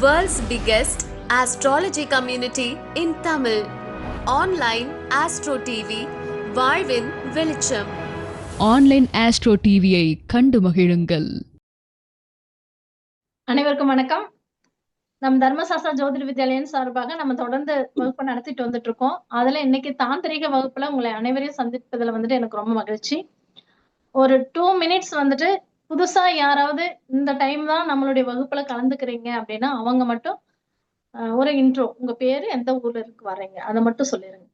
World's biggest astrology community in Tamil. Online Astro TV, வாழ்வின் வெளிச்சம். Online astro டிவியை கண்டு மகிழுங்கள். அனைவருக்கும் வணக்கம். நம் தர்மசாஸ்திரா ஜோதிட வித்யாலயம் சார்பாக நம்ம தொடர்ந்து வகுப்பு நடத்திட்டு வந்துட்டு இருக்கோம். அதுல இன்னைக்கு தாந்திரிக வகுப்புல உங்களை அனைவரையும் சந்திப்பதுல வந்துட்டு எனக்கு ரொம்ப மகிழ்ச்சி. ஒரு 2 minutes வந்துட்டு புதுசா யாராவது இந்த டைம் தான் நம்மளுடைய வகுப்புல கலந்துக்கிறீங்க அப்படின்னா அவங்க மட்டும் ஒரு இன்ட்ரோ, உங்க பேரு, எந்த ஊர்ல இருக்கு வர்றீங்க, அதை மட்டும் சொல்லிருங்க.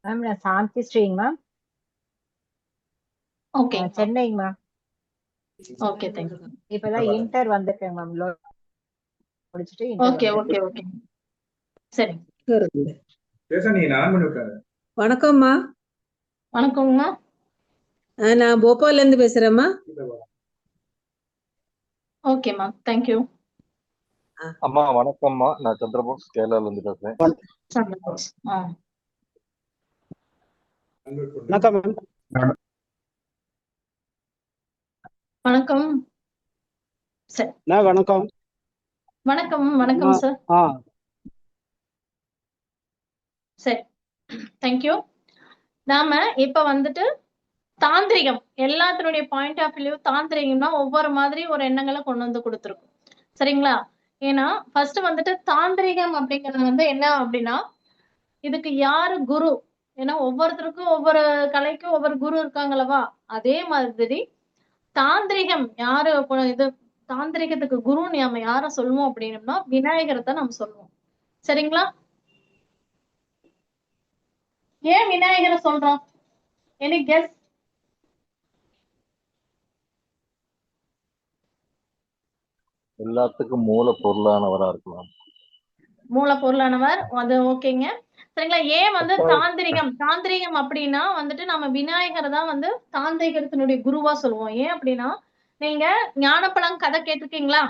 மேம் நான் சாந்தி ஸ்ரீங்க மேம். ஓகே, சென்னைங்க மேம். Okay, thank you. இப்பதான் இன்டர் வந்திருக்கேன் மேம். முடிச்சிட்டு ஓகே ஓகே ஓகே சரி. வணக்கம்மா. வணக்கம்மா. நான் போபால்ல இருந்து பேசுறேம்மா. ஓகேம்மா, தேங்க்யூ. அம்மா வணக்கம்மா, நான் சந்திரபோஸ் கேரளால இருந்து பேசுறேன். சந்தோஷ். வணக்கம். சரி, வணக்கம். வணக்கம் வணக்கம் சார். சரி, தேங்க்யூ. நாம இப்ப வந்துட்டு தாந்திரிகம் எல்லாத்தினுடைய பாயிண்ட் ஆஃப் வியூ, தாந்திரிகம்னா ஒவ்வொரு மாதிரி ஒரு எண்ணங்களை கொண்டு வந்து கொடுத்துருக்கும். சரிங்களா? ஏன்னா ஃபர்ஸ்ட் வந்துட்டு தாந்திரிகம் அப்படிங்கிறது வந்து என்ன அப்படின்னா, இதுக்கு யாரு குரு? ஏன்னா ஒவ்வொருத்தருக்கும் ஒவ்வொரு கலைக்கும் ஒவ்வொரு குரு இருக்காங்களவா, அதே மாதிரி தாந்திரிகம் யாரு இது தாந்திரிகத்துக்கு குரு நாம யார சொல்லுவோம் அப்படின்னம்னா விநாயகரை தான் நம்ம சொல்லுவோம். சரிங்களா? ஏன் விநாயகரை சொல்றோம்? Any guess? எல்லாத்துக்கும் மூல பொருளானவரா இருக்கலாம். மூல பொருளானவர், அது ஓகேங்க. சரிங்களா? ஏன் வந்து தாந்திரிகம் அப்படின்னா வந்துட்டு நம்ம விநாயகரை தான் வந்து தாந்திரிகத்தினுடைய குருவா சொல்லுவோம். ஏன் அப்படின்னா, நீங்க ஞானப்பழம் கதை கேட்டிருக்கீங்களா?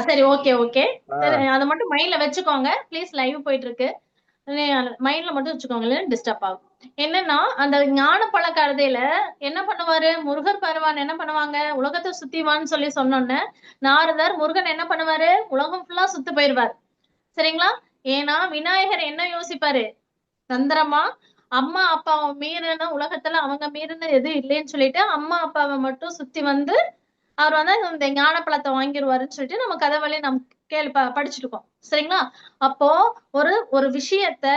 சரி, ஓகே ஓகே, அதை மட்டும் மைண்ட்ல வச்சுக்கோங்க ப்ளீஸ். லைவ் போயிட்டு இருக்கு, மைண்ட்ல மட்டும் வச்சுக்கோங்க, டிஸ்டர்ப் ஆகும். என்னன்னா அந்த ஞானப்பழ கதையில என்ன பண்ணுவாரு, முருகர் பகவான் என்ன பண்ணுவாங்க, உலகத்தை சுத்திவான்னு சொல்லி சொன்னோன்னு நாரதர் முருகன் என்ன பண்ணுவாரு, உலகம் ஃபுல்லா சுத்து போயிருவார். சரிங்களா? ஏன்னா விநாயகர் என்ன யோசிப்பாரு, தந்திரமா அம்மா அப்பாவை மீறின உலகத்துல அவங்க மீறின எதுவும் இல்லைன்னு சொல்லிட்டு அம்மா அப்பாவை மட்டும் சுத்தி வந்து அவர் வந்து இந்த ஞானப்பழத்தை வாங்கிடுவாருன்னு சொல்லிட்டு நம்ம கதை வழி நம்ம படிச்சுட்டு இருக்கோம். சரிங்களா? அப்போ ஒரு விஷயத்த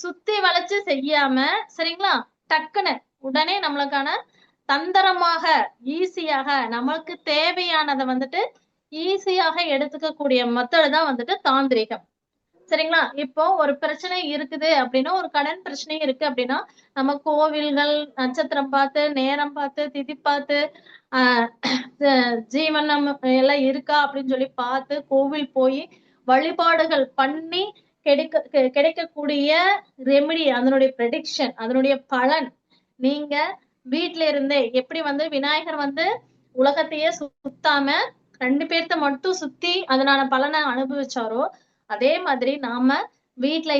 சுத்தி வளைச்சு செய்யாம, சரிங்களா, டக்குன்னு உடனே நம்மளுக்கான தந்திரமாக ஈஸியாக நமக்கு தேவையானதை வந்துட்டு ஈஸியாக எடுத்துக்க கூடிய மெத்தட் தான் வந்துட்டு தாந்திரிகம். சரிங்களா? இப்போ ஒரு பிரச்சனை இருக்குது அப்படின்னா, ஒரு கடன் பிரச்சனை இருக்கு அப்படின்னா, நம்ம கோவில்கள் நட்சத்திரம் பார்த்து, நேரம் பார்த்து, திதி பார்த்து, ஜீவனம் எல்லாம் இருக்கா அப்படின்னு சொல்லி பார்த்து கோவில் போய் வழிபாடுகள் பண்ணி கிடைக்கக்கூடிய ரெமெடி, அதனுடைய ப்ரெடிக்ஷன், அதனுடைய பலன் நீங்க வீட்டுல இருந்தே எப்படி வந்து விநாயகர் வந்து உலகத்தையே சுத்தாம 2 பேர்த்த மட்டும் சுத்தி அதனால பலனை அனுபவிச்சாரோ, அதே மாதிரி நாம வீட்டுல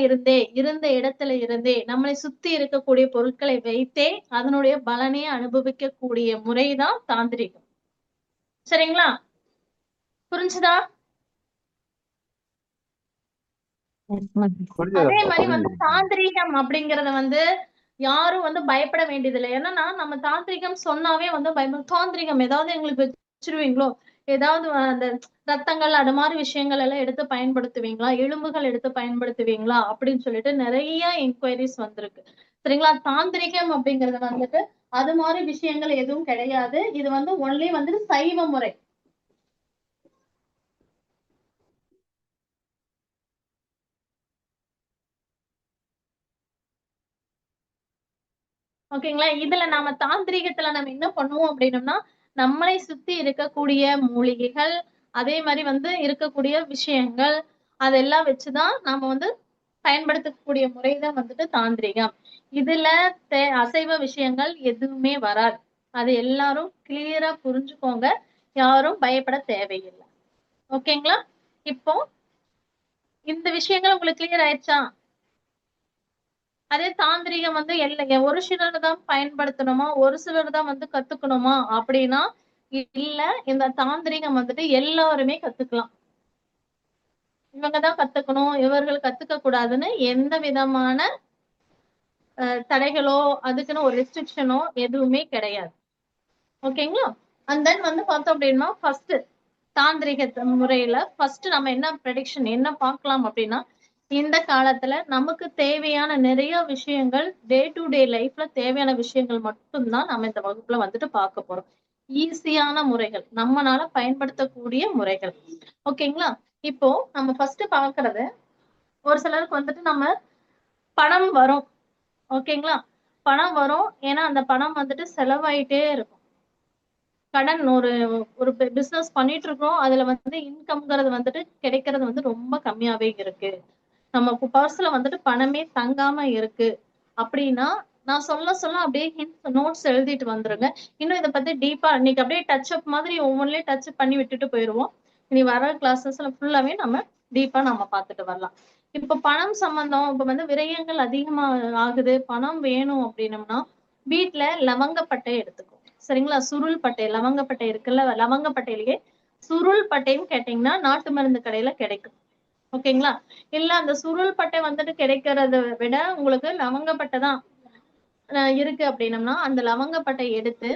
இருந்த இடத்துல இருந்தே நம்மளை சுத்தி இருக்கக்கூடிய பொருட்களை வைத்தே அதனுடைய பலனை அனுபவிக்க கூடிய முறைதான் தாந்திரிகம். சரிங்களா? புரிஞ்சுதா? அதே மாதிரி வந்து தாந்திரிகம் அப்படிங்கறத வந்து யாரும் வந்து பயப்பட வேண்டியது இல்லை. ஏன்னா நம்ம தாந்திரிகம் சொன்னாவே வந்து தாந்திரிகம் ஏதாவது எங்களுக்கு வச்சிருவீங்களோ, ஏதாவது அந்த ரத்தங்கள் அது மாதிரி விஷயங்கள் எல்லாம் எடுத்து பயன்படுத்துவீங்களா, எலும்புகள் எடுத்து பயன்படுத்துவீங்களா அப்படின்னு சொல்லிட்டு நிறைய என்கொயரிஸ் வந்திருக்கு. சரிங்களா? தாந்திரிகம் அப்படிங்கறது வந்துட்டு அது மாதிரி விஷயங்கள் எதுவும் கிடையாது. இது வந்து ஒன்லி வந்துட்டு சைவ முறை. ஓகேங்களா? இதுல நாம தாந்திரிகத்துல நம்ம என்ன பண்ணுவோம் அப்படின்னம்னா, நம்மளை சுத்தி இருக்கக்கூடிய மூலிகைகள், அதே மாதிரி வந்து இருக்கக்கூடிய விஷயங்கள், அதெல்லாம் வச்சுதான் நாம வந்து பயன்படுத்தக்கூடிய முறைதான் வந்துட்டு தாந்திரிகம். இதுல அசைவ விஷயங்கள் எதுவுமே வராது. அது எல்லாரும் கிளியரா புரிஞ்சுக்கோங்க, யாரும் பயப்பட தேவையில்லை. ஓகேங்களா? இப்போ இந்த விஷயங்கள் உங்களுக்கு கிளியர் ஆயிடுச்சா? அதே தாந்திரீகம் வந்து ஒரு சிலர் தான் பயன்படுத்தணுமா, ஒரு சிலர் தான் வந்து கத்துக்கணுமா அப்படின்னா இல்ல. இந்த தாந்திரீகம் வந்துட்டு எல்லாருமே கத்துக்கலாம். இவங்கதான் கத்துக்கணும், இவர்கள் கத்துக்க கூடாதுன்னு எந்த விதமான தடைகளோ, அதுக்குன்னு ஒரு ரெஸ்ட்ரிக்ஷனோ எதுவுமே கிடையாது. ஓகேங்களா? அண்ட் தென் வந்து பார்த்தோம் அப்படின்னா ஃபர்ஸ்ட் தாந்திரிக முறையில ஃபர்ஸ்ட் நம்ம என்ன ப்ரெடிக்ஷன் என்ன பார்க்கலாம் அப்படின்னா, இந்த காலத்துல நமக்கு தேவையான நிறைய விஷயங்கள் டே டு டே லைஃப்ல தேவையான விஷயங்கள் மட்டும்தான் நம்ம இந்த வகுப்புல வந்துட்டு பார்க்க போறோம். ஈஸியான முறைகள், நம்மனால பயன்படுத்தக்கூடிய முறைகள். ஓகேங்களா? இப்போ நம்ம ஃபர்ஸ்ட் பார்க்கிறது, ஒரு சிலருக்கு வந்துட்டு நம்ம பணம் வரும். ஓகேங்களா? பணம் வரும். ஏன்னா அந்த பணம் வந்துட்டு செலவாயிட்டே இருக்கும். கடன் ஒரு ஒரு பிசினஸ் பண்ணிட்டு இருக்கோம். அதுல வந்து இன்கம்ங்கிறது வந்துட்டு கிடைக்கிறது வந்து ரொம்ப கம்மியாவே இருக்கு. நம்ம பர்ஸ்ல வந்துட்டு பணமே தங்காம இருக்கு அப்படின்னா, நான் சொல்ல சொல்ல அப்படியே ஹிண்ட்ஸ் நோட்ஸ் எழுதிட்டு வந்துருங்க. இன்னும் இதை பத்தி டீப்பா இன்னைக்கு அப்படியே டச் அப் மாதிரி ஒவ்வொன்றிலயும் டச் அப் பண்ணி விட்டுட்டு போயிருவோம். இனி வர கிளாஸஸ்ல ஃபுல்லாவே நம்ம டீப்பா நம்ம பார்த்துட்டு வரலாம். இப்ப பணம் சம்பந்தம் இப்ப வந்து விரயங்கள் அதிகமா ஆகுது, பணம் வேணும் அப்படின்னம்னா வீட்டுல லவங்கப்பட்டை எடுத்துக்கும். சரிங்களா? சுருள் பட்டை, லவங்கப்பட்டை இருக்குல்ல, லவங்கப்பட்டையிலேயே சுருள் பட்டைன்னு கேட்டீங்கன்னா நாட்டு மருந்து கடையில கிடைக்கும். ஓகேங்களா? இல்ல அந்த சுருள் பட்டை வந்துட்டு கிடைக்கிறத விட உங்களுக்கு லவங்கப்பட்டை தான் இருக்கு அப்படின்னம்னா அந்த லவங்கப்பட்டை எடுத்து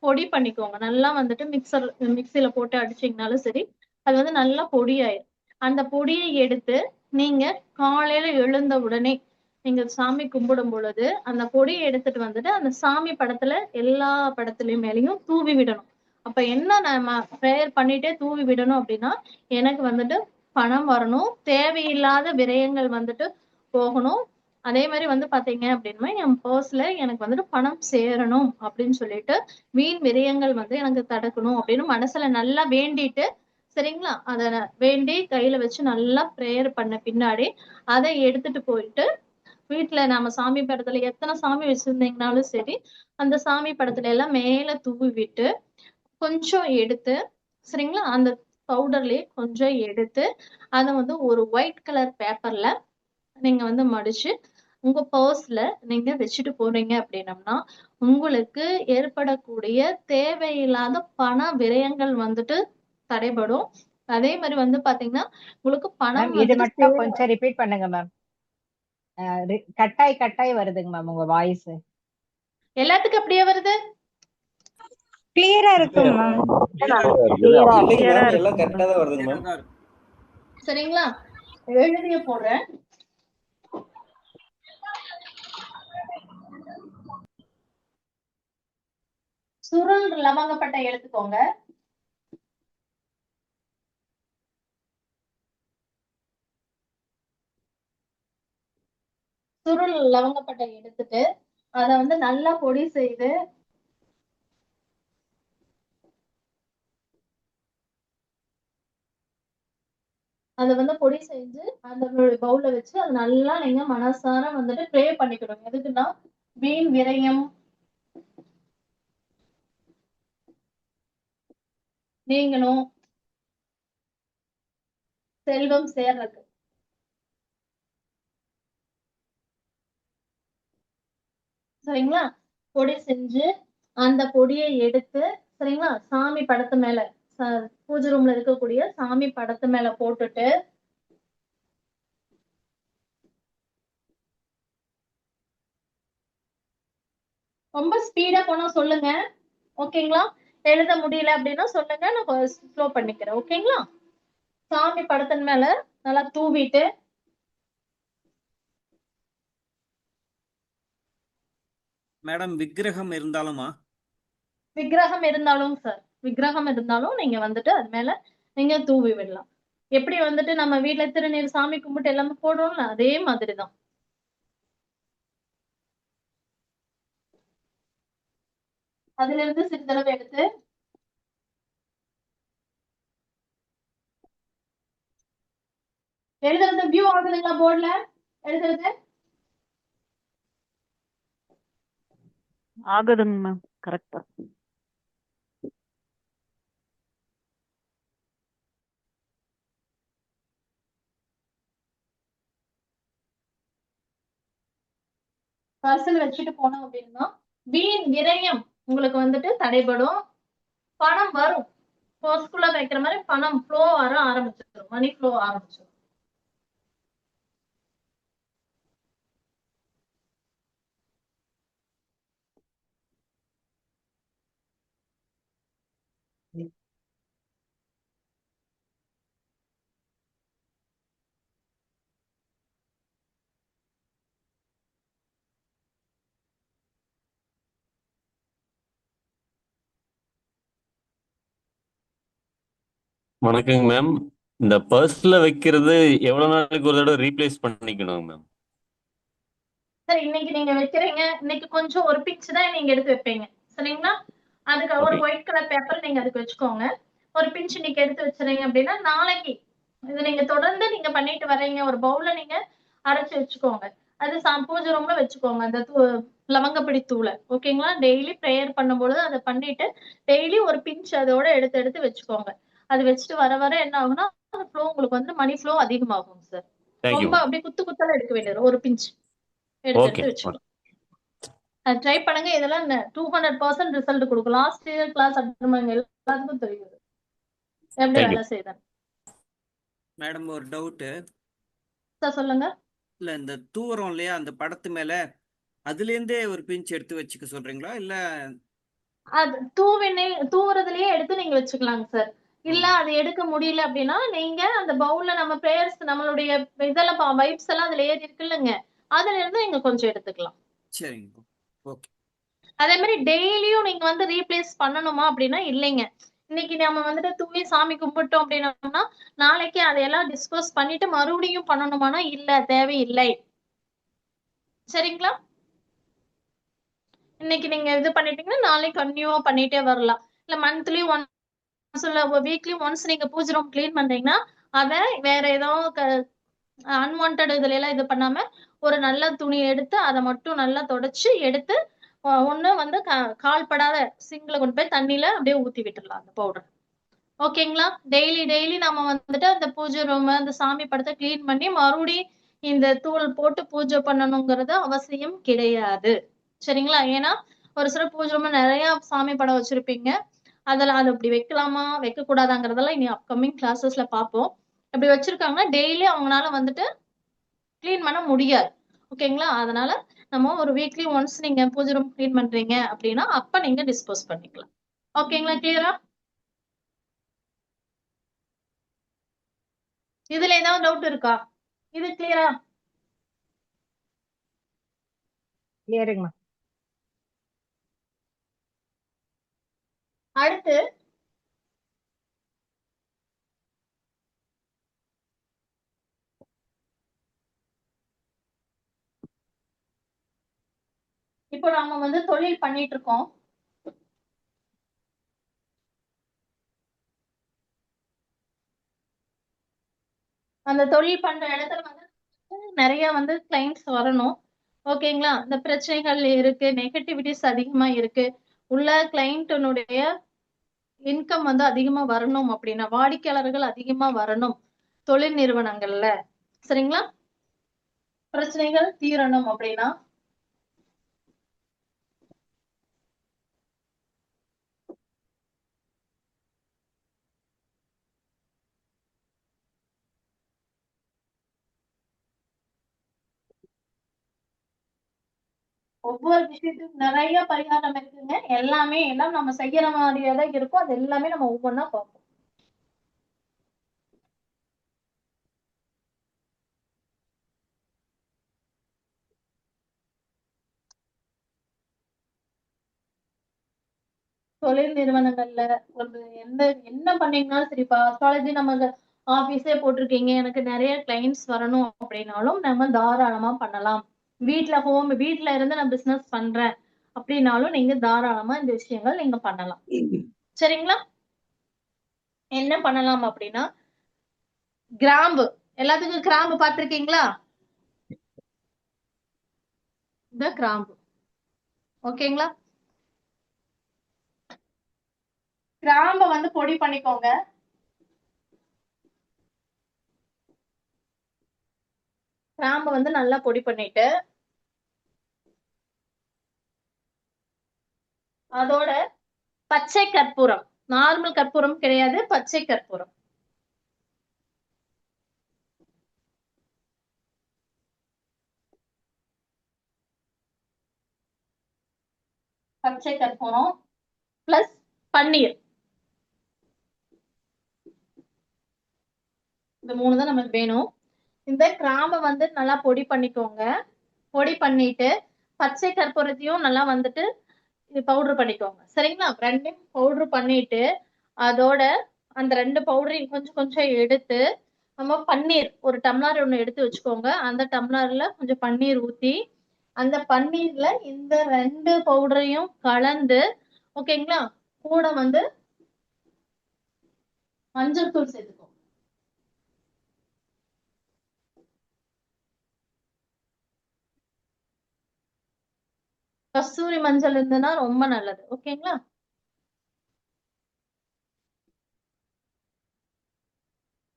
பொடி பண்ணிக்கோங்க. நல்லா வந்துட்டு மிக்சியில போட்டு அடிச்சீங்கனாலும் சரி, அது வந்து நல்லா பொடியாயிரும். அந்த பொடியை எடுத்து நீங்க காலையில எழுந்த உடனே நீங்க சாமி கும்பிடும் பொழுது அந்த பொடியை எடுத்துட்டு வந்துட்டு அந்த சாமி படத்துல எல்லா படத்துலயும் மேலயும் தூவி விடணும். அப்ப என்ன நம்ம ப்ரேயர் பண்ணிட்டே தூவி விடணும் அப்படின்னா, எனக்கு வந்துட்டு பணம் வரணும், தேவையில்லாத விரயங்கள் வந்துட்டு போகணும், அதே மாதிரி வந்து பாத்தீங்க அப்படின்னா என் பர்ஸ்ல எனக்கு வந்துட்டு பணம் சேரணும் அப்படின்னு சொல்லிட்டு வீண் விரயங்கள் வந்து எனக்கு தடுக்கணும் அப்படின்னு மனசுல நல்லா வேண்டிட்டு, சரிங்களா? அத வேண்டி கையில வச்சு நல்லா ப்ரேயர் பண்ண பின்னாடி அதை எடுத்துட்டு போயிட்டு வீட்டுல நாம சாமி படத்துல எத்தனை சாமி வச்சிருந்தீங்கனாலும் சரி, அந்த சாமி படத்துல எல்லாம் மேல தூவி விட்டு கொஞ்சம் எடுத்து, சரிங்களா? அந்த பவுடர்லயே கொஞ்சம் எடுத்து அதை வந்து ஒரு ஒயிட் கலர் பேப்பர்ல நீங்க வந்து மடிச்சு உங்க பர்ஸ்ல நீங்க வச்சுட்டு போறீங்க அப்படின்னம்னா உங்களுக்கு ஏற்படக்கூடிய தேவையில்லாத பண விரயங்கள் வந்துட்டு தடைபடும். அதே மாதிரி வந்து பாத்தீங்கன்னா உங்களுக்கு பணம் மேம் இது வந்துட்டு மட்டும் கொஞ்சம் ரிப்பீட் பண்ணுங்க மேம். கட்டாய் கட்டாய் வருதுங்க மேம் உங்க வாய்ஸ். எல்லாத்துக்கும் அப்படியே வருது. கிளியரா இருக்குங்க மேம். கிளியரா இல்லைங்க கிளியரா மேம், எல்லாம் இருக்குங்க கரெக்டா தான் வருதுங்க மேம். சரிங்களா? எழுதிய போடுறேன். சுருள் லவங்கப்பட்டை எடுத்துக்கோங்க. சுருள் லவங்கப்பட்டை எடுத்துட்டு அதை வந்து நல்லா பொடி செய்து அதை வந்து பொடி செஞ்சு அந்த பவுல்ல வச்சு அது நல்லா நீங்க மனசார வந்துட்டு ப்ரே பண்ணிக்கணும். எதுக்குன்னா வீண் விரயம் நீங்களும் செல்வம் சேர்றது. சரிங்களா? பொடி செஞ்சு அந்த பொடியை எடுத்து, சரிங்களா, சாமி படத்து மேல பூஜை ரூம்ல இருக்கக்கூடிய சாமி படத்து மேல போட்டுட்டு ரொம்ப ஸ்பீடா போனா சொல்லுங்க. ஓகேங்களா? எழுத முடியல அப்படின்னா சொல்லுங்க, நான் ஸ்லோ பண்ணிக்கிறேன். ஓகேங்களா? சாமி படத்தின் மேல நல்லா தூவிட்டு மேடம் விக்கிரகம் இருந்தாலுமா? விக்கிரகம் இருந்தாலும் சார், விக்கிரகம் இருந்தாலும் நீங்க வந்துட்டு அது மேல நீங்க தூவி விடலாம். எப்படி வந்துட்டு நம்ம வீட்டுல திருநீர் சாமி கும்பிட்டு எல்லாமே போடுறோம்ல, அதே மாதிரிதான். அதுல இருந்து சிறிதளவு எடுத்து எழுதுறது வியூ ஆகுதுங்களா? போர்ட்ல எழுதுறது ஆகுதுங்க மேம், கரெக்டா. பர்சல் வச்சுட்டு போனோம் அப்படின்னா வீண் விரயம் உங்களுக்கு வந்துட்டு தடைபடும். பணம் வரும். பர்ஸ்குள்ள வைக்கிற மாதிரி பணம் ஃப்ளோ வர ஆரம்பிச்சிடும். மணி ஃப்ளோ ஆரம்பிச்சிடும். வணக்கங்க மேம். இந்த பர்ஸ்ல வைக்கிறது எவ்வளவு நாளைக்கு ஒரு தடவை ரீப்ளேஸ் பண்ணிக்கணும் மேம்? சரி, இன்னைக்கு நீங்க வைக்கிறீங்க. இன்னைக்கு கொஞ்சம் ஒரு பிக்ஸ் தான் நீங்க எடுத்து வைப்பீங்க, சரிங்களா? அதுக்கு ஒரு ஓகே. ஒயிட் கலர் பேப்பர் நீங்க அதுக்கு வச்சுக்கோங்க. ஒரு பிஞ்ச் இன்னைக்கு எடுத்து வச்சுறீங்க அப்படின்னா நாளைக்கு இது நீங்க தொடர்ந்து நீங்க பண்ணிட்டு வர்றீங்க. ஒரு பவுல்ல நீங்க அரைச்சு வச்சுக்கோங்க. அது பூஜை ரூம்ல வச்சுக்கோங்க. அந்த லவங்கப்படி தூளை ஓகேங்களா? டெய்லி ப்ரேயர் பண்ணும்பொழுது அதை பண்ணிட்டு டெய்லி ஒரு பிஞ்ச் அதோட எடுத்து எடுத்து வச்சுக்கோங்க. அது வச்சுட்டு வர வர என்ன ஆகும்னா அந்த ஃப்ளோ உங்களுக்கு வந்து மணி ஃப்ளோ அதிகமாகும் சார். தேங்க்யூ. ரொம்ப அப்படியே குத்து குத்தல எடுக்க வேண்டியது, ஒரு பிஞ்ச் எடுத்து ஓகே. எடுத்து வச்சுக்கோங்க. அது ட்ரை பண்ணுங்க. இதெல்லாம் 200% ரிசல்ட் கொடுக்கும். லாஸ்ட் இயர் கிளாஸ் அட்டன் பண்ணுங்க, எல்லாத்துக்கும் தெரியுது எப்படி தேங்க்யூ. வேலை செய்யுது. மேடம் ஒரு டவுட்டு. சார் சொல்லுங்க. இல்ல இந்த தூரம் இல்லையா அந்த படத்து மேல, அதுல இருந்தே ஒரு பிஞ்ச் எடுத்து வச்சுக்க சொல்றீங்களா இல்ல? அது தூவுறதுலயே எடுத்து நீங்க வச்சுக்கலாங்க சார். இல்ல அது எடுக்க முடியல அப்படின்னா நீங்க அந்த பவுல்ல நம்ம பிரேயர்ஸ் நம்மளுடைய இதெல்லாம் வைப்ஸ் எல்லாம் அதுல ஏறி இருக்கு இல்லைங்க, அதுல இருந்து நீங்க கொஞ்சம் எடுத்துக்கலாம். சரிங்க. ஓகே. அதே மாதிரி டெய்லியும் நீங்க வந்து ரீப்ளேஸ் பண்ணணுமா அப்படின்னா இல்லைங்க. இன்னைக்கு நம்ம வந்துட்டு தூவி சாமி கும்பிட்டோம் அப்படின்னோம்னா நாளைக்கு அதையெல்லாம் டிஸ்போஸ் பண்ணிட்டு மறுபடியும் பண்ணணுமானா இல்ல, தேவையில்லை. சரிங்களா? இன்னைக்கு நீங்க இது பண்ணிட்டீங்கன்னா நாளைக்கு கன்டினியூவா பண்ணிட்டே வரலாம். இல்ல மந்த்லி ஒன்ஸ் இல்ல வீக்லி ஒன்ஸ் நீங்க பூஜை ரூம் கிளீன் பண்றீங்கன்னா அதை வேற ஏதோ அன்வான்ட் இதுல எல்லாம் இது பண்ணாம ஒரு நல்ல துணி எடுத்து அதை மட்டும் நல்லா தொடச்சு எடுத்து ஒண்ணு வந்து கால்படாத சிங்க்ல கொண்டு போய் தண்ணியில அப்படியே ஊத்தி விட்டுடலாம் அந்த பவுடர். ஓகேங்களா? டெய்லி டெய்லி நம்ம வந்துட்டு அந்த பூஜை ரூம் அந்த சாமி படத்தை கிளீன் பண்ணி மறுபடியும் இந்த தூள் போட்டு பூஜை பண்ணணுங்கிறது அவசியம் கிடையாது. சரிங்களா? ஏன்னா ஒரு சில பூஜை ரூம்ல நிறைய சாமி படம் வச்சிருப்பீங்க. அதெல்லாம் அது அப்படி வைக்கலாமா வைக்க கூடாதாங்கிறதெல்லாம் இனி அப்கமிங் கிளாஸஸ்ல பார்ப்போம். அப்படி வச்சிருக்காங்கன்னா டெய்லி அவங்களால வந்துட்டு கிளீன் பண்ண முடியாது. ஓகேங்களா? அதனால நம்ம ஒரு வீக்லி ஒன்ஸ் நீங்க பூஜை ரூம் கிளீன் பண்றீங்க அப்படின்னா அப்ப நீங்க டிஸ்போஸ் பண்ணிக்கலாம். ஓகேங்களா? கிளியரா? இதுல ஏதாவது டவுட் இருக்கா? இது கிளியரா? கிளியருங்கம்மா. அடுத்து இப்போ நாம வந்து தொழில் பண்ணிட்டு இருக்கோம். அந்த தொழில் பண்ற இடத்துல வந்து நிறைய வந்து கிளைண்ட்ஸ் வரணும். ஓகேங்களா? இந்த பிரச்சனைகள் இருக்கு, நெகட்டிவிட்டிஸ் அதிகமா இருக்கு. உள்ள கிளைண்ட்னுடைய இன்கம் வந்து அதிகமா வரணும் அப்படின்னா வாடிக்கையாளர்கள் அதிகமா வரணும் தொழில் நிறுவனங்கள்ல, சரிங்களா? பிரச்சனைகள் தீரணும் அப்படின்னா ஒவ்வொரு விஷயத்துக்கும் நிறைய பரிகாரம் இருக்குங்க. எல்லாமே எல்லாம் நம்ம செய்யற மாதிரியே தான் இருக்கும். அது எல்லாமே நம்ம ஒவ்வொன்னா பார்ப்போம். தொழில் நிறுவனங்கள்ல ஒரு என்ன பண்ணீங்கன்னாலும் சரிப்பா, அஸ்ட்ராலஜி நமக்கு ஆபீஸே போட்டிருக்கீங்க, எனக்கு நிறைய கிளைண்ட்ஸ் வரணும் அப்படின்னாலும் நம்ம தாராளமா பண்ணலாம். வீட்ல இருந்து நான் பிசினஸ் பண்றேன் அப்படின்னாலும் நீங்க தாராளமா இந்த விஷயங்கள் நீங்க பண்ணலாம். சரிங்களா? என்ன பண்ணலாம் அப்படின்னா கிராம்பு, எல்லாத்துக்கும் கிராம்பு பார்த்திருக்கீங்களா? இந்த கிராம்பு ஓகேங்களா? கிராம்ப வந்து பொடி பண்ணிக்கோங்க. கிராம்ப வந்து நல்லா பொடி பண்ணிட்டு அதோட பச்சை கற்பூரம், நார்மல் கற்பூரம் கிடையாது, பச்சை கற்பூரம். பச்சை கற்பூரம் பிளஸ் பன்னீர். இந்த 3 தான் நமக்கு வேணும். இந்த கிராம்பை வந்து நல்லா பொடி பண்ணிக்கோங்க. பொடி பண்ணிட்டு பச்சை கற்பூரத்தையும் நல்லா வந்துட்டு பவுடர் பண்ணிக்கோங்க. சரிங்களா? 2யும் பவுடர் பண்ணிட்டு அதோட அந்த 2 பவுடரையும் கொஞ்சம் கொஞ்சம் எடுத்து நம்ம பன்னீர் ஒரு டம்ளர் ஒண்ணு எடுத்து வச்சுக்கோங்க. அந்த டம்ளர்ல கொஞ்சம் பன்னீர் ஊத்தி அந்த பன்னீர்ல இந்த 2 பவுடரையும் கலந்து, ஓகேங்களா, கூட வந்து மஞ்சள் தூள் சேர்த்துக்கோங்க. கஸ்தூரி மஞ்சள் இருந்ததுன்னா ரொம்ப நல்லது. ஓகேங்களா?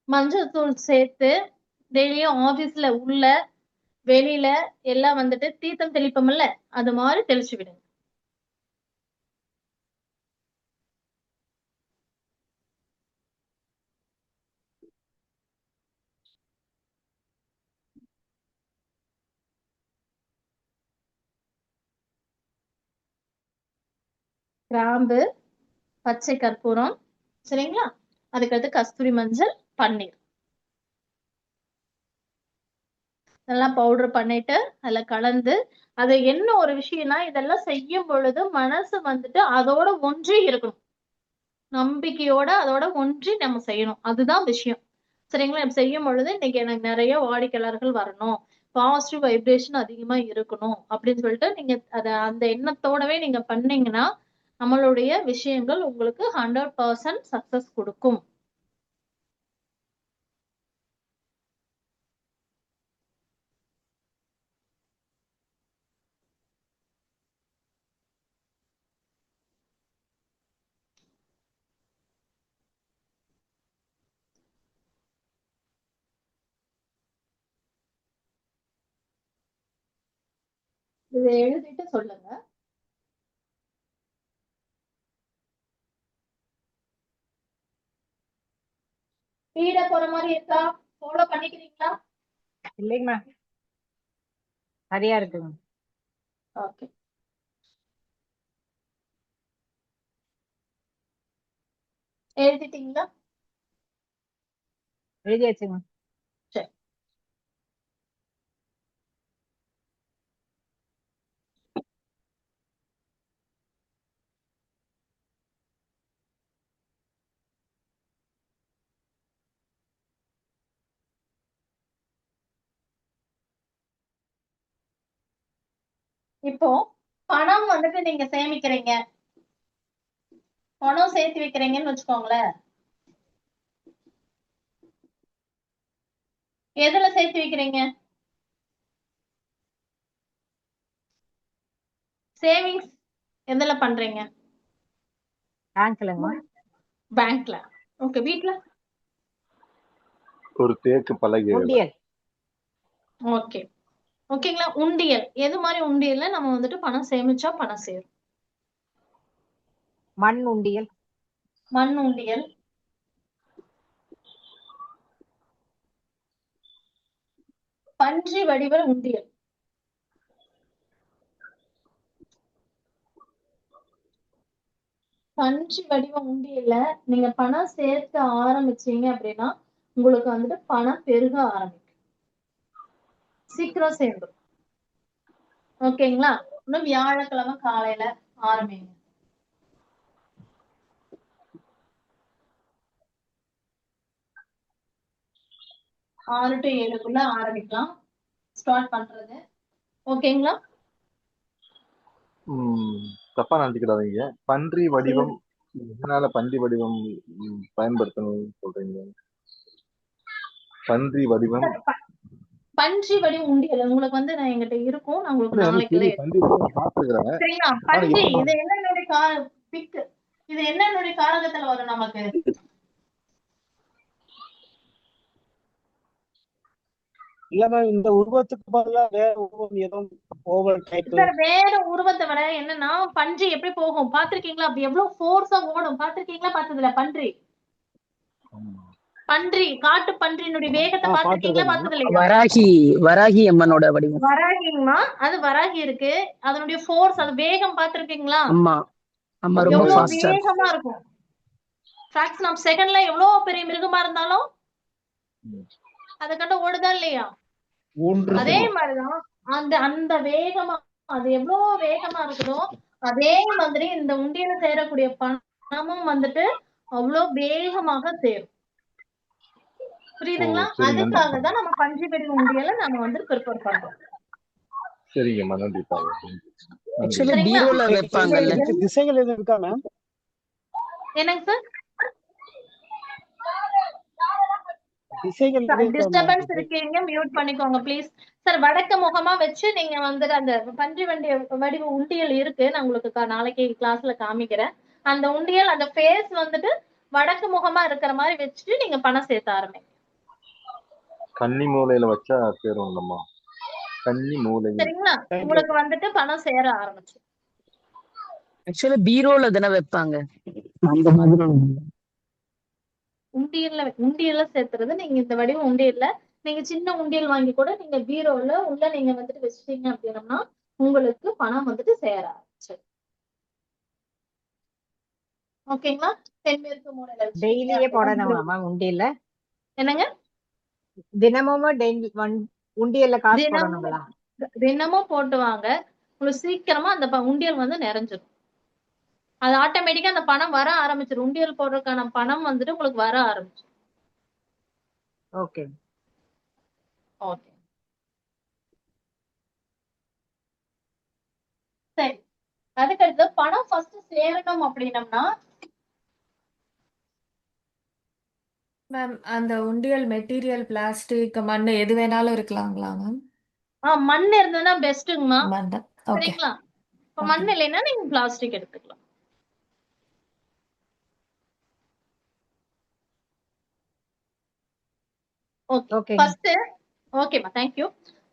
மஞ்சள் தூள் சேர்த்து டெய்லியும் ஆபீஸ்ல உள்ள வெளியில எல்லாம் வந்துட்டு தீர்த்தம் தெளிப்போம்ல, அது மாதிரி தெளிச்சு விடுங்க. கிராம்பு, பச்சை கற்பூரம், சரிங்களா, அதுக்கடுத்து கஸ்தூரி மஞ்சள், பன்னீர் நல்லா பவுடர் பண்ணிட்டு அதுல கலந்து, அது என்ன ஒரு விஷயம்னா இதெல்லாம் செய்யும் பொழுது மனசு வந்துட்டு அதோட ஒன்றி இருக்கணும். நம்பிக்கையோட அதோட ஒன்றி நம்ம செய்யணும். அதுதான் விஷயம். சரிங்களா? நம்ம செய்யும் பொழுது இன்னைக்கு எனக்கு நிறைய வாடிக்கையாளர்கள் வரணும், பாசிட்டிவ் வைப்ரேஷன் அதிகமா இருக்கணும் அப்படின்னு சொல்லிட்டு நீங்க அந்த எண்ணத்தோடவே நீங்க பண்ணீங்கன்னா நம்மளுடைய விஷயங்கள் உங்களுக்கு 100% சக்சஸ் கொடுக்கும். இதை எழுதிட்டு சொல்லுங்க. ஸ்பீடா போற மாதிரி இருக்கா? ஃபாலோ பண்ணிக்கிறீங்களா? இல்லைங்க மேம், சரியா இருக்குங்க. ஓகே. எழுதிட்டீங்களா? எழுதியாச்சுங்க. சரி. இப்போ பணம் வந்துட்டு நீங்க சேமிக்கிறீங்க, பணம் சேர்த்து வைக்கிறீங்கன்னு வச்சுக்கோங்களேன். எதுல சேர்த்து வைக்கிறீங்க? சேவிங்ஸ் எதுல பண்றீங்க? பேங்க்லங்க. பேங்க்ல. ஓகே. வீட்ல? ஒரு தேக்கு பலகையில. உண்டியல். ஓகே. ஓகேங்களா? உண்டியல். எது மாதிரி உண்டியல்ல நம்ம வந்துட்டு பணம் சேமிச்சா பணம் சேரும்? மண் உண்டியல். மண் உண்டியல். பன்றி வடிவ உண்டியல். பன்றி வடிவ உண்டியல்ல நீங்க பணம் சேர்க்க ஆரம்பிச்சீங்க அப்படின்னா உங்களுக்கு வந்துட்டு பணம் பெருக ஆரம்பிக்கும். சீக்கிரம் சேர்ந்துடும். ஓகேங்களா? இன்னும் வியாழக்கிழமை காலையில ஆரம்பிங்க. 6 to 7க்குள்ள ஆரம்பிக்கலாம் ஸ்டார்ட் பண்றது. ஓகேங்களா? தப்பா நினைச்சுக்கிடாதீங்க. பன்றி வடிவம் எதனால பன்றி வடிவம் பயன்படுத்தணும்னு சொல்றீங்க? பன்றி வடிவம் பன்றி வடிவ உண்டியல் உங்களுக்கு வந்து நான் எங்கிட்ட இருக்கும், நான் உங்களுக்கு எனக்கு நாளைக்கு தெரியும். பன்றி வடிவம் பார்த்துக்கிறேன். சரிங்களா? பன்றி இது என்னுடைய பிக், இது என்னுடைய காரகத்துல வரும் நமக்கு? இல்ல மேம், இந்த உருவத்துக்கு பதிலா வேற உருவம் எதுவும் ஓவல் டைப். சார் வேற உருவத்தை விட என்னன்னா பன்றி எப்படி போகும் பாத்திருக்கீங்களா? அப்படி எவ்வளவு ஃபோர்ஸா ஓடும் பாத்திருக்கீங்களா? பார்த்ததுல பன்றி பன்றி காட்டு பன்றியினுடைய வேகத்தை பாத்திருக்கீங்களா? பார்த்தது இல்லையா? வராகி அம்மனோட வடிவம். வராகிங்கம்மா, அது வராகி இருக்கு. அதனுடைய ஃபோர்ஸ், அது வேகம் பாத்திருக்கீங்களா? ஆமா ஆமா, ரொம்ப எவ்வளவு ஃபாஸ்டா வேகமா இருக்கும். ஃபிராக்ஷன் ஆஃப் செகண்ட்ல எவ்வளவு பெரிய மிருகமா இருந்தாலும் அதை கண்டு ஓடுதா இல்லையா? அதே மாதிரிதான் அந்த அந்த வேகமா, அது எவ்வளவு வேகமா இருக்குதோ அதே மாதிரி இந்த உண்டியல சேரக்கூடிய பணமும் வந்துட்டு அவ்வளவு வேகமாக சேரும். புரியுதுங்களா? அதுக்காக தான் நம்ம பஞ்சபெரி உண்டியல நம்ம வந்து ப்ரிப்பேர் பண்றோம். சரிங்கம்மா, நன்றி. ஆக்சுவலி பீரோல வைப்பாங்கல்ல. திசைகள் எதுவும் இருக்கா மேம்? என்னங்க சார்? திசைகள் டிஸ்டர்பன்ஸ் இருக்கீங்க, மியூட் பண்ணிக்கோங்க ப்ளீஸ். சார் வடக்கு முகமா வச்சு நீங்க வந்து அந்த பன்றி வண்டி வடிவ உண்டியல் இருக்கு. நான் உங்களுக்கு நாளைக்கு கிளாஸ்ல காமிக்கிறேன். அந்த உண்டியல் அந்த ஃபேஸ் வந்துட்டு வடக்கு முகமா இருக்கிற மாதிரி வச்சுட்டு நீங்க பணம் சேர்த்த ஆரம்பிங்க. கன்னி மூலையில வச்சா சேரும்லம்மா. கன்னி மூலை. சரிங்களா? உங்களுக்கு வந்துட்டு பணம் சேர ஆரம்பிச்சு. ஆக்சுவலி பீரோல தானே வைப்பாங்க அந்த மாதிரி. உண்டியல்ல சேர்த்துறது நீங்க இந்த வடிவம் உண்டியல்ல நீங்க சின்ன உண்டியல் வாங்கி கூட நீங்க பீரோல உள்ள நீங்க வந்துட்டு வச்சுட்டீங்க அப்படின்னா உங்களுக்கு பணம் வந்துட்டு சேர ஆரம்பிச்சு. ஓகேங்களா? தென்மேற்கு மூலையில டெய்லியே போடணுமா உண்டியல்ல? என்னங்க? தினமும் உண்டியல்ல காசு போடணுங்களா? தினமும் போட்டு வாங்க. உங்களுக்கு சீக்கிரமா அந்த உண்டியல் வந்து நிறைஞ்சிடும். அது ஆட்டோமேட்டிக்கா அந்த பணம் வர ஆரம்பிச்சிடும். உண்டியல் போடுறதுக்கான பணம் வந்துட்டு உங்களுக்கு வர ஆரம்பிச்சிடும். ஓகே ஓகே சரி. அதுக்கடுத்து பணம் ஃபர்ஸ்ட் சேரணும் அப்படின்னம்னா மேம் அந்த உண்டியல் மெட்டீரியல் பிளாஸ்டிக் மண் எது வேணாலும் இருக்கலாங்களா மேம்? மண் இருந்ததுன்னா பெஸ்ட்டுங்கம்மா. மண். ஓகே. சரிங்களா? இப்ப மண் இல்லைன்னா நீங்க பிளாஸ்டிக் எடுத்துக்கலாம். ஓகே ஃபர்ஸ்ட் ஓகேம்மா, தேங்க்யூ.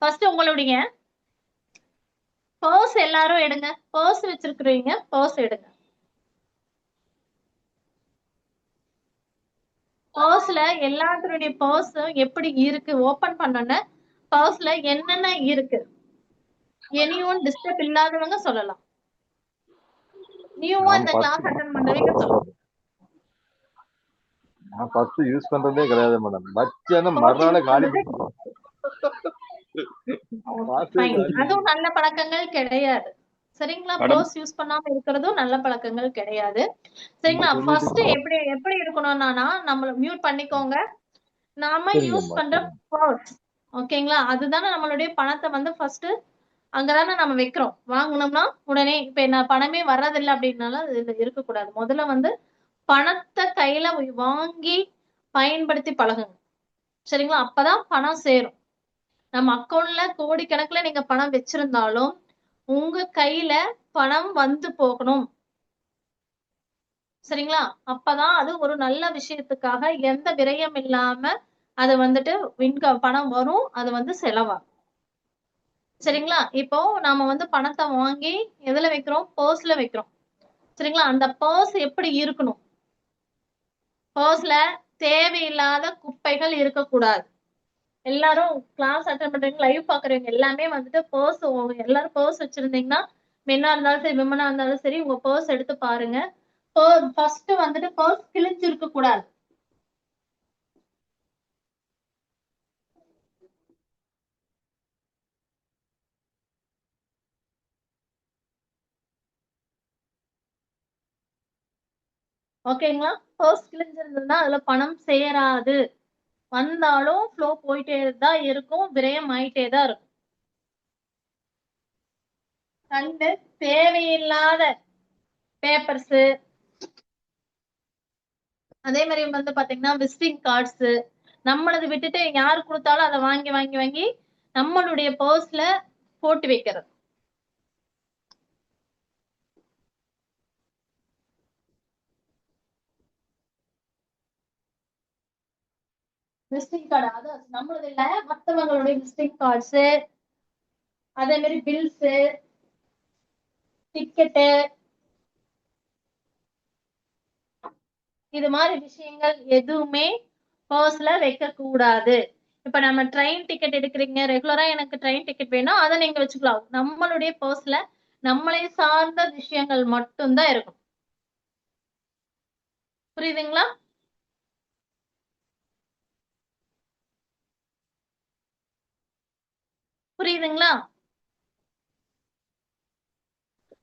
ஃபர்ஸ்ட் உங்களுடைய பர்ஸ் எல்லாரும் எடுங்க. பர்ஸ் வச்சிருக்கிறீங்க, பர்ஸ் எடுங்க. பர்ஸ்ல எல்லாத்துடைய பர்ஸ் எப்படி இருக்கு ஓபன் பண்ணன பர்ஸ்ல என்னென்ன இருக்கு? எனியோன் டிஸ்டர்ப் இல்லாதவங்க சொல்லலாம். நியூவா இந்த கிளாஸ் அட்டெண்ட் பண்றவங்க சொல்லலாம். நான் ஃபர்ஸ்ட் யூஸ் பண்றதே கிடையாது மேடம். வச்சேன்னா மறுநாளே காலி. அதுவும் நல்ல பழக்கங்கள் கிடையாது. சரிங்களா? பர்ஸ் யூஸ் பண்ணாம இருக்கிறதும் நல்ல பழக்கங்கள் கிடையாது. சரிங்களா? ஃபர்ஸ்ட் எப்படி இருக்கணும்னா நம்மள மியூட் பண்ணிக்கோங்க. நாம யூஸ் பண்ற பர்ஸ் ஓகேங்களா? அதுதானே நம்மளுடைய பணத்தை வந்து ஃபர்ஸ்ட் அங்கதானே நம்ம வைக்கிறோம். வாங்கினோம்னா உடனே இப்ப என்ன பணமே வர்றதில்லை அப்படின்னாலும் இது இருக்கக்கூடாது. முதல்ல வந்து பணத்தை கையில வாங்கி பயன்படுத்தி பழகுங்க. சரிங்களா? அப்பதான் பணம் சேரும். நம்ம அக்கௌண்ட்ல கோடிக்கணக்குல நீங்க பணம் வச்சிருந்தாலும் உங்க கையில பணம் வந்து போகணும். சரிங்களா? அப்பதான் அது ஒரு நல்ல விஷயத்துக்காக எந்த விரயம் இல்லாம அது வந்துட்டு பணம் வரும். அது வந்து செலவாகும். சரிங்களா? இப்போ நாம வந்து பணத்தை வாங்கி எதுல வைக்கிறோம்? பர்ஸ்ல வைக்கிறோம். சரிங்களா? அந்த பர்ஸ் எப்படி இருக்கணும்? பர்ஸ்ல தேவையில்லாத குப்பைகள் இருக்கக்கூடாது. எல்லாரும் கிளாஸ் அட்டெண்ட் பண்றீங்க, லைவ் பாக்குறவங்க எல்லாமே வந்துட்டு பர்ஸ் எல்லாரும் பர்ஸ் வச்சிருந்தீங்கன்னா மென்னா இருந்தாலும் சரி விமனா இருந்தாலும் சரி உங்க பர்ஸ் எடுத்து பாருங்க. ஃபர்ஸ்ட் வந்துட்டு பர்ஸ் கிழிஞ்சு இருக்க கூடாது. ஓகேங்களா? பர்ஸ் கிழிஞ்சிருந்ததுன்னா அதுல பணம் சேராது. வந்தாலும் ஃப்ளோ போயிட்டே தான் இருக்கும், விரயம் ஆயிட்டே தான் இருக்கும். கண்டு தேவையில்லாத பேப்பர்ஸ், அதே மாதிரி வந்து பாத்தீங்கன்னா விசிட்டிங் கார்ட்ஸ் நம்மளது விட்டுட்டு யாரு கொடுத்தாலும் அதை வாங்கி வாங்கி வாங்கி நம்மளுடைய பர்ஸ்ல போட்டு வைக்கிறது. விசிட்டிங் கார்டு, அதாவது நம்மளது இல்ல, மத்தவங்களுடைய விசிட்டிங் கார்ட்ஸ், அதே மாதிரி பில்ஸ், டிக்கெட்டு, இது மாதிரி விஷயங்கள் எதுவுமே பர்ஸ்ல வைக்க கூடாது. இப்ப நம்ம ட்ரெயின் டிக்கெட் எடுக்கிறீங்க, ரெகுலரா எனக்கு ட்ரெயின் டிக்கெட் வேணும், அதை நீங்க வச்சுக்கலாம். நம்மளுடைய பர்ஸ்ல நம்மளை சார்ந்த விஷயங்கள் மட்டும்தான் இருக்கும். புரியுதுங்களா? புரியுதுங்களா?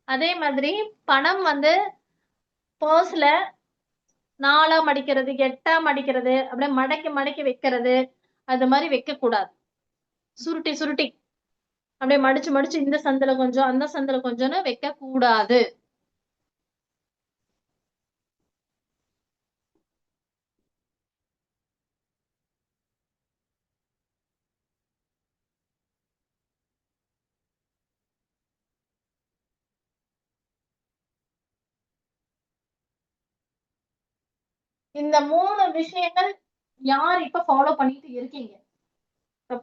அதே மாதிரி பணம் வந்து பர்ஸ்ல 4ஆ மடிக்கிறது, 8ஆ மடிக்கிறது, அப்படியே மடக்கி மடக்கி வைக்கிறது, அது மாதிரி வைக்க கூடாது. சுருட்டி சுருட்டி அப்படியே மடிச்சு மடிச்சு இந்த சந்தில கொஞ்சம் அந்த சந்தில கொஞ்சம்னு வைக்க கூடாது. இந்த 3 விஷயங்கள் யார் இப்ப ஃபாலோ பண்ணிட்டு இருக்கீங்க?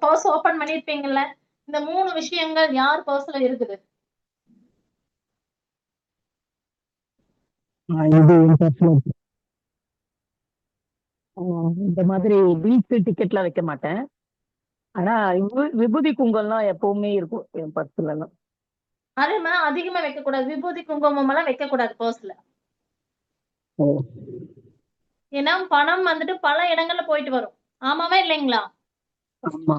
பர்ஸ் ஓபன் பண்ணிருப்பீங்கல்ல, இந்த 3 விஷயங்கள் யார் பர்ஸ்ல இருக்குது? இந்த மாதிரி பில்ஸ் டிக்கெட்லாம் வைக்க மாட்டேன். ஆனா விபூதி குங்கம்லாம் எப்பவுமே இருக்கும் என் பர்ஸ்ல எல்லாம். அதே மாதிரி அதிகமா வைக்க கூடாது. விபூதி குங்குமம் எல்லாம் வைக்க கூடாது பர்ஸ்ல. ஏன்னா பணம் வந்துட்டு பல இடங்கள்ல போயிட்டு வரும். ஆமாவா இல்லைங்களா? ஆமா.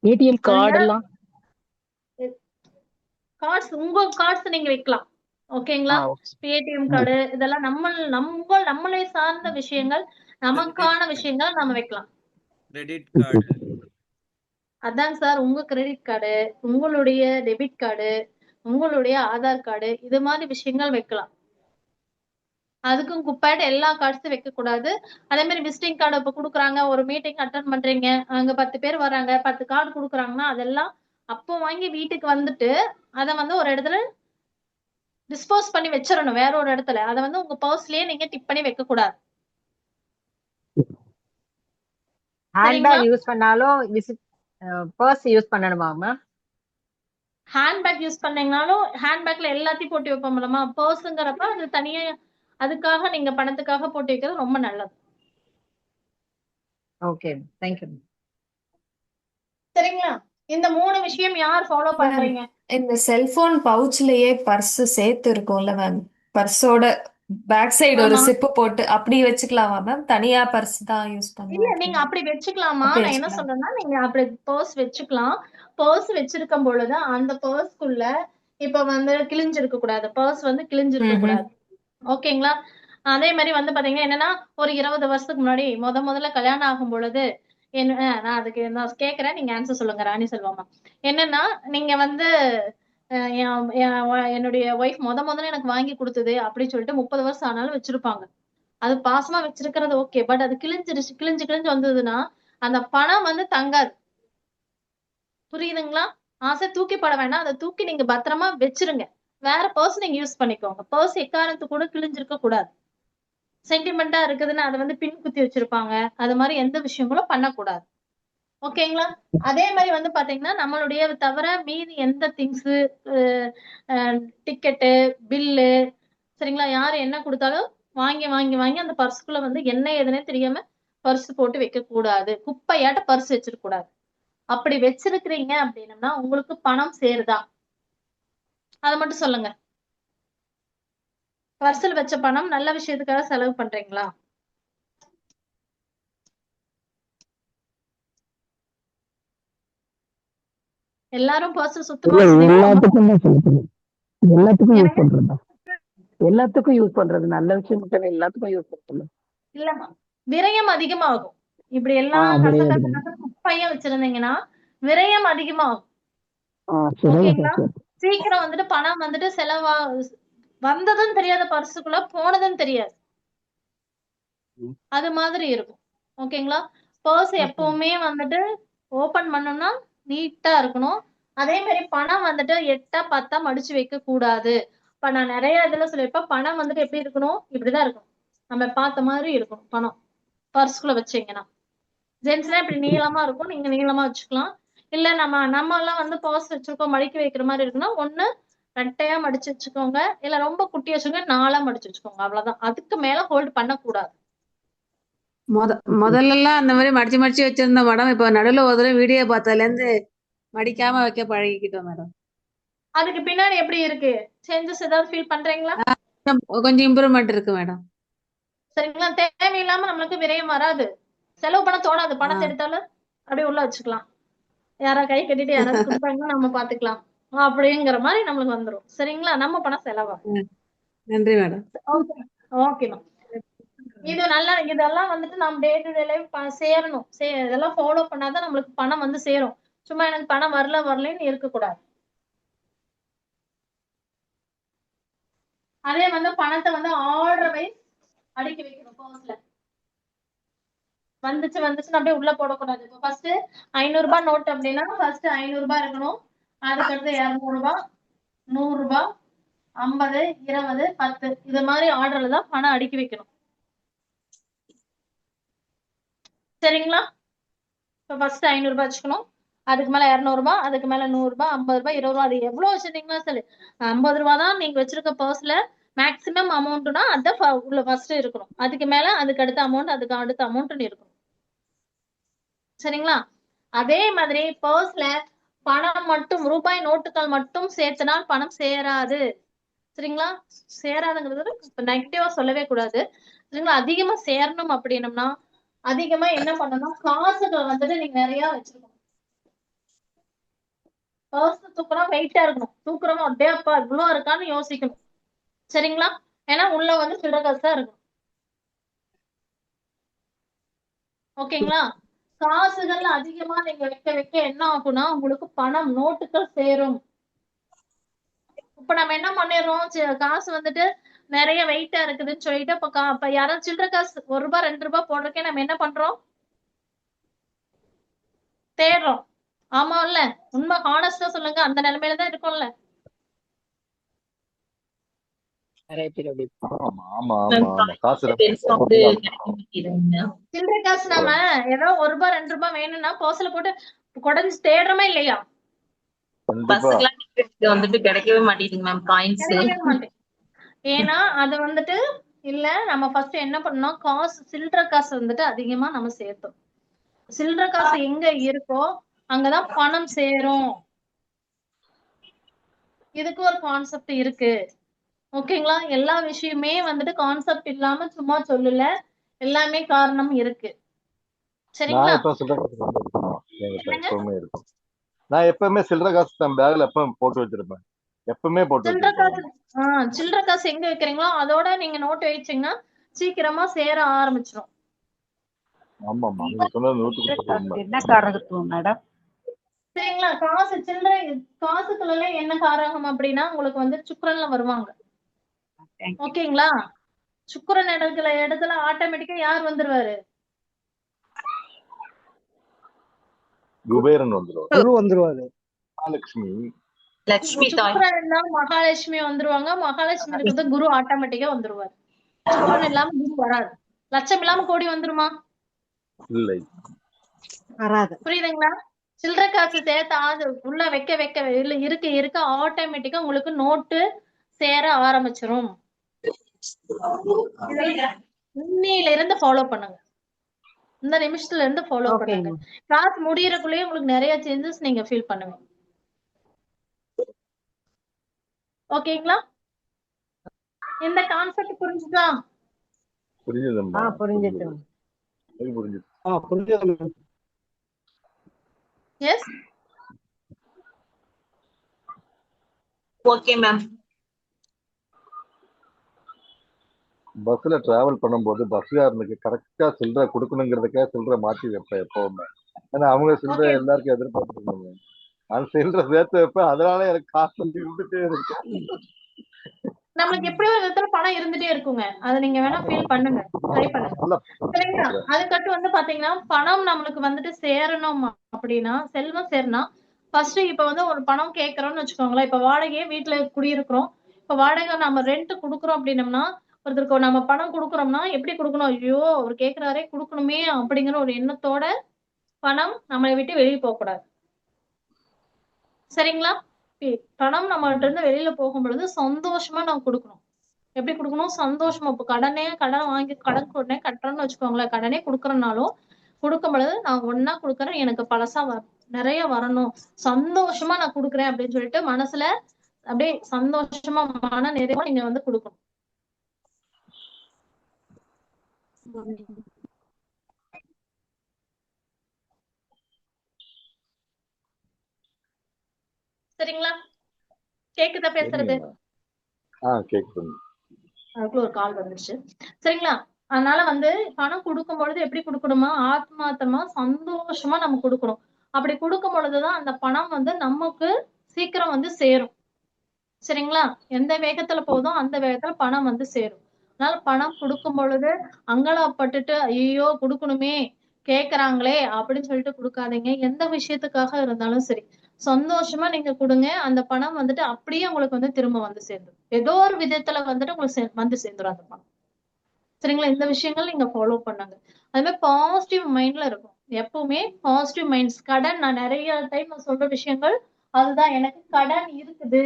ஏடிஎம் கார்டு எல்லாம் கார்ட்ஸ், உங்க கார்ட்ஸ் நீங்க வைக்கலாம். ஓகேங்களா? ஏடிஎம் கார்டு இதெல்லாம் நம்மளை சார்ந்த விஷயங்கள், நமக்கான விஷயங்கள் நம்ம வைக்கலாம். கிரெடிட் கார்டு, அதாங்க சார், உங்க கிரெடிட் கார்டு, உங்களுடைய டெபிட் கார்டு, உங்களுடைய ஆதார் கார்டு, இது மாதிரி விஷயங்கள் வைக்கலாம். அதுக்கும் குப்பாயிட்டு எல்லா கார்ட்ஸும் வைக்க கூடாது. அதே மாதிரி விசிட்டிங் கார்டு இப்ப குடுக்குறாங்க, ஒரு மீட்டிங் அட்டன் பண்றீங்க, அங்க 10 பேர் வராங்க, 10 கார்டு குடுக்குறாங்கன்னா அதெல்லாம் அப்போ வாங்கி வீட்டுக்கு வந்துட்டு அதை வந்து ஒரு இடத்துல டிஸ்போஸ் பண்ணி வச்சிடணும், வேற ஒரு இடத்துல. அதை வந்து உங்க பர்ஸ்லயே நீங்க டிப் பண்ணி வைக்க கூடாது. ஹேண்ட்பேக் யூஸ் பண்ணாலும் பர்ஸ் யூஸ் பண்ணணுமா மேம்? ஹேண்ட்பேக் யூஸ் பண்ணீங்கனாலும் ஹேண்ட்பேக்ல எல்லாத்தையும் போட்டு வைப்போம்லமா, பர்ஸுங்கிறப்ப அது தனியா, அதுக்காக நீங்க பணத்துக்காக போட்டு வைக்கிறது ரொம்ப நல்லது. Okay, thank you. சரிங்களா? இந்த 3 விஷயம் யார் ஃபாலோ பண்றீங்க? இந்த செல்போன் பவுச்லயே பர்ஸ் சேர்த்து இருக்கும்ல மேம், பர்ஸோட பேக் சைடு ஒரு சிப்பு போட்டு அப்படி வச்சுக்கலாமா மேம்? தனியா பர்ஸ் தான் யூஸ் இல்ல, பண்ணுவோம். நீங்க அப்படி வச்சுக்கலாமா? அப்படி நான் என்ன வச்சுக்கலாம். சொல்றேன்னா, நீங்க அப்படி பர்ஸ் வச்சுக்கலாம். பர்ஸ் வச்சிருக்கும் பொழுது அந்த பர்ஸ்க்குள்ள இப்ப வந்து கிழிஞ்சிருக்க கூடாது. பர்ஸ் வந்து கிழிஞ்சிருக்க கூடாது. ஓகேங்களா? அதே மாதிரி வந்து பாத்தீங்கன்னா என்னன்னா, ஒரு 20 வருஷத்துக்கு முன்னாடி முதல்ல கல்யாணம் ஆகும் பொழுது என்ன, நான் அதுக்கு நான் கேக்குறேன், நீங்க ஆன்சர் சொல்லுங்க ராணி செல்வம்மா. என்னன்னா, நீங்க வந்து என்னுடைய ஒய்ஃப் முதல்ல எனக்கு வாங்கி கொடுத்தது அப்படின்னு சொல்லிட்டு 30 வருஷம் ஆனாலும் வச்சிருப்பாங்க. அது பாசமா வச்சிருக்கிறது ஓகே. பட் அது கிழிஞ்சிருச்சு, கிழிஞ்சு கிழிஞ்சு வந்ததுன்னா அந்த பணம் வந்து தங்காது. புரியுதுங்களா? ஆசை தூக்கி போட வேண்டாம், அதை தூக்கி நீங்க பத்திரமா வச்சிருங்க. வேற பர்ஸ் நீங்க யூஸ் பண்ணிக்கோங்க. பர்ஸ் எக்காரணத்து கூட கிழிஞ்சிருக்க கூடாது. சென்டிமெண்டா இருக்குதுன்னு அதை வந்து பின் குத்தி வச்சிருப்பாங்க. அது மாதிரி எந்த விஷயங்களும் பண்ணக்கூடாது. ஓகேங்களா? அதே மாதிரி வந்து பாத்தீங்கன்னா, நம்மளுடைய தவிர மீதி எந்த திங்ஸ், டிக்கெட்டு, பில்லு, சரிங்களா, யாரு என்ன கொடுத்தாலும் வாங்கி வாங்கி வாங்கி அந்த பர்ஸ்குள்ள வந்து என்ன ஏதுன்னே தெரியாம பர்ஸ் போட்டு வைக்க கூடாது. குப்பையாட்ட பர்ஸ் வச்சிருக்க கூடாது. அப்படி வச்சிருக்கிறீங்க அப்படின்னா உங்களுக்கு பணம் சேருதா? அதை மட்டும் சொல்லுங்க. பர்ஸ்ல வச்ச பணம் நல்ல விஷயத்துக்காக செலவு பண்றீங்களா? எல்லாரும் பர்ஸ் சுத்தமா எல்லாத்துக்கும் எல்லாத்துக்கும் யூஸ் பண்றதா? எல்லாத்துக்கும் யூஸ் பண்றது நல்ல விஷயம் மட்டும் எல்லாத்துக்கும் யூஸ் பண்றது இல்லம்மா, விரயம் அதிகமாகும். இப்படி எல்லாம் குப்பையா வச்சிருந்தீங்கன்னா விரயம் அதிகமாகும். ஓகேங்களா? சீக்கிரம் வந்துட்டு பணம் வந்துட்டு செலவா வந்ததும் தெரியாத பர்சுக்குள்ள போனதும் தெரியாது. அது மாதிரி இருக்கும். ஓகேங்களா? பர்ஸ் எப்பவுமே வந்துட்டு ஓபன் பண்ணோம்னா நீட்டா இருக்கணும். அதே மாதிரி பணம் வந்துட்டு 8ஆ 10ஆ மடிச்சு வைக்க கூடாது. இப்ப நான் நிறைய இதுல சொல்லிருப்பேன், பணம் வந்துட்டு எப்படி இருக்கணும், இப்படிதான் இருக்கும். நம்ம பார்த்த மாதிரி இருக்கும் பணம் பர்ஸ்குள்ள வச்சீங்கன்னா. ஜென்ஸ்னா இப்படி நீளமா இருக்கும், நீங்க நீளமா வச்சுக்கலாம். இல்ல நம்ம எல்லாம் வந்து பர்ஸ் வச்சிருக்கோம், மடிக்கி வைக்கிற மாதிரி இருக்குன்னா ஒண்ணு ரெட்டையா மடிச்சு வச்சுக்கோங்க, இல்ல ரொம்ப குட்டியா வச்சுக்கோங்க, 4ஆ மடிச்சு வச்சுக்கோங்க. அவ்வளவுதான். அதுக்கு மேல ஹோல்ட் பண்ணக்கூடாது. முதல்லலாம் அந்த மாதிரி மடிச்சு மடிச்சு வச்சிருந்தோம் மேடம். இப்ப நடுவுல ஒரு தடவை வீடியோ பார்த்ததுல இருந்து மடிக்காம வைக்க பழகிக்கிட்டோம் மேடம். அதுக்கு பின்னாடி எப்படி இருக்கு? சேஞ்சஸ் ஏதாவது ஃபீல் பண்றீங்களா? கொஞ்சம் இம்ப்ரூவ்மெண்ட் இருக்கு மேடம். சரிங்களா? தேவையில்லாம நம்மளுக்கு விரயம் வராது, செலவு பண்ண தோணாது. பணத்தை எடுத்தாலும் அப்படியே உள்ள வச்சுக்கலாம், யாரா கை கட்டிட்டு யாராவது கொடுத்தாங்கன்னா நம்ம பாத்துக்கலாம் அப்படிங்கிற மாதிரி நம்மளுக்கு வந்துரும். சரிங்களா? நம்ம பணம் செலவா. நன்றி மேடம். Okay ma'am. இதெல்லாம் வந்துட்டு நம்ம டே டு டே லைஃப் சேரணும். இதெல்லாம் ஃபாலோ பண்ணாதான் நம்மளுக்கு பணம் வந்து சேரும். சும்மா எனக்கு பணம் வரலன்னு இருக்கக்கூடாது. அதே வந்து பணத்தை வந்து ஆர்டர் வைஸ் அடுக்கி வைக்கணும். பர்ஸ்ல வந்துச்சுன்னு அப்படியே உள்ள போடக்கூடாது. இப்போ ஃபர்ஸ்ட் 500 ரூபாய் நோட் அப்படின்னா ஃபர்ஸ்ட் 500 ரூபாய் இருக்கணும். அதுக்கடுத்து 200 ரூபாய், 100 ரூபாய், 50, 20, 10 இது மாதிரி ஆர்டர்ல தான் பணம் அடுக்கி வைக்கணும். சரிங்களா? இப்போ ஃபர்ஸ்ட் 500 ரூபாய் வச்சுக்கணும், அதுக்கு மேல 200 ரூபாய், அதுக்கு மேல 100 ரூபாய், 50 ரூபாய், 20 ரூபாய், அது எவ்வளவு வச்சிருந்தீங்களா சரி. 50 ரூபாய் தான் நீங்க வச்சிருக்க பர்ஸ்ல மேக்சிமம் அமௌண்ட்னா அதான் உள்ள ஃபர்ஸ்ட் இருக்கணும். அதுக்கு மேல அதுக்கு அடுத்த அமௌண்ட், அதுக்கு அடுத்த அமௌண்ட் இருக்கணும். சரிங்களா? அதே மாதிரி பர்ஸ்ல பணம் மட்டும், ரூபாய் நோட்டுகள் மட்டும் சேர்த்தனால் பணம் சேராது. சரிங்களா? சேராதுங்கிறது நெகட்டிவா சொல்லவே கூடாது. சரிங்களா? அதிகமா சேரணும் அப்படின்னம்னா அதிகமா என்ன பண்ணணும், காசுகள் வந்துட்டு நீங்க நிறைய வச்சிருக்கணும். பர்ஸ் தூக்குறோம், வெயிட்டா இருக்கணும். தூக்குறோம் அப்படியே அப்பா இவ்வளவு இருக்கான்னு யோசிக்கணும். சரிங்களா? ஏன்னா உள்ள வந்து சில்லறை காசு தான் இருக்கும். ஓகேங்களா? காசுகள் அதிகமா நீங்க வைக்க வைக்க என்ன ஆகும்னா உங்களுக்கு பணம் நோட்டுகள் சேரும். இப்ப நம்ம என்ன பண்ணிடுறோம், காசு வந்துட்டு நிறைய வெயிட்டா இருக்குதுன்னு சொல்லிட்டு இப்ப யாராவது சில்லறை காசு 1 ரூபாய் 2 ரூபாய் போடுறதுக்கே நம்ம என்ன பண்றோம், தேடுறோம். ஆமா இல்ல? உண்மை ஹானஸ்டா சொல்லுங்க, அந்த நிலைமையில தான் இருக்கும்ல. சில்லறை காசு நம்ம ஏதோ 1 ரூபாய் 2 ரூபாய் வேணும்னா பர்ஸ்ல போட்டு குடஞ்சு தேடுறோமா இல்லையா? வந்துட்டு கிடைக்கவே மாட்டேங்குது மேம் காயின்ஸ். ஏன்னா அது வந்துட்டு இல்ல, நம்ம ஃபர்ஸ்ட் என்ன பண்ணோம், காசு சில்லறை காசு வந்துட்டு அதிகமா நம்ம சேர்த்தோம். சில்லறை காசு எங்க இருக்கோ அங்கதான் பணம் சேரும். இதுக்கு ஒரு கான்செப்ட் இருக்கு. ஓகேங்களா? எல்லா விஷயமே வந்துட்டு கான்செப்ட் இல்லாம சும்மா சொல்லல, எல்லாமே காரணம் இருக்கு. சரிங்களா? நான் எப்பவுமே சில்லறை காசு தன் பேக்ல எப்பவும் போட்டு வச்சிருப்பேன். எப்பவுமே போட்டு வச்சிருப்பேன். சில்லறை காசு எங்க வைக்கிறீங்களோ அதோட நீங்க நோட் வச்சீங்கன்னா சீக்கிரமா சேர ஆரம்பிச்சிடும். ஆமாமா, நீங்க சொன்னது 100% என்ன காரணம் மேடம்? சரிங்களா? காசு சில்லறை காசுக்குள்ள என்ன காரணம் அப்படின்னா உங்களுக்கு வந்து சுக்கிரன்ல வருவாங்க. ஓகேங்களா? சுக்கிரன் இடத்துல ஆட்டோமேட்டிக்கா யார் வந்துருவாரு, குபேரன் வந்துருவாரு. மகாலட்சுமி, சுக்கிரன் இல்லாம மகாலட்சுமி வந்துருவாங்க. மகாலட்சுமி இருக்கிறது குரு ஆட்டோமேட்டிக்கா வந்துருவாரு. சுக்கிரன் இல்லாம குரு வராது. லட்சம் இல்லாம கோடி வந்துருமா? இல்லை, வராது. புரியுதுங்களா? சில்லறை காசு சேர்த்து உள்ள வைக்க வைக்க இருக்க ஆட்டோமேட்டிக்கா உங்களுக்கு நோட்டு சேர ஆரம்பிச்சிரும். இன்னையில இருந்து ஃபாலோ பண்ணுங்க, இந்த நிமிஷத்துல இருந்து ஃபாலோ பண்ணுங்க. கிளாஸ் முடியறதுக்குள்ளேயே உங்களுக்கு நிறைய சேஞ்சஸ் நீங்க ஃபீல் பண்ணுவீங்க. ஓகேங்களா? இந்த கான்செப்ட் புரிஞ்சுதா? புரியுதும்மா. புரிஞ்சுது. புரிஞ்சுது. Yes, okay ma'am. பஸ்ல டிராவல் பண்ணும்போது பஸ்காரனுக்கு கரெக்டா சில்லறை கொடுக்கணுங்கிறதுக்கே சில்லறை மாத்தி வைப்பேன் எப்பவுமே. ஏன்னா அவங்க சில்லறை எல்லாருக்கும் எதிர்பார்த்துருக்காங்க. அந்த சில்லறை சேர்த்து வைப்பேன், அதனால எனக்கு காசு இருந்துட்டே இருக்கு. நம்மளுக்கு எப்படி ஒரு விதத்துல பணம் இருந்துட்டே இருக்குங்க. அதை நீங்க வேணா ஃபீல் பண்ணுங்க, ட்ரை பண்ணுங்க. சரிங்களா? அதுக்கடுத்து வந்து பாத்தீங்கன்னா பணம் நம்மளுக்கு வந்துட்டு சேரணும் அப்படின்னா, செல்வம் சேரணும் ஃபர்ஸ்ட் இப்ப வந்து ஒரு பணம் கேட்கறோம்னு வச்சுக்கோங்களேன். இப்ப வாடகையே வீட்டுல குடியிருக்கிறோம். இப்ப வாடகை நம்ம ரெண்ட் குடுக்குறோம் அப்படின்னம்னா, ஒருத்தருக்கு நம்ம பணம் கொடுக்குறோம்னா எப்படி கொடுக்கணும், ஐயோ அவர் கேட்கிறாரே கொடுக்கணுமே அப்படிங்கிற ஒரு எண்ணத்தோட பணம் நம்மளை விட்டு வெளியே போக கூடாது. சரிங்களா? பணம் நம்மகிட்ட இருந்து வெளியில போகும் பொழுது சந்தோஷமா நம்ம கொடுக்கணும். எப்படி கொடுக்கணும்? சந்தோஷமா. இப்ப கடன் வாங்கி கடன் உடனே கட்டுறோம்னு வச்சுக்கோங்களேன். கடனே கொடுக்கறனாலும் கொடுக்கும் பொழுது நான் ஒன்னா கொடுக்கறேன், எனக்கு பழசா நிறைய வரணும், சந்தோஷமா நான் கொடுக்குறேன் அப்படின்னு சொல்லிட்டு மனசுல அப்படியே சந்தோஷமா மன நிறைவா நீங்க வந்து கொடுக்கணும். சரிங்களா? கேக்குதா பேசுறது? கேக்குது. அதுக்குள்ள ஒரு கால் வந்துருச்சு. சரிங்களா? அதனால வந்து பணம் கொடுக்கும் பொழுது எப்படி கொடுக்கணுமா? ஆத்மார்த்தமா சந்தோஷமா நம்ம கொடுக்கணும். அப்படி கொடுக்கும் பொழுதுதான் அந்த பணம் வந்து நமக்கு சீக்கிரம் வந்து சேரும். சரிங்களா? எந்த வேகத்துல போதோ அந்த வேகத்துல பணம் வந்து சேரும். அதனால பணம் கொடுக்கும் பொழுது அங்கலாப்பட்டுட்டு ஐயோ கொடுக்கணுமே, கேக்குறாங்களே அப்படின்னு சொல்லிட்டு கொடுக்காதீங்க. எந்த விஷயத்துக்காக இருந்தாலும் சரி, சந்தோஷமா நீங்க கொடுங்க. அந்த பணம் வந்துட்டு அப்படியே உங்களுக்கு வந்து திரும்ப வந்து சேர்ந்துடும். ஏதோ ஒரு விதத்துல வந்துட்டு உங்களுக்கு வந்து சேர்ந்துடும் அந்த பணம். சரிங்களா? இந்த விஷயங்கள் நீங்க ஃபாலோ பண்ணுங்க. அது மாதிரி பாசிட்டிவ் மைண்ட்ல இருக்கும். எப்பவுமே பாசிட்டிவ் மைண்ட்ஸ். கடன் நான் நிறைய டைம் சொல்ற விஷயங்கள் அதுதான். எனக்கு கடன் இருக்குது.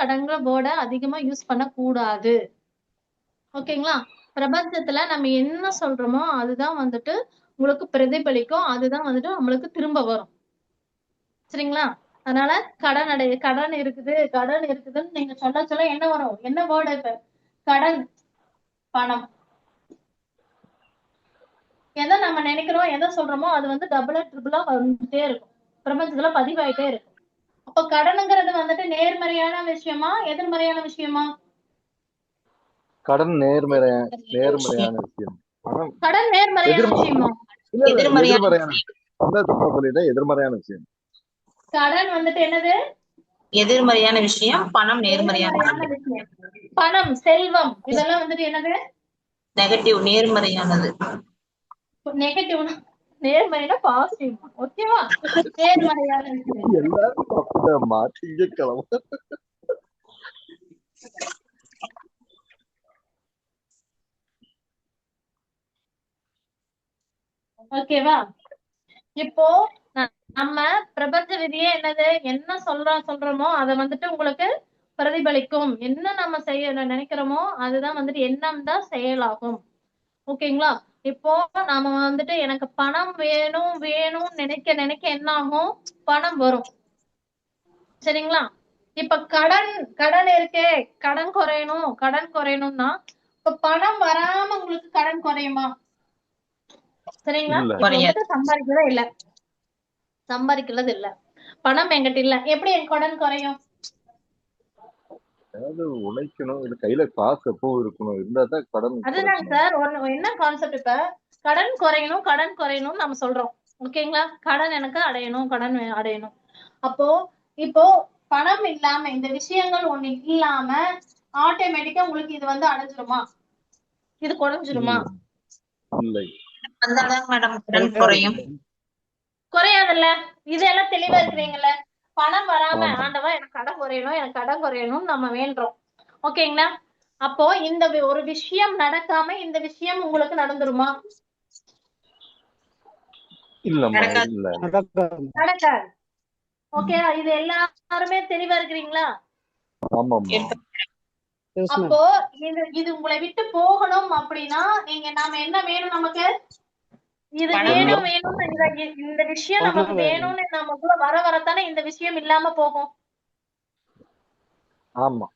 கடன்கிற வேர்டை அதிகமா யூஸ் பண்ண கூடாது. ஓகேங்களா? பிரபஞ்சத்துல நம்ம என்ன சொல்றோமோ அதுதான் வந்துட்டு உங்களுக்கு பிரதிபலிக்கும். அதுதான் வந்துட்டு நம்மளுக்கு திரும்ப வரும். சரிங்களா? அதனால கடன் இருக்குதுன்னு நீங்க சொல்ல என்ன வரும்? என்ன வேர்டு? இப்ப கடன், பணம். எதை நம்ம நினைக்கிறோம், எதை சொல்றோமோ அது வந்து டபுளா ட்ரிபிளா வந்துட்டே இருக்கும். பிரபஞ்சத்துல பதிவாயிட்டே இருக்கும். அப்ப கடனுங்கிறது வந்துட்டு நேர்மறையான விஷயமா எதிர்மறையான விஷயமா? கடன் நேர்மறையான விஷயம். கடன் நேர்மறையான விஷயமா? எதிர்மறையான எதிர்மறையான விஷயம். கடன் வந்துட்டு என்னது? எதிர்மறையான விஷயம். பணம் நேர்மறையான விஷயம். பணம், செல்வம் இதெல்லாம் வந்துட்டு என்னது? நெகட்டிவ். நேர்மறையானது. நெகட்டிவ். நேர்மறைனா பாசிட்டிவ். ஓகேவா? நேர்மறையான விஷயம். எல்லாரும் மாட்டிங்க கிளம்ப. ஓகேவா? இப்போ நம்ம பிரபஞ்ச விதியே என்னது? என்ன சொல்றோமோ அதை வந்துட்டு உங்களுக்கு பிரதிபலிக்கும். என்ன நம்ம செய்ய நினைக்கிறோமோ அதுதான் வந்துட்டு எண்ணம் தான் செயலாகும். ஓகேங்களா? இப்போ நாம வந்துட்டு எனக்கு பணம் வேணும்னு நினைக்க என்ன ஆகும்? பணம் வரும். சரிங்களா? இப்ப கடன் இருக்கே, கடன் குறையணும்னா இப்ப பணம் வராம உங்களுக்கு கடன் குறையுமா? சரிங்களா? இப்ப வந்துட்டு சம்பாதிக்கிறது இல்ல, பணம் என்கிட்ட இல்ல, எப்படி என் கடன் குறையும்? உழைக்கணும், இது கையில காசு எப்பவும் இருக்கணும், இருந்தாதான் கடன். அதுதான் சார் என்ன கான்செப்ட். இப்ப கடன் குறையணும் நம்ம சொல்றோம். ஓகேங்களா? கடன் எனக்கு அடையணும். அப்போ இப்போ பணம் இல்லாம இந்த விஷயங்கள் ஒண்ணு இல்லாம ஆட்டோமேட்டிக்கா உங்களுக்கு இது வந்து அடைஞ்சிருமா? இது குறைஞ்சிருமா? குறையாதுல்ல. இதெல்லாம் தெளிவா இருக்கிறீங்கல்ல? பணம் வராம ஆண்டவா எனக்கு கடன் குறையணும் நம்ம வேண்டோம். ஓகேங்களா? அப்போ இந்த ஒரு விஷயம் நடக்காம இந்த விஷயம் உங்களுக்கு நடந்துருமா? நடக்காது. ஓகே, இது எல்லாருமே தெளிவா இருக்கிறீங்களா? அப்போ இது உங்களை விட்டு போகணும் அப்படின்னா நாம என்ன வேணும்? நமக்கு இது வேணும். இந்த விஷயம் நமக்கு வேணும்னு நமக்குள்ள வரத்தானே இந்த விஷயம் இல்லாம போகும். ஆமா.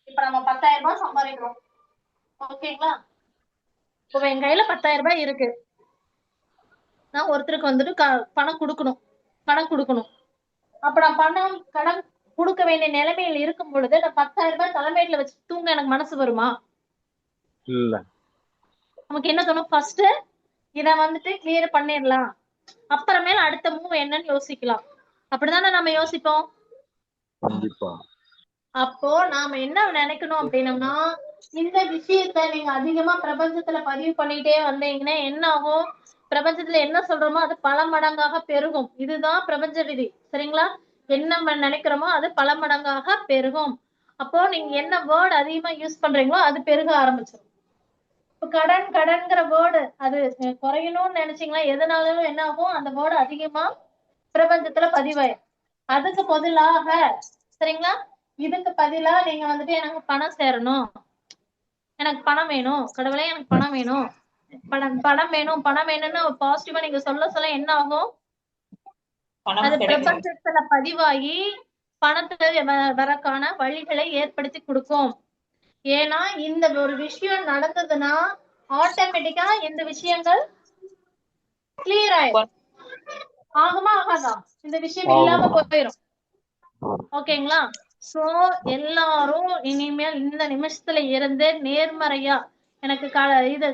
இப்ப நம்ம 10,000 ரூபாய் சம்பாதிக்கிறோம். ஓகேங்களா? இப்ப என் கையில 10,000 ரூபாய் இருக்கு. நான் ஒருத்தருக்கு வந்துட்டு பணம் கொடுக்கணும். அப்ப நான் கடன் கொடுக்க வேண்டிய நிலைமையில் இருக்கும் பொழுது நான் 10,000 ரூபாய் தலைமையில வச்சு தூங்க எனக்கு மனசு வருமா? இல்ல. நமக்கு என்ன தோணும்? ஃபர்ஸ்ட் இத வந்துட்டு கிளியர் பண்ணிடலாம், அப்புறமேல அடுத்த மூவ் என்னன்னு யோசிக்கலாம். அப்படிதானே நம்ம யோசிப்போம். அப்போ நாம என்ன நினைக்கணும் அப்படின்னம்னா, இந்த விஷயத்த நீங்க அதிகமா பிரபஞ்சத்துல பதிவு பண்ணிட்டே வந்தீங்கன்னா என்ன ஆகும்? பிரபஞ்சத்துல என்ன சொல்றோமோ அது பல மடங்காக பெருகும். இதுதான் பிரபஞ்ச விதி. சரிங்களா? என்ன நினைக்கிறோமோ அது பல மடங்காக பெருகும். அப்போ நீங்க என்ன வேர்ட் அதிகமா யூஸ் பண்றீங்களோ அது பெருக ஆரம்பிச்சிடும். கடன் கடன்கிற வேர்டு அது குறையணும்னு நினைச்சீங்களா, எதனாலும் என்ன ஆகும், அந்த வேர்டு அதிகமா பிரபஞ்சத்துல பதிவாயிரும். அதுக்கு பதிலாக சரிங்களா, இதுக்கு பதிலா நீங்க வந்துட்டு எனக்கு பணம் சேரணும், எனக்கு பணம் வேணும், கடவுளே எனக்கு பணம் வேணும், பணம் வேணும், பணம் வேணும்னு பாசிட்டிவா நீங்க சொல்ல சொல்ல என்ன ஆகும், அது பிரபஞ்சத்துல பதிவாகி பணத்தை வரக்கான வழிகளை ஏற்படுத்தி கொடுக்கும். ஏன்னா இந்த ஒரு விஷயம் நடந்ததுன்னா ஆட்டோமேட்டிக்கா இந்த விஷயங்கள் கிளியர் ஆயிடும். ஆகுமா ஆகாதா, இந்த விஷயம் இல்லாம போயிடும். ஓகேங்களா? சோ எல்லாரும் இனிமேல் இந்த நிமிஷத்துல இருந்து நேர்மறையா, எனக்கு இது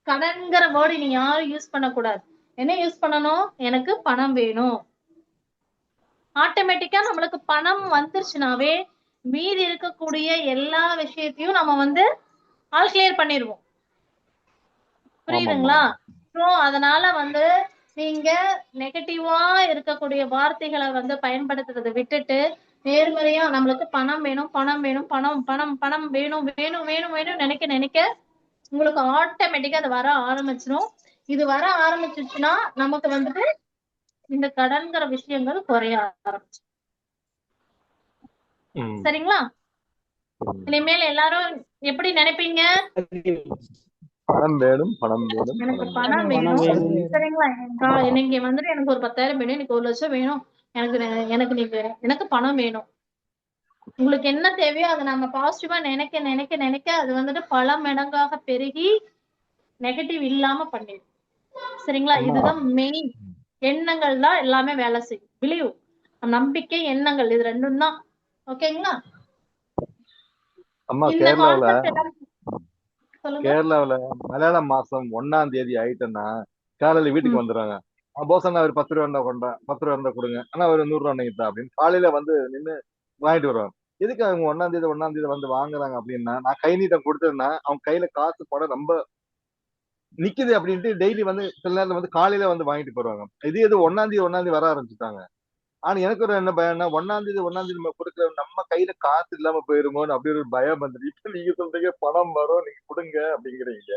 கடன்கிற வேர்டு நீங்க யாரும் யூஸ் பண்ணக்கூடாது. என்ன யூஸ் பண்ணணும், எனக்கு பணம் வேணும். ஆட்டோமேட்டிக்கா நம்மளுக்கு பணம் வந்துருச்சுனாவே மீதி இருக்கக்கூடிய எல்லா விஷயத்தையும் நம்ம வந்து ஆல் கிளியர் பண்ணிடுவோம். புரியுதுங்களா? சோ அதனால வந்து நீங்க நெகட்டிவா இருக்கக்கூடிய வார்த்தைகளை வந்து பயன்படுத்துறதை விட்டுட்டு நேர்மறையா நம்மளுக்கு பணம் வேணும், பணம் வேணும், பணம் பணம் பணம் வேணும் வேணும் வேணும் வேணும் நினைக்க நினைக்க உங்களுக்கு ஆட்டோமேட்டிக்கா அது வர ஆரம்பிச்சிடும். இது வர ஆரம்பிச்சிச்சுன்னா நமக்கு வந்துட்டு இந்த கடன்கிற விஷயங்கள் குறைய ஆரம்பிச்சு. சரிங்களா? இனிமேல் எல்லாரும் எப்படி நினைப்பீங்க, பணம் வேணும், பணம் வேணும், எனக்கு பணம் வேணும். சரிங்களா, நீங்க வந்துட்டு எனக்கு ஒரு 10,000 வேணும், எனக்கு 1,00,000 வேணும், எனக்கு நீங்க எனக்கு பணம் வேணும். உங்களுக்கு என்ன தேவையோ அதை நம்ம பாசிட்டிவா நினைக்க நினைக்க நினைக்க அது வந்துட்டு பல மடங்காக பெருகி நெகட்டிவ் இல்லாம பண்ணிடும். சரிங்களா? இதுதான் மெயின். எண்ணங்கள் தான் எல்லாமே வேலை செய்யும். பிலீவ், நம்பிக்கை, எண்ணங்கள், இது ரெண்டும் தான். ஓகேங்களா? அம்மா இந்த கான்செப்ட் கேரளாவுல மலையாளம் மாசம் 1ஆம் தேதி ஆயிட்டுன்னா காலையில வீட்டுக்கு வந்துடுறாங்க. போஸ் அண்ணா ஒரு 10 ரூபா இருந்தா கொண்டா, 10 ரூபா இருந்தா கொடுங்க, ஆனா ஒரு 100 ரூபா நீங்க அப்படின்னு காலையில வந்து நின்று வாங்கிட்டு வருவாங்க. எதுக்கு அவங்க 1ஆம் தேதி வந்து வாங்குறாங்க அப்படின்னா, நான் கை நீட்டம் கொடுத்தேன்னா அவங்க கையில காசு படம் ரொம்ப நிக்குது அப்படின்ட்டு டெய்லி வந்து சில நேரத்துல வந்து காலையில வந்து வாங்கிட்டு போடுவாங்க. இது 1ஆம் தேதி வர ஆரம்பிச்சுட்டாங்க. ஆனா எனக்கு ஒரு என்ன பயம்னா 1ஆம் தேதி நம்ம கொடுக்குற நம்ம கையில காசு இல்லாம போயிருமோன்னு அப்படி ஒரு பயம் வந்துட்டு. இப்ப நீங்க சொல்றீங்க பணம் வரும், நீங்க கொடுங்க அப்படிங்கிறீங்க.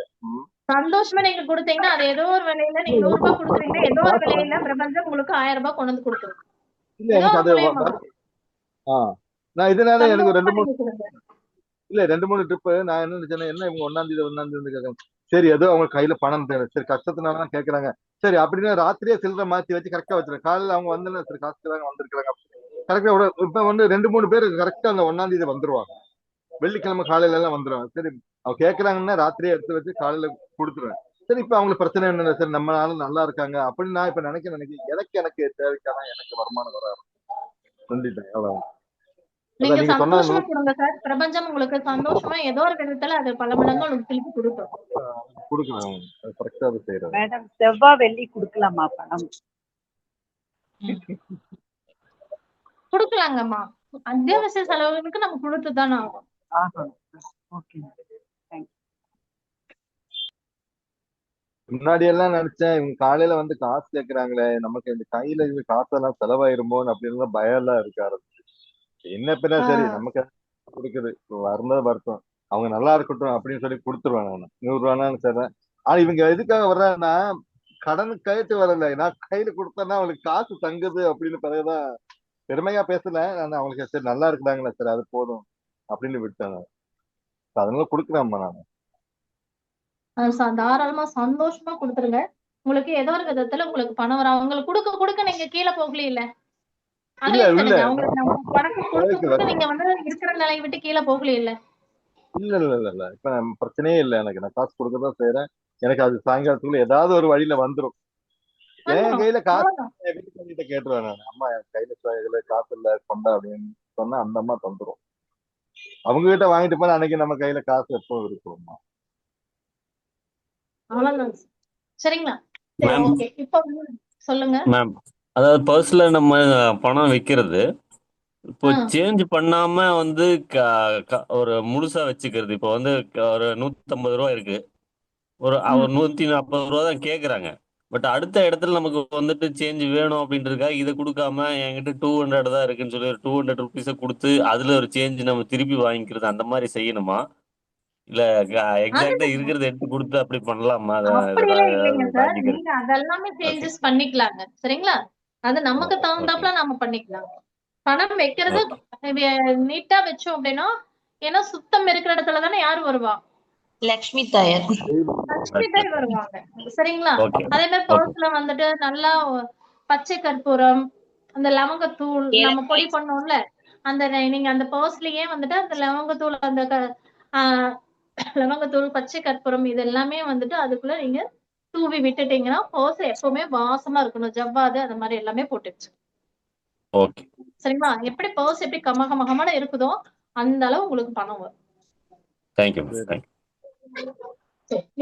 சந்தோஷமா நீங்க கொடுத்தீங்கன்னா அது ஏதோ ஒரு விலையில நீங்க 100 ரூபாய் கொடுக்குறீங்க, ஏதோ ஒரு விலையில பிரபஞ்சம் உங்களுக்கு 1000 ரூபாய் கொண்டு வந்து கொடுத்துரும். இல்ல எனக்கு அது நான் இதனால எனக்கு 2-3 ட்ரிப் நான் என்ன நினைச்சேன்னா, என்ன இவங்க 1ஆம் தேதி கேட்கறாங்க. சரி ஏதோ அவங்க கையில பணம் தேவை, சரி கஷ்டத்தினாலதான் கேட்கறாங்க, சரி அப்படின்னு ராத்திரியே சில்லறை மாத்தி வச்சு கரெக்டா வச்சிருக்கேன். காலையில அவங்க வந்து சரி காசு வந்திருக்காங்க கரெக்டா. இப்ப வந்து 2-3 பேர் கரெக்டா அந்த 1ஆம் தேதி வந்துருவாங்க. வெள்ளிக்கிழமை காலையில எல்லாம் வந்துருவாங்க. சரி அவங்க கேட்கறாங்கன்னா ராத்திரியே எடுத்து வச்சு காலையில கொடுத்துருவேன். சரி இப்ப அவங்களுக்கு பிரச்சனை என்ன, சரி நம்ம நாளும் நல்லா இருக்காங்க அப்படின்னு நான் இப்ப நினைக்க எனக்கு தேவைக்கான எனக்கு வருமானம் வர சொல்லிட்டேன். எவ்வளவு நீங்க சந்தோஷமா கொடுங்க சார், பிரபஞ்சம் உங்களுக்கு சந்தோஷமா ஏதோ ஒரு விதத்துல அது பல மடங்கு உங்களுக்கு திருப்பி கொடுக்கலாம். கரெக்டா அது செய்யறேன். மேடம் செவ்வாய் வெள்ளி கொடுக்கலாமா பணம்? கொடுக்கலாங்கம்மா, அத்தியாவசிய செலவுகளுக்கு நம்ம கொடுத்துதானே ஆகும். முன்னாடி எல்லாம் நினைச்சேன் இவங்க காலையில வந்து காசு கேட்கறாங்களே, நமக்கு இந்த கையில இந்த காசெல்லாம் செலவாயிருமோன்னு அப்படின்னு பயம் எல்லாம் இருக்க ஆரம்பிச்சு. என்ன பின்னா சரி நமக்கு கொடுக்குது, வரும்போது வருத்தம், அவங்க நல்லா இருக்கட்டும் அப்படின்னு சொல்லி கொடுத்துருவேன். நான் 100 ரூபான்னு சரி. ஆனா இவங்க எதுக்காக வர்றேன்னா கடன் கேட்டு வரல, நான் கையில கொடுத்தேன்னா அவங்களுக்கு காசு தங்குது அப்படின்னு பிறகுதான் பெருமையா பேசல. நான் அவங்களுக்கு சரி நல்லா இருக்கிறாங்களா சரி அது போதும் அப்படின்னு விட்டேன். அதனால கொடுக்குறேன்மா நான். தாராளமா சந்தோஷமா கொடுத்துருங்க. உங்களுக்கு ஏதோ ஒரு விதத்துல உங்களுக்கு பணம் வரும். அவங்களுக்கு கொடுக்க கொடுக்க நீங்க கீழே போகல இல்ல, அவங்களுக்கு நம்ம பணத்தை கொடுக்க நீங்க வந்து இருக்கிற நிலையை விட்டு கீழே போகல இல்ல. இல்ல இப்ப பிரச்சனையே இல்லை எனக்கு, நான் காசு கொடுக்கதான் செய்யறேன். எனக்கு அது சாயங்காலத்துக்குள்ள ஏதாவது ஒரு வழியில வந்துரும். என் கையில காசு வீட்டுக்கு கேட்டுருவேன் நான், அம்மா என் கையில காசு இல்ல கொண்டா அப்படின்னு சொன்னா அந்த அம்மா தந்துரும். அவங்க கிட்ட வாங்கிட்டு போனா அன்னைக்கு நம்ம கையில காசு எப்போ இருக்கும்மா. சரிங்களா? சொல்லுங்க மேம். அதாவது பர்ஸ்ல நம்ம பணம் வைக்கிறது, இப்போ சேஞ்ச் பண்ணாம வந்து ஒரு முழுசா வச்சுக்கிறது. இப்போ வந்து ஒரு 150 ரூபா இருக்கு, ஒரு 140 ரூபா தான் கேக்குறாங்க. பட் அடுத்த இடத்துல நமக்கு வந்துட்டு சேஞ்ச் வேணும் அப்படின்றதுக்காக இதை கொடுக்காம என்கிட்ட 200 தான் இருக்குன்னு சொல்லி ஒரு 200 ருபீஸை கொடுத்து அதுல ஒரு சேஞ்ச் நம்ம திருப்பி வாங்கிக்கிறது, அந்த மாதிரி செய்யணுமா? இல்ல எக்ஸாக்டா அது இருக்கிறத எடுத்து கொடுத்து அப்படி பண்ணலாமா? அப்படியெல்லாம் இதெல்லாம் இல்லைங்க ஏதாவது சார். லாஜிக் நீங்க இருக்கு? அதெல்லாமே ஓகே சேஞ்சஸ் பண்ணிக்கலாங்க. சரிங்களா? அது நமக்கு ஓகே தகுந்தாப்புல நாம பண்ணிக்கலாம். பணம் வைக்கிறது ஓகே நீட்டா வச்சோம் அப்படின்னா, ஏன்னா சுத்தம் இருக்கிற இடத்துல தானே யாரு வருவா? லக்ஷ்மி தாயர். லட்சுமி தாய் வருவாங்க. சரிங்களா? ஓகே அதே மாதிரி ஓகே பர்ஸ்ல வந்துட்டு நல்லா பச்சை கற்பூரம், அந்த லவங்கத்தூள் நம்ம பொடி ஏலக்காய். பண்ணோம்ல, அந்த நீங்க அந்த பர்ஸ்லயே வந்துட்டு அந்த லவங்கத்தூள் அந்த ஆஹ் லவங்கத்தூள், பச்சை கற்பூரம் இது எல்லாமே வந்துட்டு அதுக்குள்ள நீங்க தூவி விட்டுட்டீங்கன்னா, பர்ஸ் எப்பவுமே வாசமா இருக்கணும். ஜவ்வாது அந்த மாதிரி எல்லாமே போட்டுச்சு. ஓகே சரிங்களா? எப்படி பர்ஸ் எப்படி கமகமகமான இருக்குதோ அந்த அளவு உங்களுக்கு பணம் வரும். தேங்க்யூ சரி. தேங்க்யூ.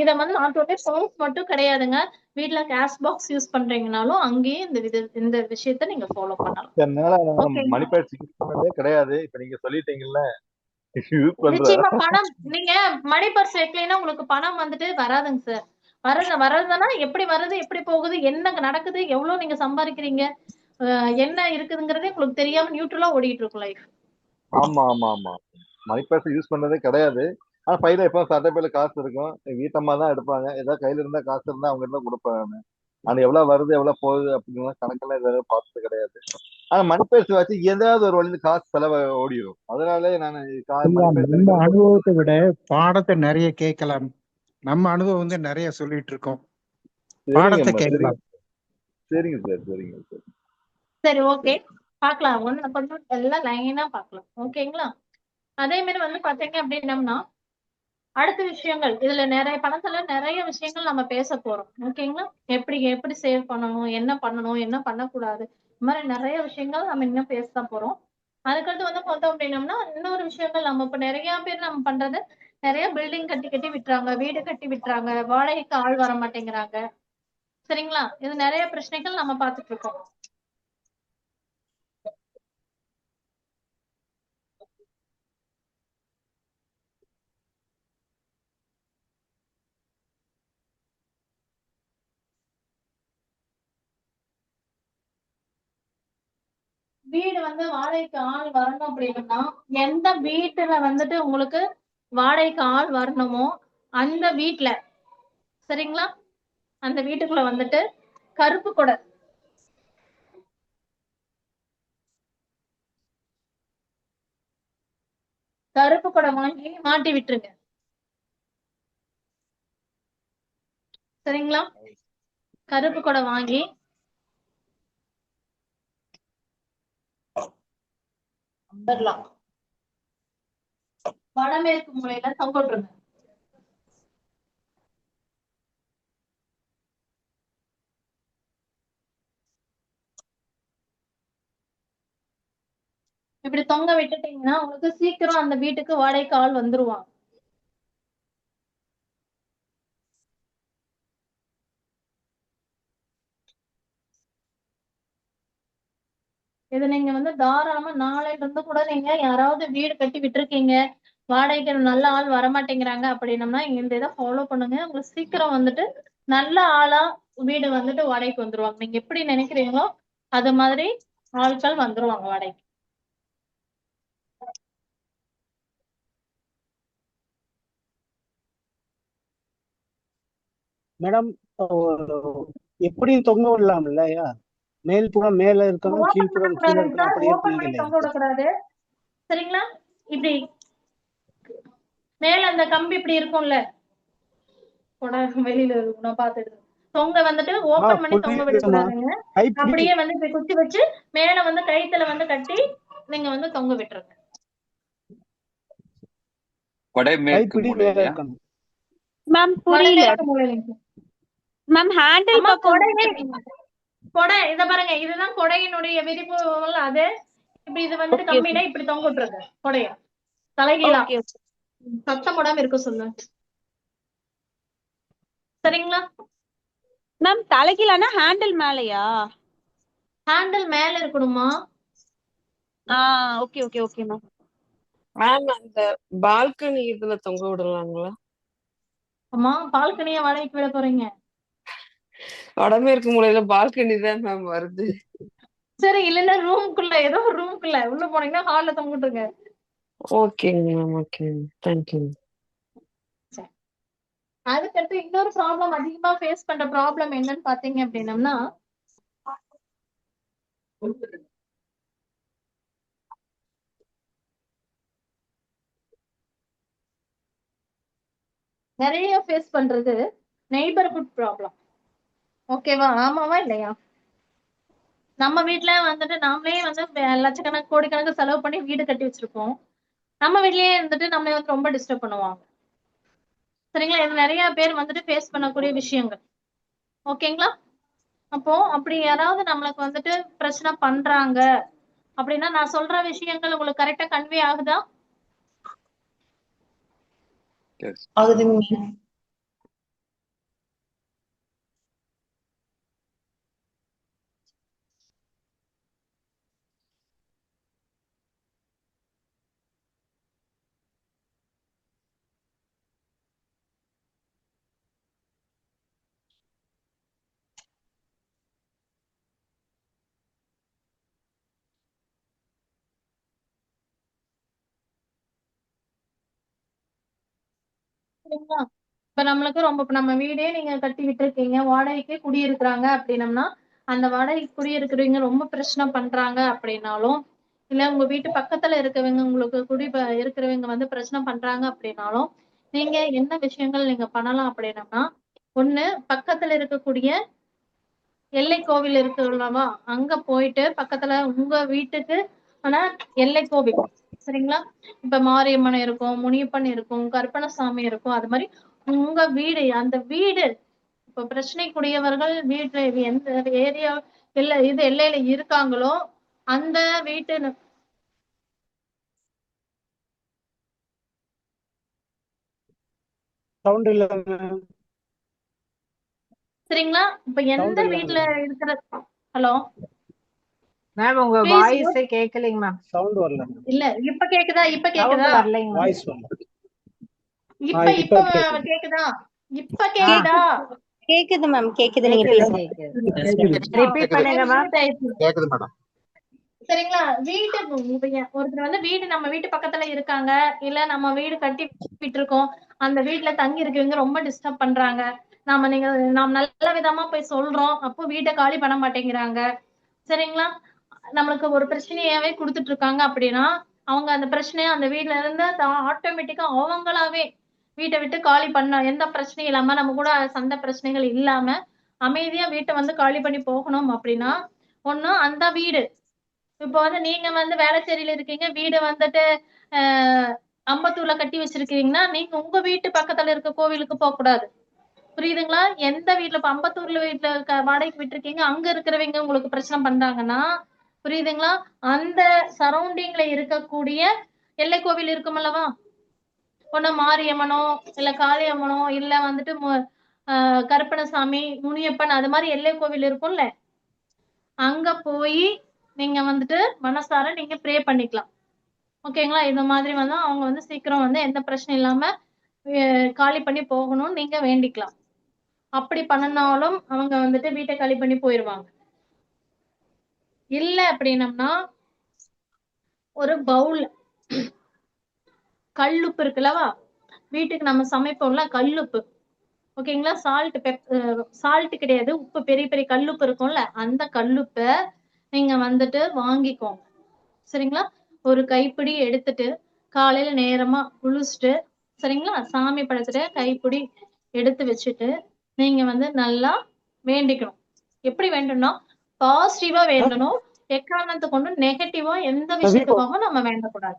இத வந்து நாட் ஒன்லி பர்ஸ் மட்டும் கிடையாதுங்க. வீட்ல கேஷ் பாக்ஸ் யூஸ் பண்றீங்கனாலும் அங்கேயே இந்த விஷயத்த நீங்க ஃபாலோ பண்ணலாம். இதனால நான் ஓகேங்களா? மணி பேட்ஸ் யூஸ் பண்ணதே கிடையாது. இப்ப நீங்க சொல்லிட்டீங்கல்ல யூஸ் பண்றேன். நிச்சயமா பணம் நீங்க மணி பர்ஸ் வைக்கலைன்னா உங்களுக்கு பணம் வந்துட்டு வராதுங்க சார். வர்றதுன்னா எப்படி வருது, எப்படி போகுது, என்ன நடக்குது, எவ்வளவு நீங்க சம்பாதிக்கிறீங்க, என்ன இருக்குதுங்கிறதே உங்களுக்கு தெரியாம நியூட்ரலா ஓடிட்டு இருக்கும் லைஃப். ஆமா ஆமா ஆமா. மணி பேட்ஸ் யூஸ் பண்ணதே கிடையாது. ஆனா பையில எப்ப சட்டை பையில காசு இருக்கும். வீட்டம்மா தான் எடுப்பாங்க. ஏதாவது கையில இருந்தா காசு இருந்தா அவங்க இருந்தா கொடுப்பேன். ஆனா எவ்வளவு வருது எவ்வளவு போகுது அப்படின்னா கணக்கெல்லாம் எதாவது பார்த்தது கிடையாது. ஆனா மணி பேட்ஸ் வச்சு ஏதாவது ஒரு வழியில காசு செலவு ஓடிடும். அதனாலே நான் இல்ல, மணி பேட்ஸ் நம்ம எனக்கு ரொம்ப அனுபவத்தை விட பாடத்தை நிறைய கேட்கலாம். நம்ம அனுபவம் வந்து நிறைய சொல்லிட்டு இருக்கோம். பாடத்தை சரிங்கம்மா. சரிங்க கேட்கலாம். சரிங்க சார். சரிங்க சார். சரி, ஓகே. பாக்கலாம். ஒண்ணு கொஞ்சம் எல்லாம் லைனா பாக்கலாம். ஓகேங்களா? அதே மாதிரி வந்து பாத்தீங்க அப்படின்னம்னா அடுத்த விஷயங்கள் இதுல நிறைய பணத்துல நிறைய விஷயங்கள் நம்ம பேச போறோம். ஓகேங்களா? எப்படி எப்படி சேவ் பண்ணணும், என்ன பண்ணக்கூடாது, இந்த மாதிரி நிறைய விஷயங்கள் நம்ம இன்னும் பேசதான் போறோம். அதுக்கடுத்து வந்து பார்த்தோம் அப்படின்னம்னா இன்னொரு விஷயங்கள் நம்ம இப்ப நிறைய பேர் நம்ம பண்றது நிறைய பில்டிங் கட்டி கட்டி விட்டுறாங்க, வீடு கட்டி விட்டுறாங்க, வாடகைக்கு ஆள் வர மாட்டேங்கிறாங்க. சரிங்களா? இது நிறைய பிரச்சனைகள் நம்ம பார்த்துட்டு இருக்கோம். வீடு வந்து வாடகைக்கு ஆள் வரணும் அப்படின்னா எந்த வீட்டுல வந்துட்டு உங்களுக்கு வாடகைக்கு ஆள் வரணுமோ அந்த வீட்டுல, சரிங்களா, அந்த வீட்டுக்குள்ள வந்துட்டு கருப்பு கொடை வாங்கி மாட்டி விட்டுருங்க. சரிங்களா? கருப்பு கொடை வாங்கி வடமேற்கு மூலையில தொங்க விட்டுருங்க. இப்படி தொங்க விட்டுட்டீங்கன்னா உங்களுக்கு சீக்கிரம் அந்த வீட்டுக்கு வாடகைக்கு ஆள் வந்துருவாங்க. இது நீங்க வந்து தாராளமா நாளைல இருந்து கூட நீங்க யாராவது வீடு கட்டி விட்டுருக்கீங்க, வாடகைக்கு நல்ல ஆள் வரமாட்டேங்கிறாங்க அப்படின்னம்னா இந்த இதை ஃபாலோ பண்ணுங்க. உங்களுக்கு சீக்கிரம் வந்துட்டு நல்ல ஆளா வீடு வந்துட்டு வாடகைக்கு வந்துருவாங்க. நீங்க எப்படி நினைக்கிறீங்களோ அது மாதிரி ஆட்கள் வந்துருவாங்க வாடகைக்கு. மேடம், எப்படியும் தொங்க விடலாம் இல்லையா? மேல் புறம் மேல இருக்கணும், ஓபன் கீழ்ப்புறம் கீழே பண்ணக்கூடாதுங்க இருக்கணும், சார். அப்படியே ஓபன் பண்ணி இல்லையா? தொங்க விடக்கூடாது. சரிங்களா? இப்படி மேல அந்த கம்பி இப்படி இருக்கும்ல, வெளியில இருக்கும் நான் பாத்துட்டு தொங்க வந்துட்டு ஓபன் பண்ணி தொங்க புரியுதுமா. விடக்கூடாதுங்க. கைப்பிடி அப்படியே வந்து இப்படி குத்தி வச்சு மேல வந்து கயித்துல வந்து கட்டி நீங்க வந்து தொங்க விட்டுருங்க. வடமேற்கு கைப்பிடி மேல மூலையிலயா? இருக்கணும். மேம் புரியல. வடமேற்கு மூலையில மேம் ஹேண்டில் அம்மா பக்கம் கொடை இத பாருங்க, இதுதான் கொடையினுடைய விரிப்புகள். அது இப்படி இது வந்துட்டு ஓகே கம்மினா இப்படி தொங்க விட்டுருங்க கொடைய தலைகீழா. ஓகே சத்தம் போடாம இருக்க சொல்லு. சரிங்களா? மேம் தலைகீழானா ஹேண்டில் மேலயா? ஹேண்டில் மேல இருக்கணுமா? Okay okay okay ma'am. Ma'am அந்த பால்கனி இதுல தொங்க விடலாங்களா? அம்மா பால்கனியா வாடகைக்கு விட போறீங்க? வடமேற்கு மூலையில பால்கனி தான் மேம் வருது. சரி, இல்லன்னா ரூம்குள்ள ஏதோ ரூம்குள்ள உள்ள போனீங்கன்னா ஹால்ல தொங்க விட்டுருங்க. ஓகேங்க மேம். Okay, thank you. அதுக்கடுத்து இன்னொரு ப்ராப்ளம் அதிகமா ஃபேஸ் பண்ற ப்ராப்ளம் என்னன்னு பாத்தீங்க அப்படின்னம்னா, நிறைய ஃபேஸ் பண்றது நெய்பர்ஹுட் ப்ராப்ளம். ஓகேவா? ஆமாவா இல்லையா? நம்ம வீட்ல வந்துட்டு நாமளே வந்து லட்சக்கணக்கு கோடிக்கணக்கு செலவு பண்ணி வீடு கட்டி வச்சிருப்போம். நம்ம வீட்லயே இருந்துட்டு நம்மளை வந்து ரொம்ப டிஸ்டர்ப் பண்ணுவாங்க. சரிங்களா? இது நிறைய பேர் வந்துட்டு ஃபேஸ் பண்ணக்கூடிய விஷயங்கள். ஓகேங்களா? அப்போ அப்படி யாராவது நம்மளுக்கு வந்துட்டு பிரச்சனை பண்றாங்க அப்படின்னா, நான் சொல்ற விஷயங்கள் உங்களுக்கு கரெக்டா கன்வே ஆகுதா? ஆகுதுங்க மேம். சரிங்களா? இப்ப நம்மளுக்கு ரொம்ப இப்ப நம்ம வீடே நீங்க கட்டி விட்டுருக்கீங்க, வாடகைக்கு குடியிருக்கிறாங்க அப்படின்னம்னா, அந்த வாடகைக்கு குடியிருக்கிறவங்க ரொம்ப பிரச்சனை பண்றாங்க அப்படின்னாலும், இல்ல உங்க வீட்டு பக்கத்துல இருக்கவங்க உங்களுக்கு இருக்கிறவங்க வந்து பிரச்சனை பண்றாங்க அப்படின்னாலும், நீங்க என்ன விஷயங்கள் நீங்க பண்ணலாம் அப்படின்னம்னா, ஒண்ணு பக்கத்துல இருக்கக்கூடிய எல்லை கோவில் இருக்கு அல்லவா? அங்க போயிட்டு பக்கத்துல உங்க வீட்டுக்கு ஆனா எல்லை கோவில். சரிங்களா? இப்ப மாரியம்மன் இருக்கும், முனியப்பன் இருக்கும், கருப்பணசாமி இருக்கும். அது மாதிரி உங்க வீடு அந்த வீடு இப்ப பிரச்சனைக்குரியவர்கள் வீட்டுல எந்த ஏரியா எல்லையில இருக்காங்களோ அந்த வீட்டு சவுண்ட் இல்ல சரிங்களா? இப்ப எந்த சவுண்ட் இல்ல வீட்டுல இருக்கிற ஹலோ மேம் உங்க ப்ளீஸ் வாய்ஸே கேட்கலைங்க மேம். சவுண்ட் வரல இல்ல இப்ப கேக்குதா? இப்ப சவுண்ட் கேக்குதா? வரலைங்க மேம். வாய்ஸ் வரல. இப்ப இப்ப இப்ப கேக்குது. கேக்குதா? இப்ப ஆ கேக்குதா? கேக்குது மேம், கேக்குது. நீங்க கேக்குது பேசுங்க. கேக்குது ரிப்பீட் பண்ணுங்க மேம். Mute ஆயிடுச்சு. கேக்குது மேடம். சரிங்களா? ஒருத்தர் வந்து வீடு நம்ம வீட்டு பக்கத்துல இருக்காங்க, இல்ல நம்ம வீடு கட்டி விட்டுருக்கோம், அந்த வீட்டுல தங்கி இருக்கவங்க ரொம்ப டிஸ்டர்ப் பண்றாங்க. நாம் நல்ல விதமா போய் சொல்றோம், அப்போ வீட்டை காலி பண்ண மாட்டேங்கிறாங்க. சரிங்களா? நம்மளுக்கு ஒரு பிரச்சனையாவே கொடுத்துட்டு இருக்காங்க அப்படின்னா, அவங்க அந்த பிரச்சனைய அந்த வீட்ல இருந்து ஆட்டோமேட்டிக்கா அவங்களாவே வீட்டை விட்டு காலி பண்ண எந்த பிரச்சனையும் இல்லாம நம்ம கூட சண்டை பிரச்சனைகள் இல்லாம அமைதியா வீட்டை வந்து காலி பண்ணி போகணும் அப்படின்னா, ஒண்ணு அந்த வீடு இப்போ வந்து நீங்க வந்து வேளச்சேரியில இருக்கீங்க, வீடு வந்துட்டு அம்பத்தூர்ல கட்டி வச்சிருக்கீங்கன்னா, நீங்க உங்க வீட்டு பக்கத்துல இருக்க கோவிலுக்கு போக கூடாது. புரியுதுங்களா? எந்த வீட்ல இப்ப அம்பத்தூர்ல வீட்டுல வாடகைக்கு விட்டுருக்கீங்க, அங்க இருக்கிறவங்க உங்களுக்கு பிரச்சனை பண்றாங்கன்னா, புரியுதுங்களா? அந்த சரௌண்டிங்ல இருக்கக்கூடிய எல்லை கோவில் இருக்கும் அல்லவா? ஒண்ணு மாரியம்மனோ இல்ல காளியம்மனோ இல்ல வந்துட்டு கருப்பணசாமி, முனியப்பன் அது மாதிரி எல்லை கோவில் இருக்கும்ல, அங்க போய் நீங்க வந்துட்டு மனசார நீங்க ப்ரே பண்ணிக்கலாம். ஓகேங்களா? இந்த மாதிரி வந்து அவங்க வந்து சீக்கிரம் வந்து எந்த பிரச்சனையும் இல்லாம காலி பண்ணி போகணும்னு நீங்க வேண்டிக்கலாம். அப்படி பண்ணினாலும் அவங்க வந்துட்டு வீட்டை காலி பண்ணி போயிருவாங்க. இல்ல அப்படின்னம்னா ஒரு பவுல் கல்லுப்பு இருக்குல்லவா? வீட்டுக்கு நம்ம சமைப்போம்ல கல்லுப்பு. ஓகேங்களா? சால்ட் கிடையாது, உப்பு, பெரிய பெரிய கல்லுப்பு இருக்கும்ல, அந்த கல்லுப்ப நீங்க வந்துட்டு வாங்கிக்கோங்க. சரிங்களா? ஒரு கைப்பிடி எடுத்துட்டு காலையில நேரமா குளிச்சுட்டு, சரிங்களா, சாமி படத்துல கைப்பிடி எடுத்து வச்சுட்டு நீங்க வந்து நல்லா வேண்டிக்கணும். எப்படி வேண்டணும்னா பாசிட்டிவா வேண்டணும். எக்காரணத்தை கொண்டு நெகட்டிவா எந்த விஷயத்துக்காகவும் நம்ம வேண்டக்கூடாது.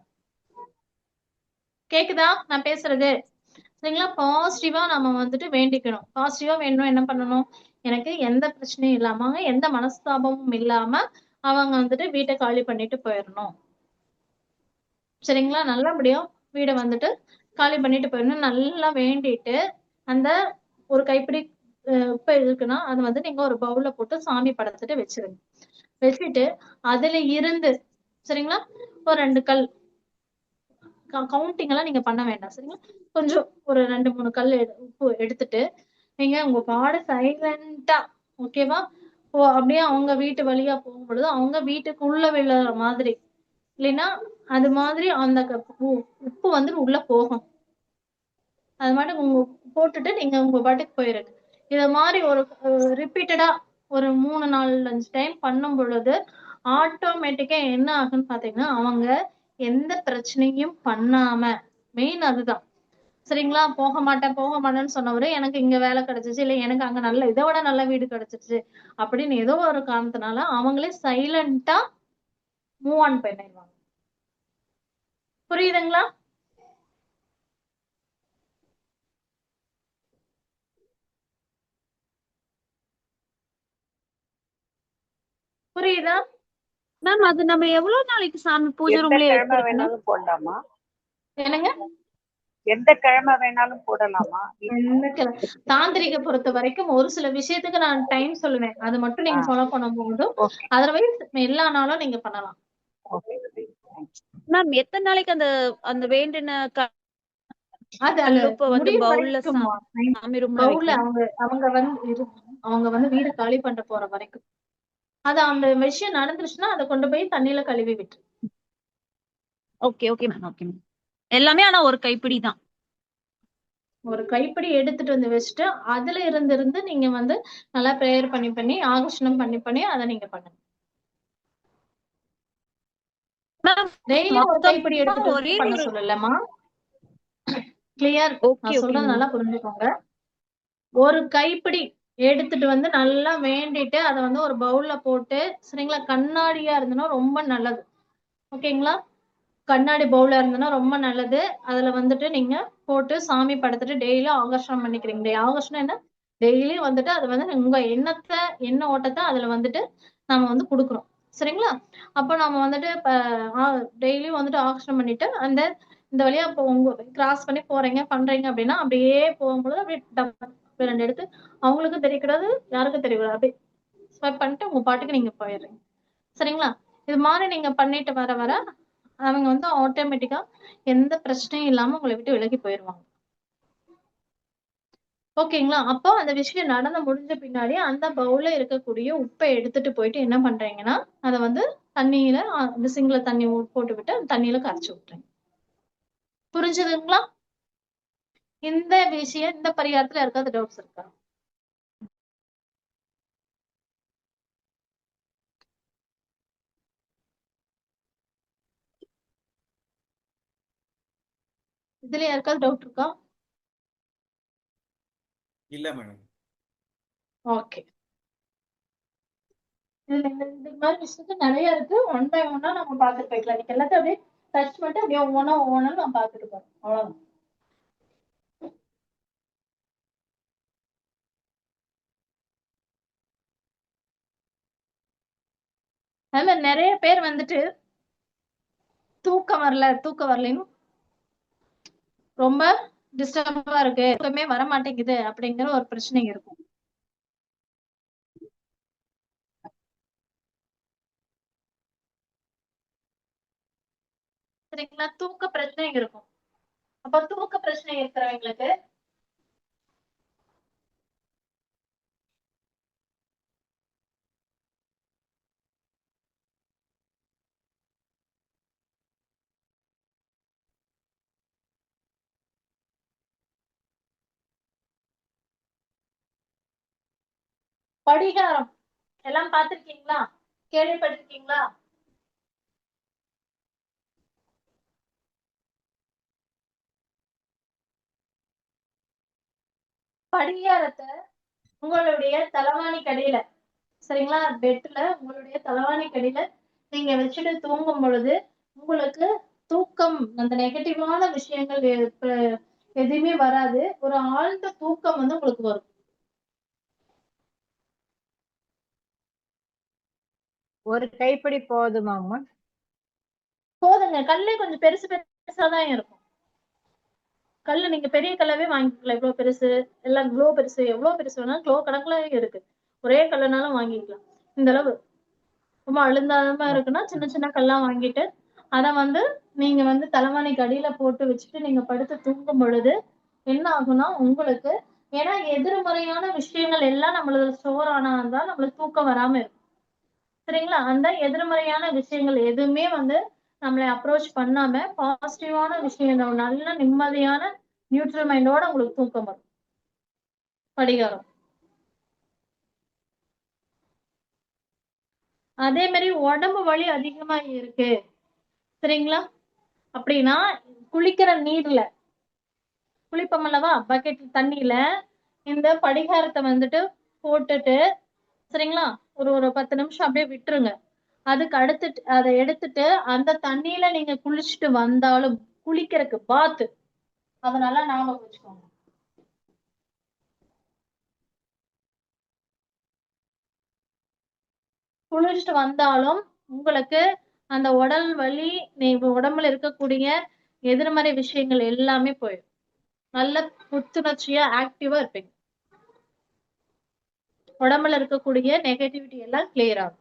கேக்குதா நான் பேசுறது? சரிங்களா? பாசிட்டிவா நம்ம வந்துட்டு வேண்டிக்கணும். பாசிட்டிவா வேணும் என்ன பண்ணணும்? எனக்கு எந்த பிரச்சனையும் இல்லாம எந்த மனஸ்தாபமும் இல்லாம அவங்க வந்துட்டு வீட்டை காலி பண்ணிட்டு போயிடணும். சரிங்களா? நல்லபடியா வீடை வந்துட்டு காலி பண்ணிட்டு போயிடணும். நல்லா வேண்டிட்டு அந்த ஒரு கைப்பிடி உப்பு இருக்குன்னா அது வந்து நீங்க ஒரு பவுல்ல போட்டு சாமி படத்துட்டு வச்சிருங்க. வச்சுட்டு அதுல இருந்து சரிங்களா ஒரு 2 கல் கவுண்டிங் எல்லாம் நீங்க பண்ண வேண்டாம். சரிங்களா? கொஞ்சம் ஒரு 2-3 கல் உப்பு எடுத்துட்டு நீங்க உங்க பாட சைலண்டா, ஓகேவா, அப்படியே அவங்க வீட்டு வழியா போகும்பொழுது அவங்க வீட்டுக்குள்ள விழுற மாதிரி, இல்லைன்னா அது மாதிரி அந்த உப்பு வந்து உள்ள போகும். அது மாட்டுக்கு போட்டுட்டு நீங்க உங்க பாட்டுக்கு போயிருங்க. இத மாதிரி ஒரு ரிப்பீட்டடா ஒரு 3 4 5 டைம் பண்ணும் பொழுது ஆட்டோமேட்டிக்கா என்ன ஆகுன்னு பாத்தீங்கன்னா, அவங்க எந்த பிரச்சனையும் பண்ணாம, மெயின் அதுதான். சரிங்களா? போக மாட்டேன் போக மாட்டேன்னு சொன்னவரு, எனக்கு இங்க வேலை கிடைச்சிச்சு, இல்ல எனக்கு அங்க நல்ல இத விட நல்ல வீடு கிடைச்சிருச்சு அப்படின்னு ஏதோ ஒரு காரணத்தினால அவங்களே சைலண்டா மூவ் ஆன் பண்ணிடுவாங்க. புரியுதுங்களா? புரியுதா? மேம் அது நம்ம எவ்வளவு நாளைக்கு சாமி பூஜை எந்த ரூம்லயே கிழமை வச்சிருக்கணும்? வேணாலும் போடலாமா? என்னங்க? எந்த கிழமை வேணாலும் போடலாமா? தாந்திரிக பொறுத்த வரைக்கும் ஒரு சில விஷயத்துக்கு நான் டைம் சொல்லுவேன். அது மட்டும் நீங்க ஃபாலோ பண்ணும்போது அதர்வைஸ் எல்லா நாளும் நீங்க பண்ணலாம். மேம் எத்தனை நாளைக்கு அந்த அந்த வேண்டின அது கல்லுப்ப வந்து முடியும் பவுல்ல வரைக்கும் சாமி ரூம்ல பவுல்ல வைக்கணும். அவங்க வந்து வீடு காலி பண்ண போற வரைக்கும் அது அந்த விஷயம் நடந்துருச்சுன்னா அதை கொண்டு போய் தண்ணியில கழுவி விட்டு. Okay okay ma'am okay ma'am. எல்லாமே ஆனா ஒரு கைப்பிடி தான். ஒரு கைப்பிடி எடுத்துட்டு வந்து வச்சுட்டு அதுல இருந்து நீங்க வந்து நல்லா பிரேயர் பண்ணி ஆகர்ஷணம் பண்ணி அதை நீங்க பண்ணுங்க. டெய்லி ஒரு கைப்பிடி எடுத்துட்டு வந்து பண்ண சொல்லலமா. கிளியர்? நான் சொல்றது நல்லா புரிஞ்சுக்கோங்க. ஒரு கைப்பிடி எடுத்துட்டு வந்து நல்லா வேண்டிட்டு அதை வந்து ஒரு பவுல்ல போட்டு, சரிங்களா? கண்ணாடியா இருந்ததுன்னா ரொம்ப நல்லது. ஓகேங்களா? கண்ணாடி பவுலா இருந்ததுன்னா ரொம்ப நல்லது. அதுல வந்துட்டு நீங்க போட்டு சாமி படத்துட்டு டெய்லி ஆகர்ஷணம் பண்ணிக்கிறீங்க. ஆகர்ஷணம் என்ன? டெய்லி வந்துட்டு அது வந்து உங்க எண்ண ஓட்டத்தை அதுல வந்துட்டு நாம வந்து கொடுக்குறோம். சரிங்களா? அப்ப நம்ம வந்துட்டு டெய்லியும் வந்துட்டு ஆகர்ஷணம் பண்ணிட்டு இந்த வழியா இப்போ உங்க கிராஸ் பண்ணி போறீங்க பண்றீங்க அப்படின்னா அப்படியே போகும்போது அப்படியே 2 எடுத்து அவங்களுக்கும் தெரியக்கூடாது, யாருக்கும் தெரியக்கூடாது. அப்படியே ஸ்வைப் பண்ணிட்டு உங்க பாட்டுக்கு நீங்க போயிடுறீங்க. சரிங்களா? இது மாதிரி நீங்க பண்ணிட்டு வர வர அவங்க வந்து ஆட்டோமேட்டிக்கா எந்த பிரச்சனையும் இல்லாம உங்களை விட்டு விலகி போயிருவாங்க. ஓகேங்களா? அப்போ அந்த விஷயம் நடந்து முடிஞ்ச பின்னாடி அந்த பவுல்ல இருக்கக்கூடிய உப்பை எடுத்துட்டு போயிட்டு என்ன பண்றீங்கன்னா, அதை வந்து தண்ணியில அந்த சிங்க்ல தண்ணி போட்டு விட்டு அந்த தண்ணியில கரைச்சு விட்டுறீங்க. புரிஞ்சுதுங்களா? இந்த விஷயம் இந்த பரிகாரத்துல யாருக்காவது டவுட்ஸ் இருக்கா? இதுல யாருக்காவது டவுட் இருக்கா? இல்ல மேடம். ஓகே. இந்த மாதிரி விஷயத்து நிறைய இருக்கு. ஒன் பை ஒன்னா நம்ம பார்த்துட்டு போய்க்கலாம். நீங்க எல்லாத்தையும் அப்படியே டச் பண்ணிட்டு அப்படியே ஒவ்வொன்னா நம்ம பார்த்துட்டு போறோம். அவ்வளவுதான். அது மாதிரி நிறைய பேர் வந்துட்டு தூக்கம் வரலன்னு ரொம்ப டிஸ்டர்பா இருக்கு, தூக்கமே வர மாட்டேங்குது அப்படிங்கிற ஒரு பிரச்சனை இருக்கும். சரிங்களா? தூக்க பிரச்சனை இருக்கும். அப்ப தூக்க பிரச்சனை இருக்கிறவங்களுக்கு படிகாரம் எல்லாம் பார்த்திருக்கீங்களா? கேள்விப்பட்டிருக்கீங்களா? படிகாரத்தை உங்களுடைய தலவாணி கடியில, சரிங்களா? பெட்ல உங்களுடைய தலவாணி கடியில நீங்க வச்சுட்டு தூங்கும் பொழுது உங்களுக்கு தூக்கம் அந்த நெகட்டிவான விஷயங்கள் எதுவுமே வராது. ஒரு ஆழ்ந்த தூக்கம் வந்து உங்களுக்கு வரும். ஒரு கைப்பிடி போதுமாமா? போதுங்க. கல்லே கொஞ்சம் பெருசு பெருசாதான் இருக்கும். கல்லு நீங்க பெரிய கல்லாவே வாங்கிக்கலாம். இவ்வளவு பெருசு எல்லாம் இவ்வளவு பெருசு எவ்வளவு பெருசு வேணாலும் கிலோ கணக்குல இருக்கு. ஒரே கல்லுனாலும் வாங்கிக்கலாம். இந்த அளவு ரொம்ப அழுந்தாம இருக்குன்னா சின்ன சின்ன கல்லா வாங்கிட்டு அதை வந்து நீங்க வந்து தலைவாணிக்கு அடியில போட்டு வச்சுட்டு நீங்க படுத்து தூங்கும் பொழுது என்ன ஆகும்னா உங்களுக்கு, ஏன்னா எதிர்மறையான விஷயங்கள் எல்லாம் நம்மளுக்கு ஸ்டோர் ஆனாதான் நம்மளுக்கு தூக்கம் வராம இருக்கும். சரிங்களா? அந்த எதிர்மறையான விஷயங்கள் எதுவுமே வந்து நம்மளை அப்ரோச் பண்ணாம பாசிட்டிவான விஷயங்கள் நல்ல நிம்மதியான நியூட்ரல் மைண்டோட உங்களுக்கு தூக்கம் வரும். படிகாரம். அதே மாதிரி உடம்பு வலி அதிகமா இருக்கு சரிங்களா, அப்படின்னா குளிக்கிற நீர்ல குளிப்போம் அல்லவா, பக்கெட் தண்ணியில இந்த படிகாரத்தை வந்துட்டு போட்டுட்டு சரிங்களா, ஒரு 10 நிமிஷம் அப்படியே விட்டுருங்க. அதுக்கு அடுத்துட்டு அதை எடுத்துட்டு அந்த தண்ணியில நீங்க குளிச்சுட்டு வந்தாலும், குளிக்கிறதுக்கு பாத்து, அதனால ஞாபகம் வச்சுக்கோங்க. குளிச்சுட்டு வந்தாலும் உங்களுக்கு அந்த உடல் வலி, நீங்க உடம்புல இருக்கக்கூடிய எதிர்மறை விஷயங்கள் எல்லாமே போயிடும். நல்ல புத்துணர்ச்சியா ஆக்டிவா இருப்பீங்க. உடம்புல இருக்கக்கூடிய நெகட்டிவிட்டி எல்லாம் கிளியர் ஆகும்.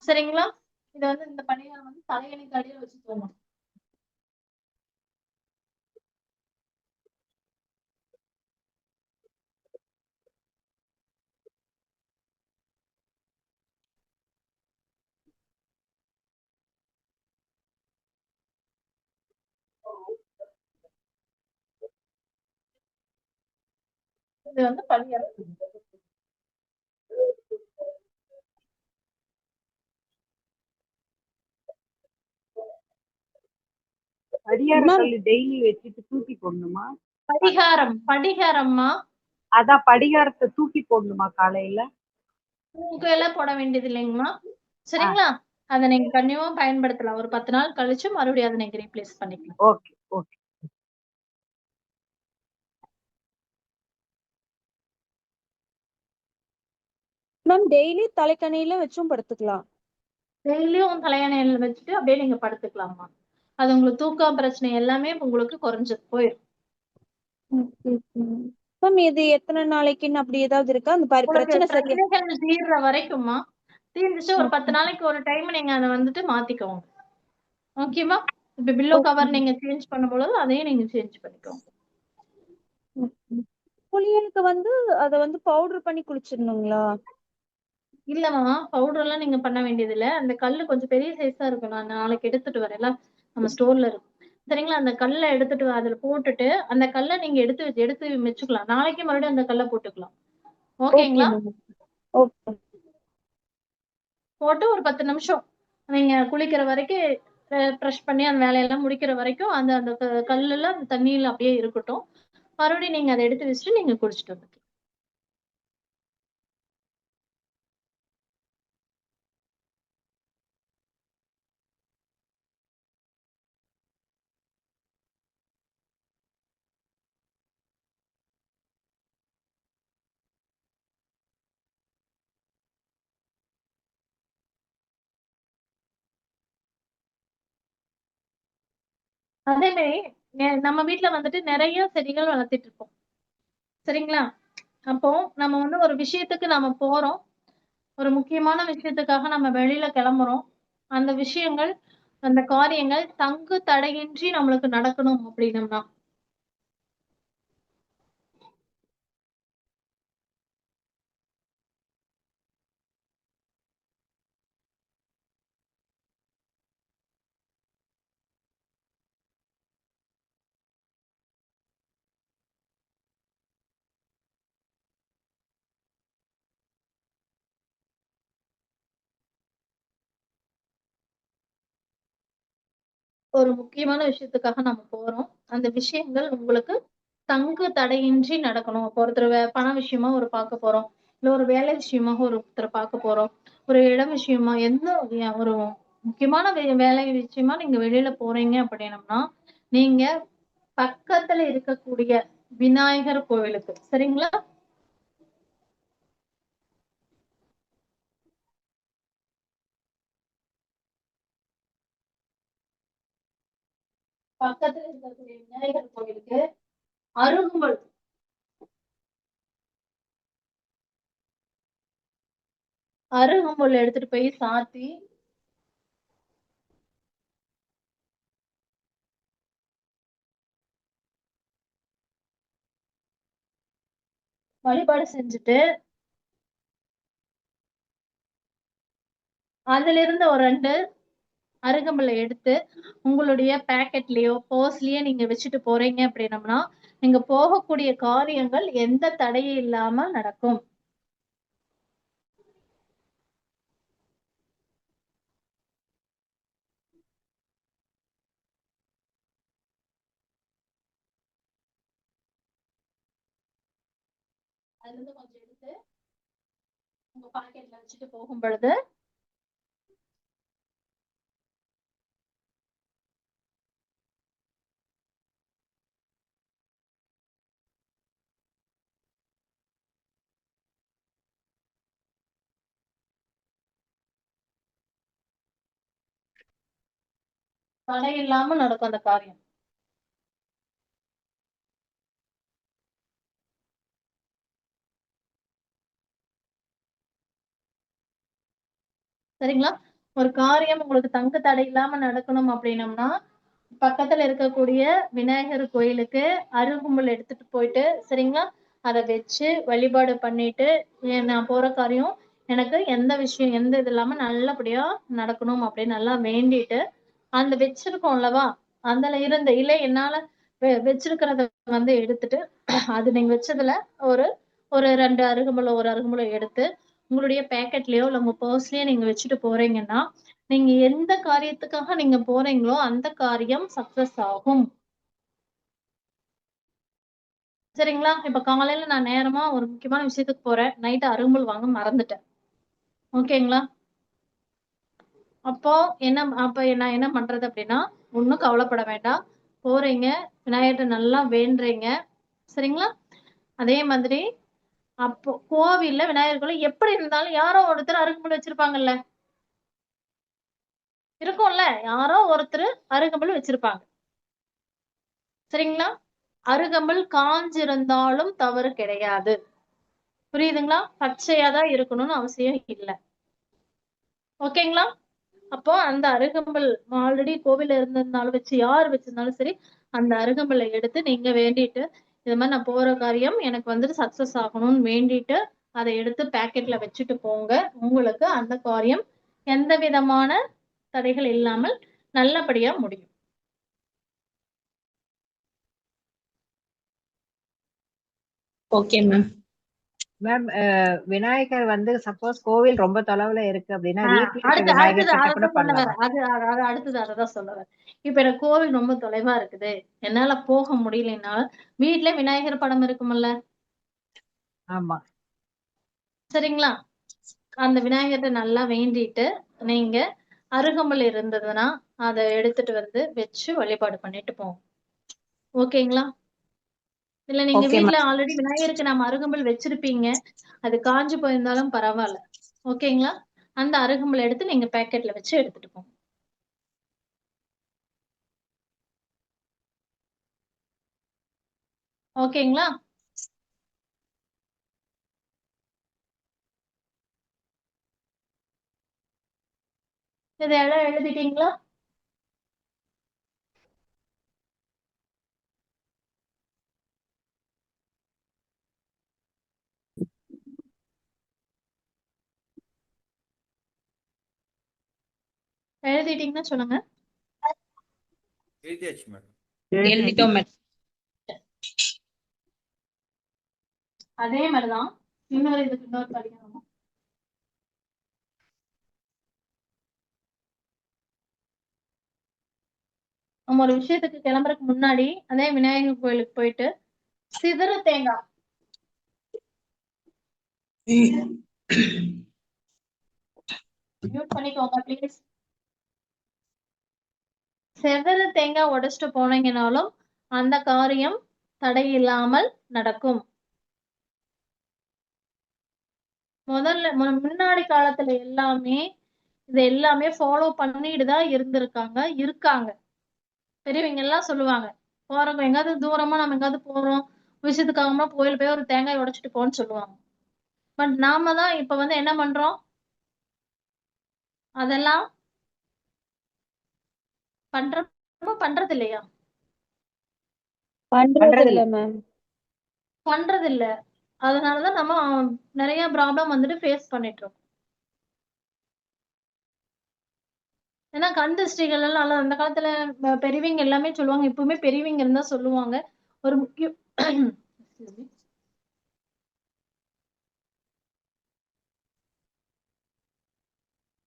சரிங்களா, இத வந்து இந்த பணியாரம் வந்து தலையணைக்கு அடியில வச்சு தூங்கணும். இது வந்து பணியாரம். படியார கல்லு டெய்லி வச்சுட்டு தூக்கி போடணுமா? படிகாரம்மா. அதான் படிகாரத்தை தூக்கி போடணுமா காலையில? தூக்கெல்லாம் போட வேண்டியது இல்லைங்கம்மா. சரிங்களா, அதை நீங்க கண்டிப்பா பயன்படுத்தலாம். ஒரு 10 நாள் கழிச்சு மறுபடியும் அதை நீங்க ரீப்ளேஸ் பண்ணிக்கலாம். Okay okay. மேம் டெய்லி தலைக்கணியில வச்சும் படுத்துக்கலாம். டெய்லியும் தலையணையில வச்சுட்டு அப்படியே நீங்க படுத்துக்கலாமா. அது உங்களுக்கு தூக்கம் பிரச்சனை எல்லாமே உங்களுக்கு குறைஞ்சு போயிடும். மேம் இது எத்தனை நாளைக்குன்னு அப்படி ஏதாவது இருக்கா? அந்த பிரச்சனை சரியா பிரச்சனைகள் தீர்ற வரைக்குமா, தீர்ந்துச்சு ஒரு 10 நாளைக்கு ஒரு டைம் நீங்க அதை வந்துட்டு மாத்திக்கோங்க. ஓகேவா, இப்ப பில்லோ கவர் நீங்க சேஞ்ச் பண்ணும்போது அதையும் நீங்க சேஞ்ச் பண்ணிக்கோங்க. குளியலுக்கு வந்து அதை வந்து பவுடர் பண்ணி குளிச்சிடணுங்களா? இல்லம்மா, பவுடர் எல்லாம் நீங்க பண்ண வேண்டியது இல்ல. அந்த கல்லு கொஞ்சம் பெரிய சைஸா இருக்கும். நான் நாளைக்கு எடுத்துட்டு வரேன், எல்லாம் நம்ம ஸ்டோர்ல இருக்கு சரிங்களா. அந்த கல்லை எடுத்துட்டு அதுல போட்டுட்டு அந்த கல்லை நீங்க எடுத்து வச்சுக்கலாம். நாளைக்கு மறுபடியும் அந்த கல்லை போட்டுக்கலாம். ஓகேங்களா, போட்டு ஒரு 10 நிமிஷம் நீங்க குளிக்கிற வரைக்கும் ப்ரஷ் பண்ணி அந்த வேலையெல்லாம் முடிக்கிற வரைக்கும் அந்த அந்த கல்லுல அந்த தண்ணியில அப்படியே இருக்கட்டும். மறுபடியும் நீங்க அதை எடுத்து வச்சுட்டு நீங்க குடிச்சிட்டு வந்துக்கலாம். அதே மாதிரி நம்ம வீட்டுல வந்துட்டு நிறைய செடிகள் வளர்த்திட்டு இருப்போம் சரிங்களா. அப்போ நம்ம வந்து ஒரு விஷயத்துக்கு நாம போறோம், ஒரு முக்கியமான விஷயத்துக்காக நம்ம வெளியில கிளம்புறோம். அந்த விஷயங்கள், அந்த காரியங்கள் தங்கு தடையின்றி நம்மளுக்கு நடக்கணும் அப்படின்னம்னா ஒரு முக்கியமான விஷயத்துக்காக நம்ம போறோம். அந்த விஷயங்கள் உங்களுக்கு தங்கு தடையின்றி நடக்கணும். இப்போ ஒருத்தர் பண விஷயமா ஒரு பார்க்க போறோம், இல்ல ஒரு வேலை விஷயமாக ஒருத்தரை பார்க்க போறோம், ஒரு இடம் விஷயமா எந்த ஒரு முக்கியமான வேலை விஷயமா நீங்க வெளியில போறீங்க அப்படின்னம்னா, நீங்க பக்கத்துல இருக்கக்கூடிய விநாயகர் கோவிலுக்கு சரிங்களா, பக்கத்துல இருக்கக்கூடிய விநாயகர் கோவிலுக்கு அருகம்புல் அருகம்புல் எடுத்துட்டு போய் சாத்தி வழிபாடு செஞ்சுட்டு அதுல இருந்து ஒரு 2 அருகம்புல்லை எடுத்து உங்களுடைய பேக்கெட்லயோ பர்ஸ்லயோ நீங்க வச்சுட்டு போறீங்க அப்படின்னம்னா நீங்க போகக்கூடிய காரியங்கள் எந்த தடையும் இல்லாம நடக்கும். அதுல இருந்து கொஞ்சம் எடுத்து உங்க பாக்கெட்ல வச்சுட்டு போகும் பொழுது தடை இல்லாம நடக்கும் அந்த காரியம். சரிங்களா? ஒரு காரியம் உங்களுக்கு தங்கு தடை இல்லாம நடக்கணும் அப்படின்னம்னா பக்கத்துல இருக்கக்கூடிய விநாயகர் கோயிலுக்கு அருகம்புல் எடுத்துட்டு போயிட்டு சரிங்களா, அதை வச்சு வழிபாடு பண்ணிட்டு நான் போற காரியம் எனக்கு எந்த விஷயம் எந்த இது இல்லாம நல்லபடியா நடக்கணும் அப்படின்னு நல்லா வேண்டிட்டு அந்த வச்சிருக்கோம் அல்லவா, அதுல இருந்த இலை என்னால வச்சிருக்கிறத வந்து எடுத்துட்டு அது நீங்க வச்சதுல ஒரு ஒரு 2 அருகம்புல ஒரு அருகம்புல எடுத்து உங்களுடைய பேக்கெட்லயோ இல்ல உங்க பர்ஸ்லயோ நீங்க வச்சுட்டு போறீங்கன்னா நீங்க எந்த காரியத்துக்காக நீங்க போறீங்களோ அந்த காரியம் சக்சஸ் ஆகும். சரிங்களா? இப்ப காலையில நான் நேரமா ஒரு முக்கியமான விஷயத்துக்கு போறேன், நைட்டு அருகம்புல் வாங்க மறந்துட்டேன். ஓகேங்களா? அப்போ நான் என்ன பண்றது அப்படின்னா ஒண்ணும் கவலைப்பட வேண்டாம். போறீங்க, விநாயகர்ட்ட நல்லா வேண்டுறீங்க. சரிங்களா? அதே மாதிரி அப்போ கோவில்ல விநாயகர் கோவில் எப்படி இருந்தாலும் யாரோ ஒருத்தர் அருகம்புல் வச்சிருப்பாங்கல்ல, இருக்கும்ல, யாரோ ஒருத்தர் அருகம்புல் வச்சிருப்பாங்க. சரிங்களா? அருகம்புல் காஞ்சிருந்தாலும் தவறு கிடையாது. புரியுதுங்களா? பச்சையாதான் இருக்கணும்னு அவசியம் இல்லை. ஓகேங்களா? அப்போ அந்த அருகம்புல் ஆல்ரெடி கோவில்ல இருந்திருந்தாலும் வச்சு யார் வச்சிருந்தாலும் சரி அந்த அருகம்புல்லை எடுத்து நீங்க வேண்டிட்டு இது மாதிரி நான் போற காரியம் எனக்கு வந்துட்டு சக்சஸ் ஆகணும்னு வேண்டிட்டு அதை எடுத்து பேக்கெட்ல வச்சுட்டு போங்க. உங்களுக்கு அந்த காரியம் எந்த விதமான தடைகள் இல்லாமல் நல்லபடியா முடியும். Okay ma'am. மேம் விநாயகர் வந்து சப்போஸ் கோவில் ரொம்ப தொலைவுல இருக்கு அப்படின்னா வீட்டுல இருக்க அடுத்து விநாயகர் கிட்ட கூட அதான் சொல்ல பண்ணலாமா? வரேன். அது அடுத்தது அததான் சொல்ல வரேன். இப்ப எனக்கு கோவில் ரொம்ப தொலைவா இருக்குது, என்னால போக முடியலனாலும் வீட்டுல விநாயகர் படம் இருக்கும்ல, ஆமா. சரிங்களா, அந்த விநாயகர்ட்ட நல்லா வேண்டிட்டு நீங்க அருகம்புல் இருந்ததுன்னா அதை எடுத்துட்டு வந்து வச்சு வழிபாடு பண்ணிட்டு போங்க. ஓகேங்களா? இல்ல நீங்க ஓகே வீட்டுல மேம். ஆல்ரெடி விநாயகருக்கு நம்ம அருகம்புல் வச்சிருப்பீங்க, அது காஞ்சு போயிருந்தாலும் பரவாயில்ல. ஓகேங்களா? அந்த அருகம்புல் எடுத்து நீங்க பேக்கெட்ல வச்சு எடுத்துட்டு போங்க. ஓகேங்களா? இதெல்லாம் எழுதிட்டீங்களா? எழுதிட்டீங்கன்னா சொல்லுங்க. எழுதியாச்சு மேடம். எழுதிட்டோம் மேடம். அதே மாதிரிதான் இதுக்கு இன்னொரு படிக்கணும். நம்ம ஒரு விஷயத்துக்கு கிளம்புறதுக்கு முன்னாடி அதே விநாயகர் கோயிலுக்கு போயிட்டு சிதறு தேங்காய் மியூட் பண்ணிக்கோங்க ப்ளீஸ். சிதறு தேங்காய் உடைச்சிட்டு போனீங்கனாலும் அந்த காரியம் தடை இல்லாமல் நடக்கும். முதல்ல முன்னாடி காலத்துல எல்லாமே இது எல்லாமே ஃபாலோ பண்ணிட்டு தான் இருக்காங்க. பெரியவங்க எல்லாம் சொல்லுவாங்க, போறவங்க எங்காவது தூரமா நம்ம எங்காவது போறோம் விஷயத்துக்காகமா கோயில் போய் ஒரு தேங்காய் உடைச்சிட்டு போன்னு சொல்லுவாங்க. பட் நாம தான் இப்ப வந்து என்ன பண்றோம், அதெல்லாம் பண்றது இல்லையா? பண்றது இல்ல மேம். பண்றது இல்ல. அதனாலதான் நம்ம நிறைய ப்ராப்ளம் வந்துட்டு ஃபேஸ் பண்ணிட்டு இருக்கோம். ஏன்னா கண் திருஷ்டிகள் எல்லாம் நல்லா அந்த காலத்துல பெரியவங்க எல்லாமே சொல்லுவாங்க, இப்பவுமே பெரியவங்க இருந்தா சொல்லுவாங்க. ஒரு முக்கிய excuse me.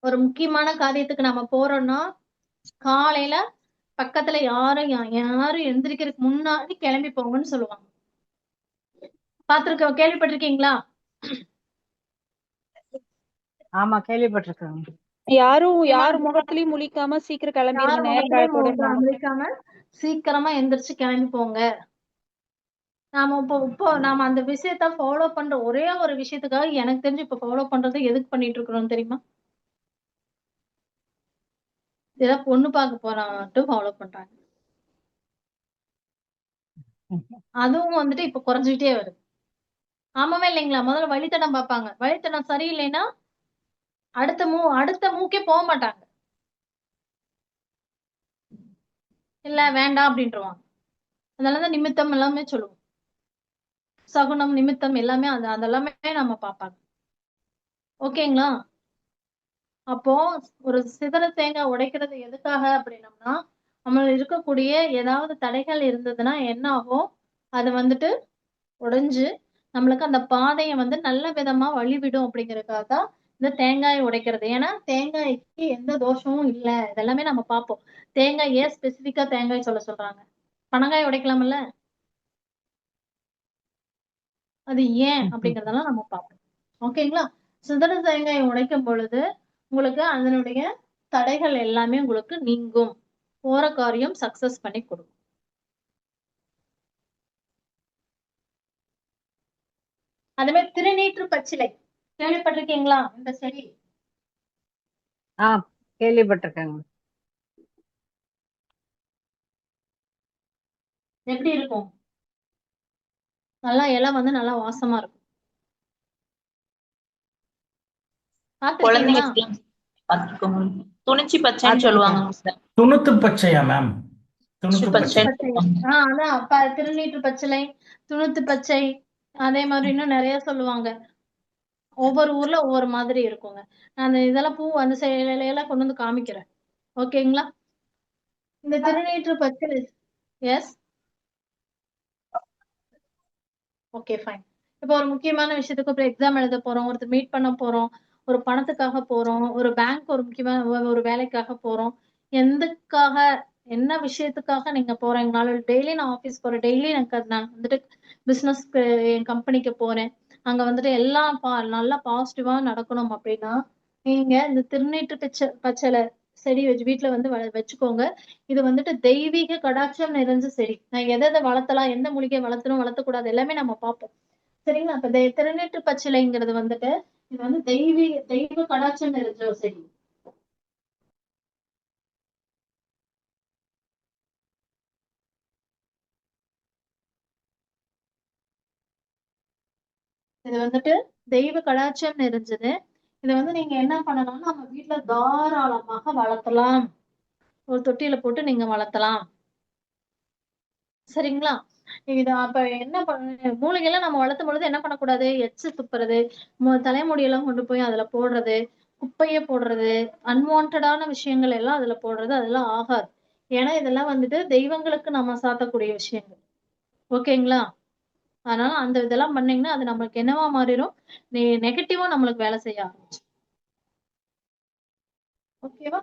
ஒரு முக்கியமான காரியத்துக்கு நம்ம போறோம்னா காலையில பக்கத்துல யாரும் எந்திரிக்கிறதுக்கு முன்னாடி கிளம்பி போங்கன்னு சொல்லுவாங்க. கேள்விப்பட்டிருக்கீங்களா? ஆமா, கேள்விப்பட்டிருக்கேன். யார் முகத்திலயும் முழிக்காம சீக்கிரம் கிளம்பிருங்க, யாரும் நேரங்காலத்தோட முழிக்காம சீக்கிரமா எந்திரிச்சு கிளம்பி போங்க. நாம அந்த விஷயத்த ஃபாலோ பண்ற ஒரே ஒரு விஷயத்துக்காக எனக்கு தெரிஞ்சு இப்ப ஃபாலோ பண்றது எதுக்கு பண்ணிட்டு இருக்கிறோம் தெரியுமா? ஏதாவது பொண்ணு பார்க்க போறான்ட்டு ஃபாலோ பண்றாங்க. அதுவும் வந்துட்டு இப்ப குறைஞ்சுக்கிட்டே வருது. ஆமாவே இல்லைங்களா? முதல்ல வழித்தடம் பார்ப்பாங்க. வழித்தடம் சரியில்லைன்னா அடுத்த மூக்கே போக மாட்டாங்க. இல்ல வேண்டாம் அப்படின்ட்டுருவாங்க. அதனாலதான் நிமித்தம் எல்லாமே சொல்லுவோம். சகுனம், நிமித்தம் எல்லாமே அதெல்லாமே நம்ம பார்ப்பாங்க. ஓகேங்களா? அப்போ ஒரு சிதற தேங்காய் உடைக்கிறது எதுக்காக அப்படின்னம்னா, நம்ம இருக்கக்கூடிய ஏதாவது தடைகள் இருந்ததுன்னா என்ன ஆகும்? அது வந்துட்டு உடைஞ்சு நம்மளுக்கு அந்த பாதையை வந்து நல்ல விதமா வழிவிடும் அப்படிங்கறதுக்காக தான் இந்த தேங்காய் உடைக்கிறது. ஏன்னா தேங்காய்க்கு எந்த தோஷமும் இல்ல. இதெல்லாமே நம்ம பார்ப்போம். தேங்காய் ஏன் ஸ்பெசிபிக்கா தேங்காய் சொல்றாங்க? பனங்காய் உடைக்கலாம்ல? அது ஏன் அப்படிங்கறதெல்லாம் நம்ம பார்ப்போம். ஓகேங்களா? சிதற தேங்காய் உடைக்கும் பொழுது உங்களுக்கு அதனுடைய தடைகள் எல்லாமே உங்களுக்கு நீங்கும். போற காரியம் சக்சஸ் பண்ணி கொடுக்கும். அதே மாதிரி திருநீற்று பச்சிலை கேள்விப்பட்டிருக்கீங்களா? இந்த செடி கேள்விப்பட்டிருக்கேங்க. எப்படி இருக்கும்? நல்லா இலை வந்து நல்லா வாசமா இருக்கும். பாத்துருக்கீங்களா? குழந்தைங்க பாத்துக்கோங்க. துணிச்சி பச்சைன்னு சொல்லுவாங்க sister. துணுத்து பச்சையா மேம்? துணுத்து பச்சை. அதான் திருநீற்று பச்சிலை, துணுத்து பச்சை, அதே மாதிரி இன்னும் நிறைய சொல்லுவாங்க. ஒவ்வொரு ஊர்ல ஒவ்வொரு மாதிரி இருக்குங்க. அந்த இதெல்லாம் பூ அந்த இலையெல்லாம் கொண்டு வந்து காமிக்கிறேன். ஓகேங்களா? இந்த திருநீற்று பச்சிலை எஸ் ஓகே ஃபைன். இப்போ ஒரு முக்கியமான விஷயத்துக்கு அப்புறம் எக்ஸாம் எழுத போறோம், ஒருத்தர் மீட் பண்ண போறோம், ஒரு பணத்துக்காக போறோம், ஒரு பேங்க் ஒரு முக்கியமான ஒரு வேலைக்காக போறோம். எதுக்காக என்ன விஷயத்துக்காக நீங்க போறீங்கனாலும் டெய்லி நான் ஆபீஸ் போறேன், டெய்லி நான் வந்துட்டு பிசினஸ்க்கு என் கம்பெனிக்கு போறேன், அங்க வந்துட்டு எல்லாம் நல்லா பாசிட்டிவா நடக்கணும் அப்படின்னா நீங்க இந்த திருநீற்று பச்சை செடி வீட்டுல வந்து வச்சுக்கோங்க. இது வந்துட்டு தெய்வீக கடாட்சம் நிறைஞ்ச செடி. நான் எதை வளர்த்தலாம், எந்த மூலிகை வளர்த்தணும் வளர்த்தக்கூடாது எல்லாமே நம்ம பார்ப்போம். சரிங்களா? இப்ப திருநீற்று பச்சிலைங்கிறது வந்துட்டு இது வந்து தெய்வ கடாட்சம் நிறைஞ்ச ஒரு செடி. இது வந்துட்டு தெய்வ கடாட்சம் நிறைஞ்சது. இதை வந்து நீங்க என்ன பண்ணலாம்னா நம்ம வீட்டுல தாராளமாக வளர்த்தலாம். ஒரு தொட்டியில போட்டு நீங்க வளர்த்தலாம். சரிங்களா? இது அப்ப என்ன மூலிகைலாம் நம்ம வளர்த்தும் பொழுது என்ன பண்ணக்கூடாது? எச்சு துப்புறது, தலைமுடியெல்லாம் கொண்டு போய் அதுல போடுறது, குப்பைய போடுறது, அன்வான்டான விஷயங்கள் எல்லாம் அதுல போடுறது அதெல்லாம் ஆகாது. ஏன்னா இதெல்லாம் வந்துட்டு தெய்வங்களுக்கு நம்ம சாத்தக்கூடிய விஷயங்கள். ஓகேங்களா? அதனால அந்த இதெல்லாம் பண்ணீங்கன்னா அது நம்மளுக்கு என்னவா மாறிடும்? நெகட்டிவா நம்மளுக்கு வேலை செய்ய ஆரம்பிச்சு. ஓகேவா?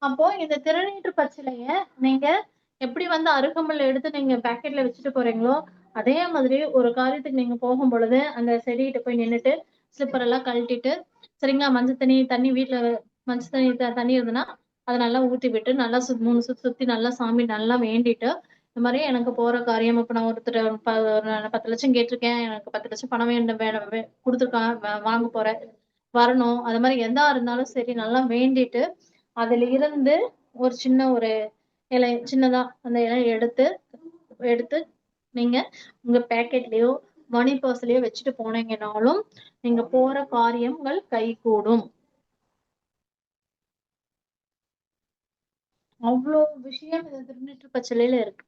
அப்போ இந்த திருநீற்று பச்சிலைய நீங்க எப்படி வந்து அருகம்புல் எடுத்து நீங்க பேக்கெட்ல வச்சுட்டு போறீங்களோ அதே மாதிரி ஒரு காரியத்துக்கு நீங்க போகும் பொழுது அந்த செடிகிட்ட போய் நின்னுட்டு ஸ்லிப்பர் எல்லாம் கழட்டிட்டு சரிங்களா, மஞ்சள் தண்ணி வீட்டுல மஞ்சள் தண்ணி இருந்ததுன்னா அதை நல்லா ஊத்தி விட்டு நல்லா 3 சுத்தி நல்லா சாமி நல்லா வேண்டிட்டு இந்த மாதிரி எனக்கு போற காரியம் இப்ப நான் ஒருத்தர் 10 லட்சம் கேட்டிருக்கேன், எனக்கு 10 லட்சம் பணம் வேண்டும் கொடுத்துருக்கான், வாங்க போறேன், வரணும், அது மாதிரி எதா இருந்தாலும் சரி நல்லா வேண்டிட்டு அதுல இருந்து ஒரு சின்ன ஒரு இலை சின்னதா அந்த இலையை எடுத்து நீங்க உங்க பேக்கெட்லயோ மணி பர்ஸ்லயோ வச்சுட்டு போனீங்கன்னாலும் நீங்க போற காரியங்கள் கைகூடும். அவ்வளோ விஷயம் இந்த திருநீற்று பச்சிலையில இருக்கு.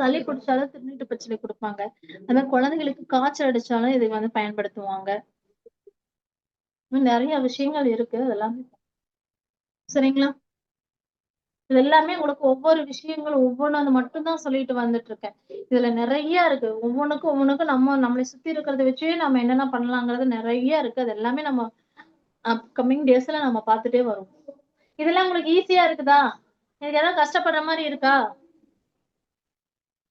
சளி பிடிச்சாலும் திருநீட்டு பச்சிலை கொடுப்பாங்க. அது மாதிரி குழந்தைகளுக்கு காய்ச்சல் அடிச்சாலும் இதை வந்து பயன்படுத்துவாங்க. இன்னும் நிறைய விஷயங்கள் இருக்கு அதெல்லாம். சரிங்களா? இது எல்லாமே உங்களுக்கு ஒவ்வொரு விஷயங்கள் ஒவ்வொன்னு மட்டும்தான் சொல்லிட்டு வந்துட்டு இருக்கேன். இதுல நிறைய இருக்கு. ஒவ்வொன்றுக்கும் நம்மளை சுத்தி இருக்கிறத வச்சே நம்ம என்னென்ன பண்ணலாங்கிறது நிறைய இருக்கு. அது எல்லாமே நம்ம அப்கமிங் டேஸ்ல நம்ம பார்த்துட்டே வரோம். இதெல்லாம் உங்களுக்கு ஈஸியா இருக்குதா? எனக்கு ஏதாவது கஷ்டப்படுற மாதிரி இருக்கா?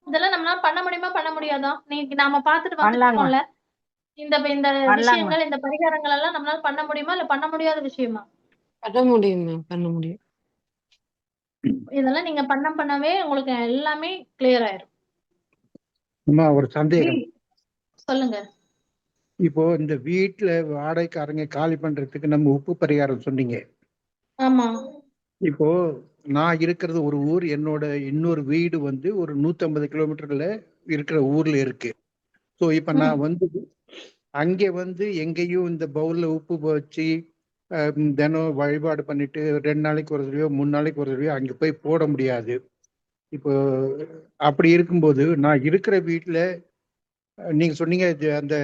இதெல்லாம் நம்மளால பண்ண முடியுமா பண்ண முடியாதா? நீங்க நாம பார்த்துட்டு வந்துட்டோம்ல. இந்த இந்த விஷயங்கள் இந்த பரிகாரங்கள் எல்லாம் நம்மளால பண்ண முடியுமா இல்ல பண்ண முடியாத விஷயமா? பண்ண முடியும் மேம், பண்ண முடியும். இதெல்லாம் நீங்க பண்ணவே உங்களுக்கு எல்லாமே கிளியர் ஆயிரும். அம்மா ஒரு சந்தேகம். சொல்லுங்க. இப்போ இந்த வீட்டுல வாடகைக்காரங்க காலி பண்றதுக்கு நம்ம உப்பு பரிகாரம் சொன்னீங்க. ஆமா. இப்போ நான் இருக்கிறது ஒரு ஊர், என்னோட இன்னொரு வீடு வந்து ஒரு 150 கிலோமீட்டர்ல இருக்கிற ஊர்ல இருக்கு. ஸோ இப்ப நான் வந்து அங்கே வந்து எங்கேயும் இந்த பவுல்ல உப்பு வச்சு தினம் வழிபாடு பண்ணிட்டு 2 நாளைக்கு ஒரு தடவையோ 3 நாளைக்கு ஒரு தடவையோ அங்கே போய் போட முடியாது. இப்போ அப்படி இருக்கும்போது நான் இருக்கிற வீட்டுல நீங்க சொன்னீங்க அந்த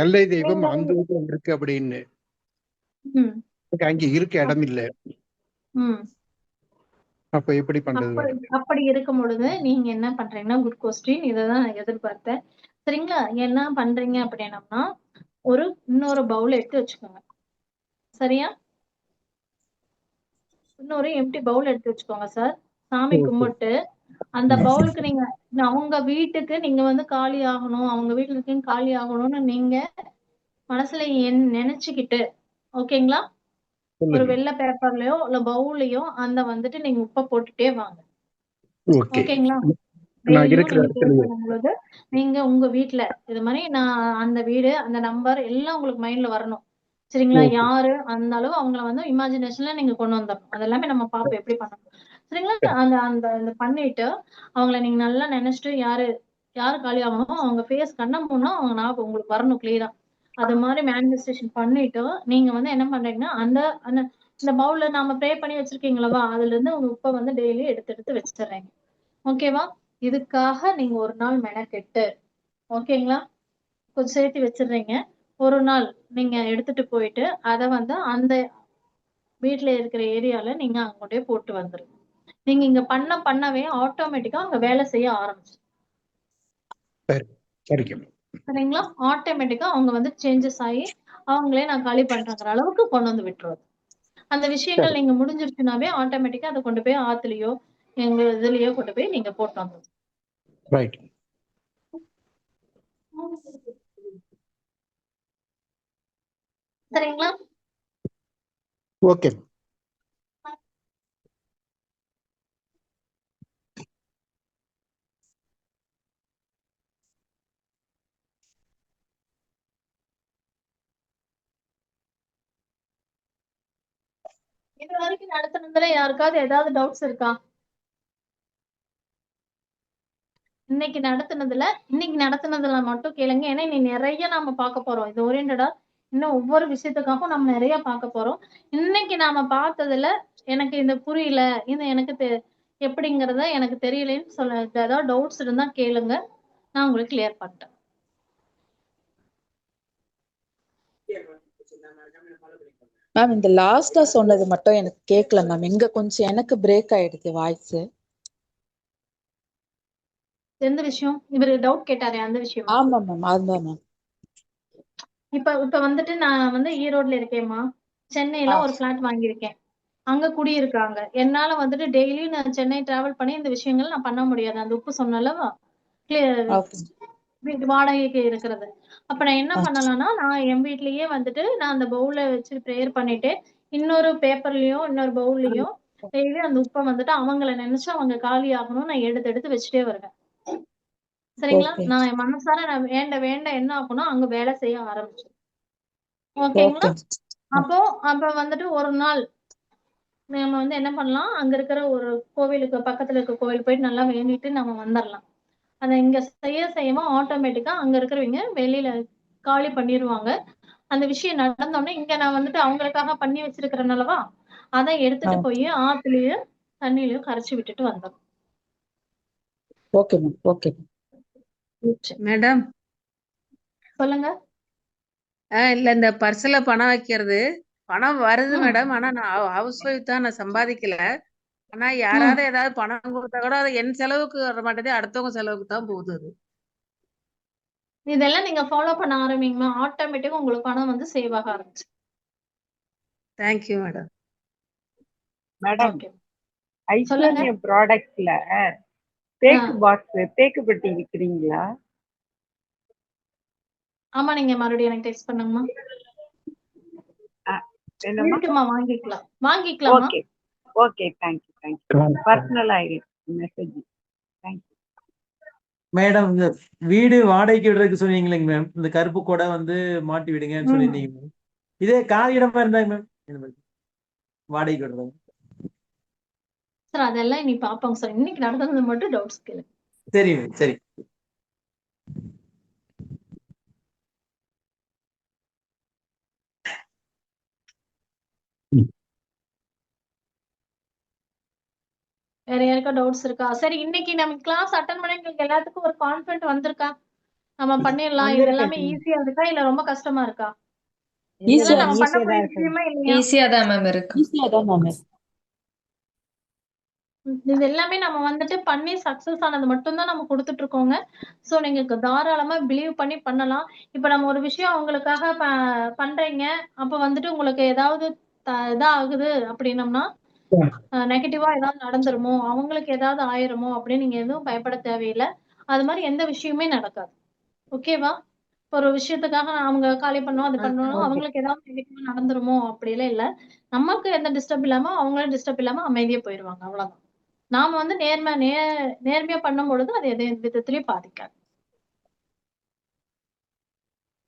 எல்லை தெய்வம் அந்த ஊர்ல இருக்கு அப்படின்னு. அங்க இருக்க இடம் இல்லை. அப்ப எப்படி பண்றது? அப்படி இருக்கும் பொழுது நீங்க என்ன பண்றீங்கன்னா, குட் கொஸ்டின், இததான் நான் எதிர்பார்த்தேன். சரிங்களா? என்ன பண்றீங்க அப்படின்னா, இன்னொரு பவுல் எடுத்து வச்சுக்கோங்க. சரியா? இன்னொரு எம்டி பவுல் எடுத்து வச்சுக்கோங்க சார். சாமி கும்பிட்டு அந்த பவுலுக்கு நீங்க அவங்க வீட்டுக்கு நீங்க வந்து காலி ஆகணும், அவங்க வீட்டுல இருக்கீங்க காலி ஆகணும்னு நீங்க மனசுல நினைச்சுக்கிட்டு, ஓகேங்களா? ஒரு வெள்ளை பேப்பர்லயோ இல்ல பவுல்லயோ அந்த வந்துட்டு நீங்க உப்பை போட்டுட்டே வாங்க. ஓகேங்களா? பண்ணும்போது நீங்க உங்க வீட்டுல இது மாதிரி நான் அந்த வீடு அந்த நம்பர் எல்லாம் உங்களுக்கு மைண்ட்ல வரணும். சரிங்களா? யாரு அந்த அளவு அவங்கள வந்து இமேஜினேஷன்ல நீங்க கொண்டு வந்துடணும். அதெல்லாமே நம்ம பார்ப்போம் எப்படி பண்ணணும். சரிங்களா? அந்த அந்த பண்ணிட்டு அவங்கள நீங்க நல்லா நினைச்சிட்டு யாரு காலி ஆகணும் அவங்க ஃபேஸ் கண்ண மூணா அவங்க ஞாபகம் உங்களுக்கு வரணும் கிளியரா. அது மாதிரி மேனிஃபெஸ்டேஷன் பண்ணிட்டு நீங்க வந்து என்ன பண்றீங்கன்னா, அந்த இந்த பவுல்ல நாம ப்ரே பண்ணி வச்சிருக்கீங்களவா, அதுல இருந்து உங்க உப்பை வந்து டெய்லி எடுத்து வச்சிடுறீங்க. ஓகேவா? இதுக்காக நீங்க ஒரு நாள் மெனக்கெட்டு, ஓகேங்களா, கொஞ்சம் சேர்த்து வச்சிடுறீங்க. ஒரு நாள் நீங்க எடுத்துட்டு போயிட்டு அதை வந்து அந்த வீட்டுல இருக்கிற ஏரியால நீங்க அங்கோட்டே போட்டு வந்துருங்க. நீங்க இங்க பண்ணவே ஆட்டோமேட்டிக்கா அங்க வேலை செய்ய ஆரம்பிச்சு. சரிங்களா? ஆட்டோமேட்டிக்கா அவங்க வந்து சேஞ்சஸ் ஆகி அவங்களே நான் காலி பண்றேங்கிற அளவுக்கு கொண்டு வந்து விட்டுருவது. அந்த விஷயங்கள் நீங்க முடிஞ்சிருச்சுனாவே ஆட்டோமேட்டிக்கா அதை கொண்டு போய் ஆத்துலயோ எங்க இதுலயோ கொண்டு போய் நீங்க போட்டு வந்துடும். சரிங்களா? ஓகே. இது வரைக்கும் நடத்துனதுல யாருக்காவது ஏதாவது டவுட்ஸ் இருக்கா? இன்னைக்கு நடத்துனதுல மட்டும் கேளுங்க. ஏன்னா இனி நிறைய நாம பார்க்க போறோம். இது ஓரியன்டா இன்னும் ஒவ்வொரு விஷயத்துக்காகவும் நம்ம நிறைய பார்க்க போறோம். இன்னைக்கு நாம பார்த்ததுல எனக்கு இந்த புரியல, இது எனக்கு எப்படிங்கறத எனக்கு தெரியலன்னு சொல்ல ஏதாவது டவுட்ஸ் இருந்தா கேளுங்க, நான் உங்களுக்கு கிளியர் பண்ணிட்டேன். மேம் இந்த லாஸ்டா சொன்னது மட்டும் எனக்கு கேட்கல மேம். இங்க கொஞ்சம் எனக்கு பிரேக் ஆயிடுது வாய்ஸ். எந்த விஷயம்? இவரு டவுட் கேட்டாரே அந்த விஷயம்? ஆமா மேம், அதுதான் மேம். இப்ப வந்துட்டு நான் வந்து ஈரோட்ல இருக்கேம்மா. சென்னையில ஒரு பிளாட் வாங்கியிருக்கேன். அங்க குடியிருக்காங்க. என்னால வந்துட்டு டெய்லி நான் சென்னை டிராவல் பண்ணி இந்த விஷயங்கள் நான் பண்ண முடியாது. அந்த உப்பு சொன்னலவா வீட்டு வாடகைக்கு இருக்கிறது. அப்ப நான் என்ன பண்ணலாம்னா, நான் என் வீட்லயே வந்துட்டு நான் அந்த பவுல வச்சு ப்ரேயர் பண்ணிட்டு இன்னொரு பேப்பர்லயும் இன்னொரு பவுல்லயும் டெய்லி அந்த உப்பை வந்துட்டு அவங்கள நினைச்சு அவங்க காலி ஆகணும் நான் எடுத்து வச்சுட்டே வருவேன். சரிங்களா? நான் என் மனசார நான் வேண்ட என்ன ஆகணும் அங்க வேலை செய்ய ஆரம்பிச்சு. ஓகேங்களா? அப்போ வந்துட்டு ஒரு நாள் நம்ம வந்து என்ன பண்ணலாம், அங்க இருக்கிற ஒரு கோவிலுக்கு பக்கத்துல இருக்க கோவில் போயிட்டு நல்லா வேண்டிட்டு நம்ம வந்துடலாம். அதை இங்க செய்யவும் ஆட்டோமேட்டிக்கா அங்க இருக்கிறவங்க வெளியில காலி பண்ணிடுவாங்க. அந்த விஷயம் நடந்தோடனே இங்க நான் வந்துட்டு அவங்களுக்காக பண்ணி வச்சிருக்கிறேன்னல்லவா, அதை எடுத்துட்டு போய் ஆத்துலயும் தண்ணியிலயும் கரைச்சு விட்டுட்டு வந்தோம். Okay ma'am okay. மேடம் சொல்லுங்க. இல்ல இந்த பர்ஸ்ல பணம் வைக்கிறது பணம் வருது ம் மேடம். ஆனா நான் ஹவுஸ் ஒய்ஃப் தான், நான் சம்பாதிக்கல. ஆனா ம் யாராவது ஏதாவது பணம் கொடுத்தா கூட அது என் செலவுக்கு வர மாட்டேது, அடுத்தவங்க செலவுக்கு தான் போகுது அது. இதெல்லாம் நீங்க ஃபாலோ பண்ண ஆரம்பிங்க, ஆட்டோமேட்டிக்கா உங்களுக்கு பணம் வந்து சேவ் ஆக ஆரம்பிச்சு. Thank you madam. மேடம் ஓகே சொல்லுங்க. ஐஸ்வர்யம் ப்ராடக்ட்ஸ்ல ஆ தேக்கு பாக்ஸ் தேக்கு பெட்டி விக்கிறீங்களா? ஆமா, நீங்க மறுபடியும் எனக்கு டெக்ஸ்ட் பண்ணுங்கம்மா. என்னம்மா? இருக்குமா, வாங்கிக்கலாம் வாங்கிக்கலாமா. Okay okay, thank you personal ID message. Thank you madam இந்த வீடு வாடகைக்கு விடுறதுக்கு சொன்னீங்களேங்க மேம், இந்த கருப்பு கூட வந்து மாட்டி விடுங்கன்னு ம் சொல்லியிருந்தீங்க மேம். இதே காலி இடமா இருந்தாங்க மேம், இந்த மாதிரி வாடகைக்கு விடுறாங்க. சார் அதெல்லாம் இனி பாப்போங்க சார். இன்னைக்கு நடந்தது மட்டும் டவுட்ஸ் கேளுங்க. சரி மேம் சரி. வேற யாருக்கா டவுட்ஸ் இருக்கா? சரி, இன்னைக்கு நம்ம கிளாஸ் அட்டன் பண்ண எங்களுக்கு எல்லாத்துக்கும் ஒரு கான்ஃபிடென்ட் வந்திருக்கா? நம்ம பண்ணிடலாம், இது எல்லாமே வந்திருக்கு. ஈஸியா இருக்கா இல்ல ரொம்ப கஷ்டமா இருக்கா? இல்ல ஈஸியா இதெல்லாம் மேம், நம்ம தான் ஈஸியா பண்ணக்கூடிய தான் இருக்கு. விஷயமா இல்லையா? ஈஸியா தான் மேம் இருக்கு. ஈஸியா தான் மேம். இது எல்லாமே நம்ம வந்துட்டு பண்ணி சக்சஸ் ஆனது மட்டும்தான் நம்ம கொடுத்துட்டு இருக்கோங்க. சோ நீங்க தாராளமா பிலீவ் பண்ணி பண்ணலாம். இப்ப நம்ம ஒரு விஷயம் அவங்களுக்காக பண்றீங்க, அப்ப வந்துட்டு உங்களுக்கு ஏதாவது இதா ஆகுது அப்படின்னம்னா, நெகட்டிவா ஏதாவது நடந்துருமோ, அவங்களுக்கு ஏதாவது ஆயிருமோ அப்படின்னு நீங்க எதுவும் பயப்பட தேவையில்ல. அது மாதிரி எந்த விஷயமுமே நடக்காது. ஓகேவா? ஒரு விஷயத்துக்காக அவங்க காலி பண்ணோம், அது பண்ணோம், ஓகே. அவங்களுக்கு ஏதாவது நெகட்டிவா நடந்துருமோ அப்படிலாம் இல்ல. நமக்கு எந்த டிஸ்டர்ப் இல்லாம, அவங்களும் டிஸ்டர்ப் இல்லாம அமைதியா போயிருவாங்க. அவ்வளவுதான். நாம வந்து நேர்மையா பண்ணும் பொழுது அது எந்த விதத்திலயும் பாதிக்காது.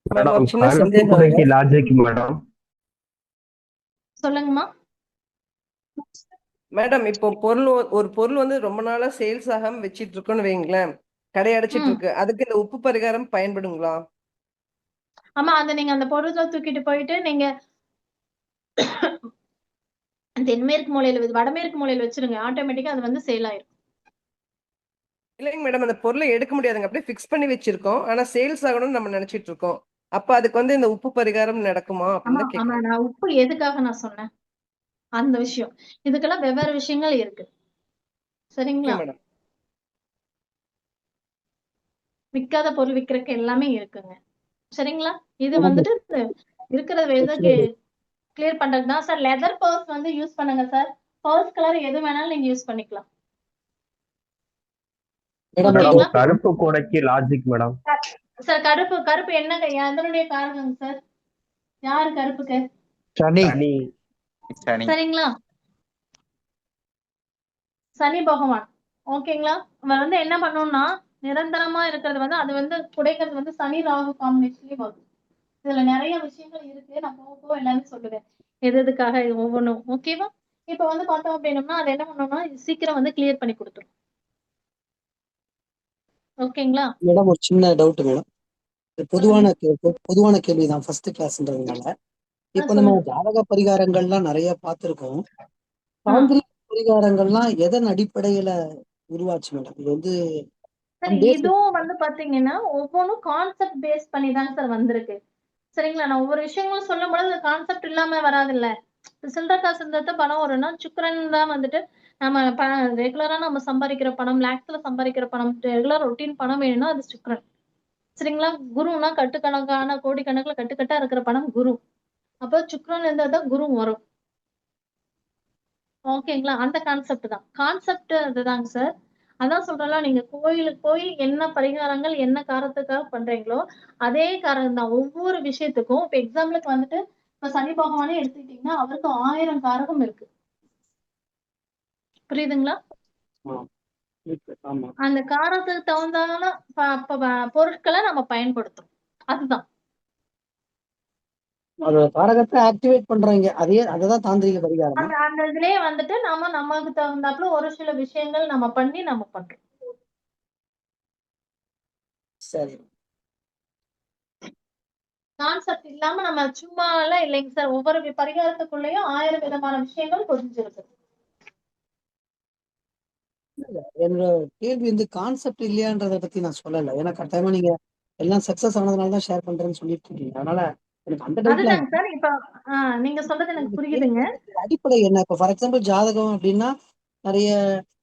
மேம் ஒரு மேடம் சின்ன கருப்பு சந்தேகங்க. குறைக்கு லாஜிக் மேடம். சொல்லுங்கம்மா. மேடம் இப்போ ஒரு பொருள் வந்து ரொம்ப நாளா சேல்ஸ் ஆகாம வச்சிட்டு இருக்கோம்னு வைங்களேன், கடை அடைச்சிட்டு ம் இருக்கு, அதுக்கு இந்த உப்பு பரிகாரம் பயன்படுங்களா? ஆமா, அந்த நீங்க அந்த பொருளை தூக்கிட்டு போயிட்டு நீங்க தென்மேற்கு மூலையில வடமேற்கு மூலையில வச்சிருங்க. ஆட்டோமேட்டிக்கா அது வந்து சேல் ஆயிரும். இல்லைங்க மேடம், அந்த பொருளை எடுக்க முடியாதுங்க, அப்படியே ஃபிக்ஸ் பண்ணி வச்சிருக்கோம். ஆனா சேல்ஸ் ஆகணும்னு நம்ம நினைச்சிட்டு இருக்கோம். அப்ப அதுக்கு வந்து இந்த உப்பு பரிகாரம் நடக்குமா அப்படின்னு ஆமா தான் ஆமா, கேக்குறேன். நான் உப்பு எதுக்காக நான் சொன்னேன் அந்த விஷயம். இதுக்கெல்லாம் வெவ்வேறு விஷயங்கள் இருக்கு. ஓகே சரிங்களா? மேடம். விக்காத பொருள் விக்கிறதுக்கு எல்லாமே இருக்குங்க. சரிங்களா? இது மேடம் வந்துட்டு இருக்கிறத எதை கிளியர் பண்றது தான் சார். லெதர் பர்ஸ் வந்து யூஸ் பண்ணுங்க சார். பர்ஸ் கலர் எது வேணாலும் நீங்க யூஸ் பண்ணிக்கலாம். மேடம் மேடம் ஓகேங்களா? கருப்பு கூடைக்கு லாஜிக் மேடம். சார் கருப்பு கருப்பு என்னங்க, எதனுடைய காரணம் சார்? யாரு கருப்புக்கு? சனி. சனி. சரிங்களா? சனி பகவான். ஓகேங்களா? அவன் வந்து என்ன பண்ணணும்னா, நிரந்தரமா இருக்கிறது வந்து அது வந்து குடைக்கிறது வந்து சனி ராகு காம்பினேஷன்லயும் வரும். இதுல நிறைய விஷயங்கள் இருக்கு. நான் போக போக எல்லாமே சொல்லுவேன். எது எதுக்காக இது ஒவ்வொன்றும். ஓகேவா? இப்ப வந்து பார்த்தோம் அப்படின்னம்னா, அது என்ன பண்ணணும்னா சீக்கிரம் வந்து கிளியர் பண்ணி கொடுத்துரும். ஓகேங்களா? மேடம் ஒரு சின்ன டவுட் மேடம். சொல்லுங்க. பொதுவான கேள்விதான், ஃபர்ஸ்ட் கிளாஸ்ன்றதுனால. இப்போ நம்ம சொல்லுங்க. ஜாதக பரிகாரங்கள்லாம் நிறைய பார்த்திருக்கோம். ஆ தாந்திரிக பரிகாரங்கள்லாம் எதன் அடிப்படையில உருவாச்சு மேடம்? இது வந்து சரி, இதுவும் வந்து பாத்தீங்கன்னா ஒவ்வொன்றும் கான்செப்ட் பேஸ் பண்ணி தாங்க சார் வந்திருக்கு. சரிங்களா? நான் ஒவ்வொரு விஷயங்களும் சொல்லும் பொழுது கான்செப்ட் இல்லாம வராதுல்ல. சில்லற காசு இருந்தா பணம் வரும்னா, சுக்கிரன் தான் வந்துட்டு நம்ம ரெகுலரா நம்ம சம்பாதிக்கிற பணம், லேக்ஸ்ல சம்பாதிக்கிற பணம், ரெகுலர் ரொட்டீன் பணம் வேணும்னா அது சுக்கிரன். சரிங்களா? குருன்னா கட்டுக்கணக்கான கோடிக்கணக்குல கட்டுக்கட்டா இருக்கிற பணம் குரு. அப்போ சுக்கிரன் இருந்தா தான் குரு வரும். ஓகேங்களா? அந்த கான்செப்ட் தான். கான்செப்ட் அதுதாங்க சார். அதான் சொல்றேன்ல, நீங்க கோயிலுக்கு போய் என்ன பரிகாரங்கள், என்ன காரணத்துக்காக பண்றீங்களோ, அதே காரணம் தான். ஒவ்வொரு விஷயத்துக்கும் இப்ப எக்ஸாம்பிளுக்கு வந்துட்டு, இப்ப சனி பகவானே எடுத்துக்கிட்டீங்கன்னா, அவருக்கு 1000 காரகம் இருக்கு. புரியுதுங்களா? ஆமா. அந்த காரத்துக்கு தகுந்தான பொருட்கள நம்ம பயன்படுத்துறோம். அதுதான். அதோட காரகத்தை ஆக்டிவேட் பண்றாங்க. அததான் தாந்திரிக பரிகாரமா? அந்த அந்த இதுலயே வந்துட்டு நமக்கு தகுந்தாப்புல ஒரு சில விஷயங்கள் நம்ம பண்ணி நம்ம பண்றோம். சரி. கான்செப்ட் இல்லாம நம்ம சும்மா எல்லாம் இல்லைங்க சார். ஒவ்வொரு பரிகாரத்துக்குள்ளேயும் 1000 விதமான விஷயங்கள் புரிஞ்சிருக்கு. என்னோட கேள்வி வந்து கான்செப்ட் இல்லையான்றதை பத்தி நான் சொல்லல. ஏன்னா கட்டாயமா நீங்க எல்லாம் சக்சஸ் ஆனதுனால தான் ஷேர் பண்றேன்னு சொல்லிட்டு இருக்கீங்க. அதனால எனக்கு அந்த டவுட்லாம் அதுதாங்க சார். இப்ப நீங்க சொல்றது எனக்கு புரியுதுங்க. அடிப்படை என்ன? இப்ப ஃபார் எக்ஸாம்பிள் ஜாதகம் அப்படின்னா நிறைய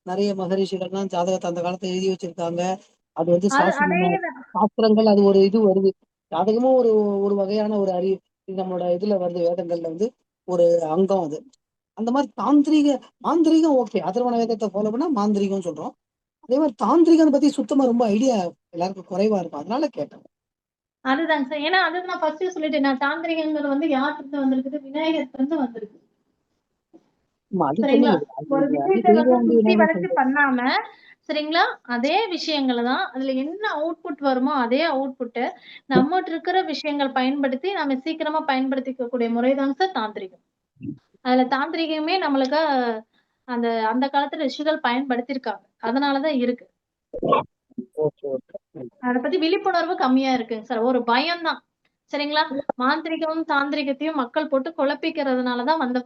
நிறைய மகரிஷிகள்லாம் ஜாதகத்தை அந்த காலத்துல எழுதி வச்சிருக்காங்க. அது வந்து சாஸ்திரங்கள், அது ஒரு இது வருது. ஜாதகமும் ஒரு ஒரு வகையான ஒரு நம்மளோட இதுல வருது, வேதங்கள்ல வந்து ஒரு அங்கம் அது. அந்த மாதிரி மாந்திரீகம் ஓகே, அதர்வண வேதத்தை ஃபாலோ பண்ணா மாந்திரீகம் சொல்றோம். அதே மாதிரி தாந்திரிகம் பத்தி சுத்தமா ரொம்ப ஐடியா எல்லாருக்கும் குறைவா இருக்கும். அதனால கேட்டேன். அதுதாங்க சார். ஏன்னா அது நான் ஃபர்ஸ்ட் சொல்லிட்டேன். நான் தாந்திரிகங்கிறது வந்து யார்கிட்ட வந்திருக்குது? விநாயகர்ல இருந்து வந்திருக்கு. சரிங்களா? ஒரு விஷயத்தை வந்து சுத்தி வளைச்சு பண்ணாம, சரிங்களா, அதே விஷயங்களை தான் அதுல என்ன அவுட்புட் வருமோ அதே அவுட்புட்டை நம்மகிட்ட இருக்கிற விஷயங்கள் பயன்படுத்தி நம்ம சீக்கிரமா பயன்படுத்திக்கக்கூடிய முறைதாங்க சார் தாந்திரிகம். அதுல தாந்திரிகமே நம்மளுக்கு அந்த அந்த காலத்துல ரிஷிகள் பயன்படுத்தியிருக்காங்க. அதனாலதான் இருக்கு. அத பத்தி விழிப்புணர்வு கம்மியா இருக்குங்க சார். ஒரு பயம்தான். சரிங்களா? மாந்திரிகம் தாந்திரிகத்தையும் மக்கள் போட்டு குழப்பிக்கிறதுனாலதான் வந்த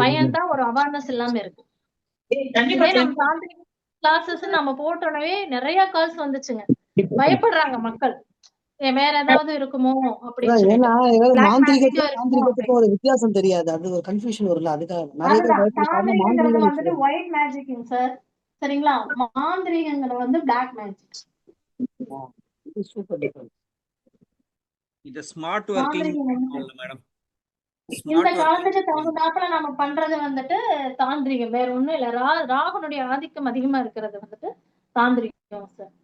பயம்தான், ஒரு அவேர்னஸ் இல்லாம இருக்கு. இதே நம்ம தாந்திரிக கிளாஸஸ் நம்ம போட்டோடனே நிறைய கால்ஸ் வந்துச்சுங்க. பயப்படுறாங்க மக்கள். வேற ஏதாவது இருக்குமோ அப்படின்னு ஏன்னா மாந்திரிகத்துக்கும் ஒரு வித்தியாசம் தெரியாது. அது ஒரு கன்ஃபியூஷன் வரும்ல, அதுக்காக நிறைய பேர் பயப்படுறாங்க. தாந்திரிகங்கிறது வந்துட்டு ஒயிட் மேஜிக் சார். சரிங்களா? மாந்திரிகங்கிறது வந்து பிளாக் மேஜிக். Super difference. இது ஸ்மார்ட் வர்க்கிங் மேடம். இந்த காலத்துக்கு தகுந்தாப்புல நம்ம பண்றது வந்துட்டு தாந்திரிகம், வேற ஒண்ணும் இல்ல. ராகுனுடைய ஆதிக்கம் அதிகமா இருக்கிறது வந்துட்டு தாந்திரிகம் சார்.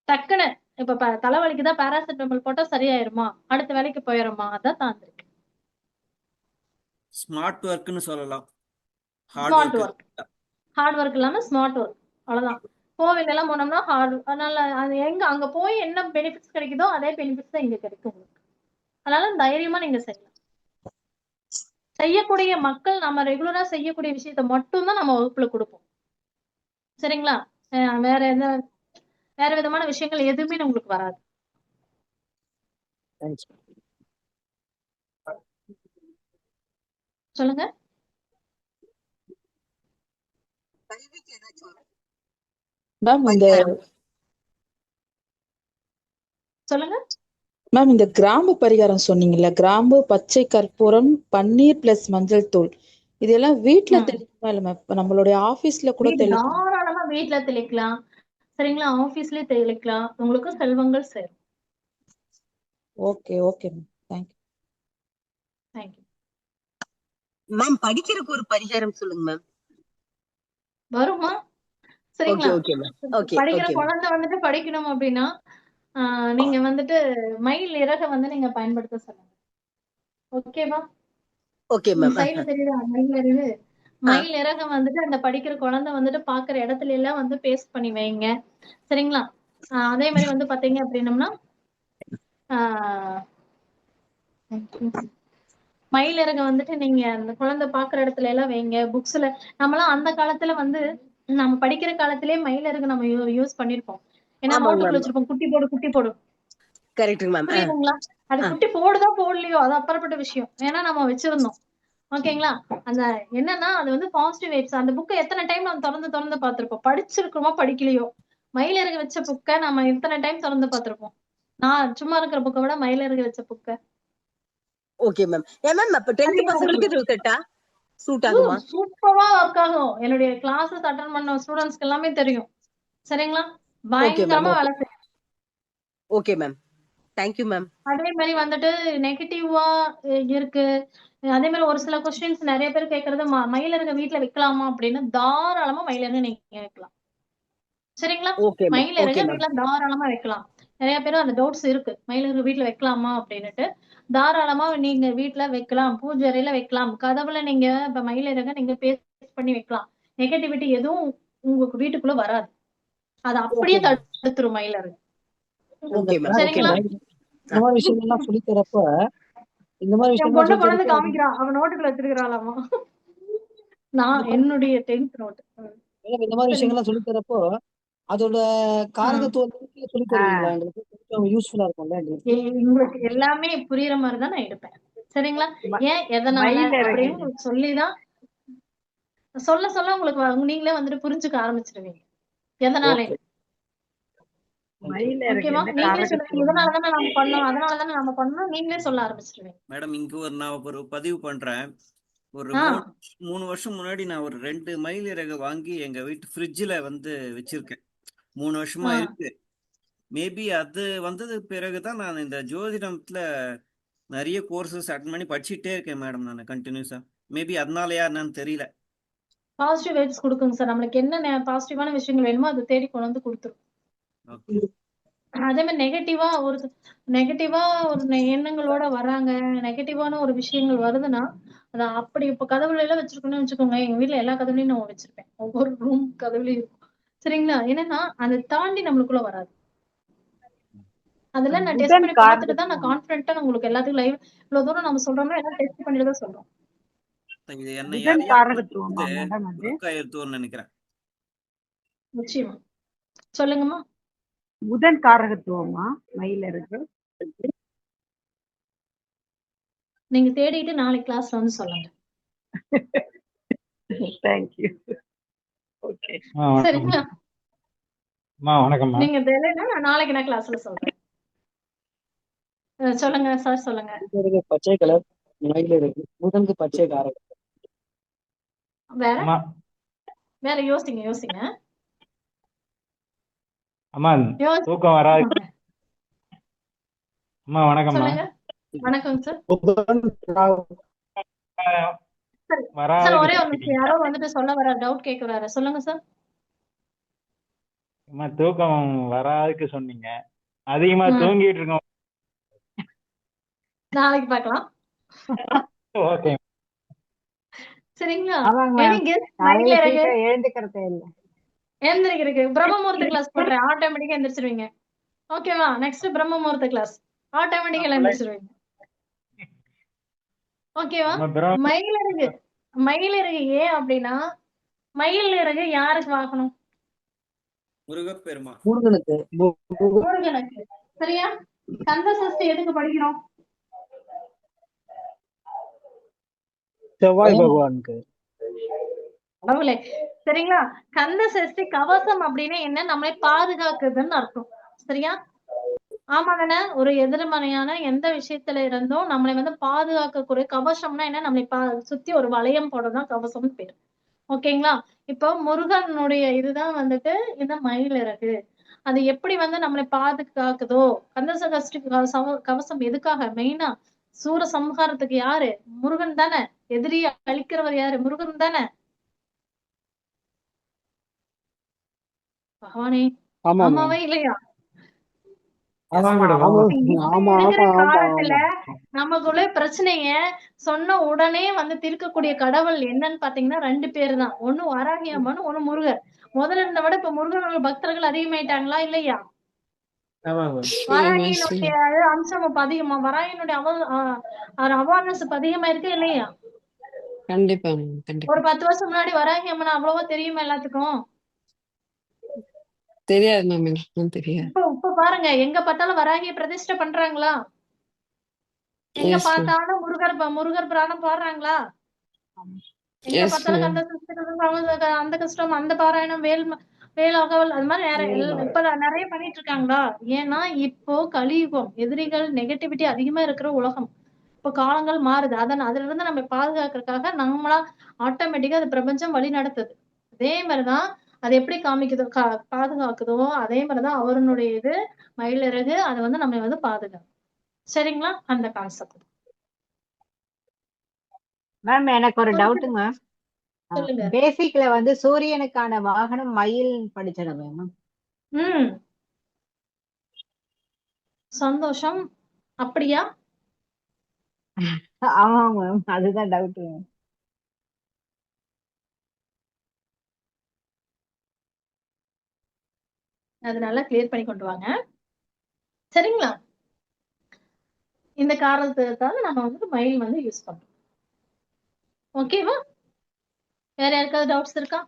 டக்குன்னு இப்ப தலைவலிக்குதான் பாராசிட்டமால் போட்டா சரியாயிருமா, அடுத்த வேலைக்கு போயிருமா, அதான் தாந்திரிகம். ஸ்மார்ட் ஒர்க்னு சொல்லலாம். ஸ்மார்ட் ஒர்க், ஹார்ட் ஒர்க் இல்லாம ஸ்மார்ட் ஒர்க், அவ்வளவுதான். கோவில் எல்லாம் போனோம்னா ஹார்ட், அதனால அது எங்க அங்க போய் என்ன பெனிஃபிட்ஸ் கிடைக்குதோ அதே பெனிஃபிட்ஸ் தான் இங்க கிடைக்கும் உங்களுக்கு. அதனால தைரியமா நீங்க செய்யலாம். செய்யக்கூடிய மக்கள் நம்ம ரெகுலரா செய்யக்கூடிய விஷயத்த மட்டும் தான் நம்ம வகுப்புல கொடுப்போம். சரிங்களா? வேற விதமான விஷயங்கள் எதுவுமே உங்களுக்கு வராது. சொல்லுங்க. சொல்லுங்க மேம். இந்த கிராம்பு பரிகாரம் சொன்னீங்கல்ல, கிராம்பு, பச்சை கற்பூரம், பன்னீர் பிளஸ் மஞ்சள் தூள், இதெல்லாம் வீட்டுல தெளிக்கமா இல்ல மேம்? நம்மளுடைய ஆபீஸ்ல கூட தெளிக்கலாம். தாராளமா வீட்டுல தெளிக்கலாம். சரிங்களா? ஆபீஸ்லயே தெளிக்கலாம். உங்களுக்கு செல்வங்கள் சேரும். Okay okay ma'am. Thank you. Thank you ma'am. படிக்கிறதுக்கு ஒரு பரிகாரம் சொல்லுங்க மேம். வருமா? சரிங்களா? படிக்கிற ஓகே குழந்தை வந்துட்டு படிக்கணும் அப்படின்னா நீங்க வந்துட்டு மயில் இறக வந்து நீங்க பயன்படுத்த சொல்லுங்க. ஓகேவா? Okay ma'am. சைடுல தெரியுதா மயில் இறகு? மயில் இறகம் வந்துட்டு அந்த படிக்கிற குழந்தை வந்துட்டு பாக்குற இடத்துல எல்லாம் வந்து பேஸ்ட் பண்ணி வைங்க. சரிங்களா? அதே மாதிரி வந்து பாத்தீங்க அப்படின்னம்னா மயில் இறக வந்துட்டு நீங்க அந்த குழந்தை பாக்குற இடத்துல எல்லாம் வைங்க. புக்ஸ்ல நம்மளாம் அந்த காலத்துல வந்து நம்ம படிக்கிற காலத்திலேயே மயில் இறகு நம்ம யூஸ் பண்ணிருப்போம். ஏன்னா நோட்டுக்குள்ள வச்சிருப்போம், குட்டி போடு குட்டி போடு. Correct ma'am. புரியுதுங்களா? அது குட்டி போடுதோ போடலையோ அது அப்புறப்பட்ட விஷயம். ஏன்னா நம்ம வச்சிருந்தோம். ஓகேங்களா? அந்த என்னன்னா அது வந்து பாசிட்டிவ் வைப்ஸ். அந்த புக்கை எத்தனை டைம் நம்ம திறந்து பார்த்திருப்போம். படிச்சிருக்கோமோ படிக்கலையோ, மயிலிறகு வச்ச புக்கை நம்ம எத்தனை டைம் திறந்து பார்த்திருப்போம். நான் சும்மா இருக்கிற புக்கை விட மயிலிறகு வச்ச புக்கை. Okay ma'am. மேம் அப்ப 10th பசங்களுக்கு இது செட்டா சூட் ஆகுமா? சூப்பரா ஒர்க் ஆகும். என்னுடைய கிளாஸஸ் அட்டெண்ட் பண்ண ஸ்டூடண்ட்ஸ்க்கு எல்லாமே தெரியும். சரிங்களா? பயங்கரமா வேலை செய்யும். Okay ma'am. Thank you ma'am. அதே மாதிரி வந்துட்டு நெகட்டிவா இருக்கு. அதே மாதிரி ஒரு சில கொஸ்டின்ஸ் நிறைய பேர் கேட்கறது, மயிலிறகு வீட்டுல வைக்கலாமா அப்படின்னு. தாராளமா மயிலிறகு நீங்க வைக்கலாம். சரிங்களா? மயிலிறகு வீட்டுல தாராளமா வைக்கலாம். நிறைய பேரும் அந்த டவுட்ஸ் இருக்கு, மயிலிறகு வீட்டுல வைக்கலாமா அப்படின்னுட்டு. தாராளமா நீங்க வீட்டுல வைக்கலாம். பூஜை அறையில வைக்கலாம். கதவுல நீங்க இப்ப மயிலிறக நீங்க பேஸ்ட் பண்ணி வைக்கலாம். நெகட்டிவிட்டி எதுவும் உங்களுக்கு வீட்டுக்குள்ள வராது. அது அப்படியே தடுத்துரும் மயிலிறகு. சரிங்களா? இந்த மாதிரி விஷயங்கள்லாம் சொல்லி தரப்ப இந்த மாதிரி பொண்ணு குழந்தை காமிக்கிறான், அவன் நோட்டுக்குள்ள வச்சிருக்கிறாளாமா. நான் என்னுடைய 10th நோட். இந்த மாதிரி விஷயங்கள்லாம் சொல்லி தரப்போ அதோட காரகத்துவம் சொல்லி தருவீங்களா? எங்களுக்கு கொஞ்சம் யூஸ்ஃபுல்லா இருக்கும்ல. உங்களுக்கு எல்லாமே புரியுற மாதிரி தான் நான் எடுப்பேன். சரிங்களா? ஏன் எதனால அப்படின்னு சொல்லிதான் சொல்ல சொல்ல உங்களுக்கு நீங்களே வந்துட்டு புரிஞ்சுக்க ஆரம்பிச்சிருவீங்க எதனால. ஓகே. மயில இருக்கு ஓகேவா? என்ன நீங்களே சொல்லுவீங்க காரகத்துவமா? இதனால தானே நம்ம பண்ணோம், அதனால தானே நம்ம பண்ணோம், நீங்களே சொல்ல ஆரம்பிச்சிருவீங்க. மேடம் இங்க நான் ஒரு பதிவு பண்றேன். ஒரு ஆ 3 வருஷம் முன்னாடி நான் ஒரு 2 மயில் இறகு வாங்கி எங்க வீட்டு ஃப்ரிட்ஜில் வந்து வச்சிருக்கேன். 3 வருஷமா ஆ இருக்கு. மேபி அது வந்தது பிறகுதான் நான் இந்த ஜோதிடத்துல நிறைய கோர்சஸ் அட்டன் பண்ணி படிச்சுட்டே இருக்கேன் மேடம். நான் கண்டினியூஸா மேபி அதனாலயா என்னன்னு தெரியல. பாசிட்டிவ் வைப்ஸ் கொடுக்குங்க சார். நம்மளுக்கு என்ன பாசிட்டிவான விஷயங்கள் வேணுமோ அதை தேடி கொண்டு வந்து கொடுத்துரும். ஓகே. அதே மாதிரி நெகட்டிவா ஒரு எண்ணங்களோட வராங்க, நெகட்டிவான ஒரு விஷயங்கள் வருதுன்னா அது அப்படி இப்ப கதவுல எல்லாம் வச்சிருக்கணும்னு வச்சுக்கோங்க. எங்க வீட்ல எல்லா கதவுலையும் நான் வச்சிருப்பேன். ஒவ்வொரு ரூம் கதவுலையும் இருக்கும். சரிங்களா? என்னன்னா அதை தாண்டி நம்மளுக்குள்ள வராது. அதெல்லாம் நான் டெஸ்ட் புதன் பண்ணி பார்த்துட்டு தான் நான் காரகத்துவம். கான்ஃபிடென்ட்டா உங்களுக்கு எல்லாத்துக்கும் லைவ் இவ்வளவு தூரம் நம்ம சொல்றோம்னா எல்லாம் டெஸ்ட் பண்ணிட்டு தான் சொல்றோம். இது என்ன புதன் யாரையா காரகத்துவமா மேடம் அது? ஒர்க் ஆயிருத்தோன்னு நினைக்கிறேன். நிச்சயமா. சொல்லுங்கம்மா. புதன் காரகத்துவமா மயில இருக்கு? நீங்க தேடிட்டு நாளைக்கு கிளாஸ்ல வந்து சொல்லுங்க. தேங்க்யூ. ஓகே. சரிங்களா? வணக்கம்மா. நீங்க தெரியலன்னா நான் நாளைக்கு நான் கிளாஸ்ல சொல்றேன். சொல்லுங்க சார், சொல்லுங்க. பச்சை கலர் மயில் இருக்கு, புதனுக்கு பச்சை காரகம். வேற அம்மா வேற யோசிங்க யோசிங்க அம்மா யோசி தூக்கம் வராது. அம்மா வணக்கம்மா. சொல்லுங்க. வணக்கம் சார். புதன் ராகு. சரி சார், வராது. ஒரே ஒரு நிமிஷம். யாரோ வந்துட்டு சொல்ல வர டவுட் கேட்க வராரு. சொல்லுங்க சார். அம்மா தூக்கம் வராதுக்கு சொன்னீங்க, அதிகமா தூங்கிட்டு இருக்கோம். நாளைக்கு பார்க்கலாம். ஓகே. சரிங்களா? ஆமாங்க மேம். எனக்கு காலையில மயில இறகு சீக்கிரம் எழுந்துக்கிறதே இல்ல. எழுந்திருக்கிறதுக்கு பிரம்ம முகூர்த்த கிளாஸ் போடுறேன். ஆட்டோமேட்டிக்கா எந்திரிச்சிருவீங்க. ஓகேவா? நெக்ஸ்ட் பிரம்ம முகூர்த்த கிளாஸ் ஆட்டோமேட்டிக்கா எந்திரிச்சிருவீங்க. ஓகேவா? மயிலிறகு மயிலிறகு ஏன் அப்படின்னா மயிலிறகு யாருக்கு வாங்கணும்? முருகப்பெருமா. முருகனுக்கு. முருகனுக்கு. சரியா? கந்த சஷ்டி எதுக்கு படிக்கிறோம்? செவ்வாய் பகவானுக்கு. கடவுளே. சரிங்களா? கந்த சஷ்டி கவசம் அப்படின்னு என்ன? நம்மளை பாதுகாக்குதுன்னு அர்த்தம். சரியா? ஆமா தானே? ஒரு எதிர்மறையான எந்த விஷயத்துல இருந்தும் நம்மளை வந்து பாதுகாக்கக்கூடிய கவசம்னா என்ன? நம்மளை சுத்தி ஒரு வளையம் போடதான் கவசம்னு பேரு. ஓகேங்களா? இப்போ முருகனுடைய இதுதான் வந்துட்டு இந்த மயிலிறகு. அது எப்படி வந்து நம்மளை பாதுகாக்குதோ, கந்த சஷ்டி கவசம் எதுக்காக மெயினா சூர சம்ஹாரத்துக்கு யாரு? முருகன் தானே. எதிரியை அழிக்கிறவர் யாரு? முருகன் தானே. பகவானே. ஆமா ஆமாவா இல்லையா? ஆமா இருக்கிற ஆமா காலத்துல ஆமா. நமக்குள்ள பிரச்சனைய சொன்ன உடனே வந்து தீர்க்கக்கூடிய கடவுள் என்னன்னு பாத்தீங்கன்னா 2 பேரு தான். ஒண்ணு வராகி அம்மன், ஒண்ணு முருகர். முதல்ல இருந்த விட இப்ப முருகனோட பக்தர்கள் அதிகமாயிட்டாங்களா இல்லையா? வராகியினுடைய அம்சம் இப்ப அதிகமா, வராகியினுடைய அவேர்னஸ் இப்ப அதிகமா இருக்கு இல்லையா? கண்டிப்பா ஒரு 10 வருஷம் முன்னாடி வராகி அம்மன் அவ்வளவா தெரியுமா எல்லாத்துக்கும்? தெரியாது மேம், எனக்கும் தெரியாது. இப்ப பாருங்க, எங்க பார்த்தாலும் வராகிய பிரதிஷ்டை பண்றாங்களா? எங்க பார்த்தாலும் முருகர் பிராணம் பாடுறாங்களா? எங்க பார்த்தாலும் கந்த சஷ்டி, அந்த கஷ்டம், அந்த பாராயணம், வேலோகவல், அது மாதிரி இப்ப நிறைய பண்ணிட்டு இருக்காங்களா? ஏன்னா இப்போ கலியுகம், எதிரிகள் நெகட்டிவிட்டி அதிகமா இருக்கிற உலகம். இப்ப காலங்கள் மாறுது. அதுல இருந்து நம்ம பாதுகாக்கிறதுக்காக நம்மளா ஆட்டோமேட்டிக்கா அது பிரபஞ்சம் வழி நடத்துது. அதே மாதிரிதான் அது எப்படி காமிக்குதோ பாதுகாக்குதோ அதே மாதிரிதான் அவருடைய இது மயிலிறகு அது வந்து நம்ம வந்து பாதுகாக்கும். சரிங்களா? அந்த கான்செப்ட். மேம் எனக்கு ஒரு டவுட்டுங்க. சொல்லுங்க. பேசிக்ல வந்து சூரியனுக்கான வாகனம் மயில் படிச்சிடவே மேம். சந்தோஷம். அப்படியா? ஆமா மேம், அதுதான் டவுட். அது நல்லா கிளியர் பண்ணி கொண்டு வாங்க. சரிங்களா? இந்த காரணத்துக்காக நம்ம வந்து மயில் வந்து யூஸ் பண்றோம். ஓகேவா? வேற யாருக்காவது டவுட்ஸ் இருக்கா?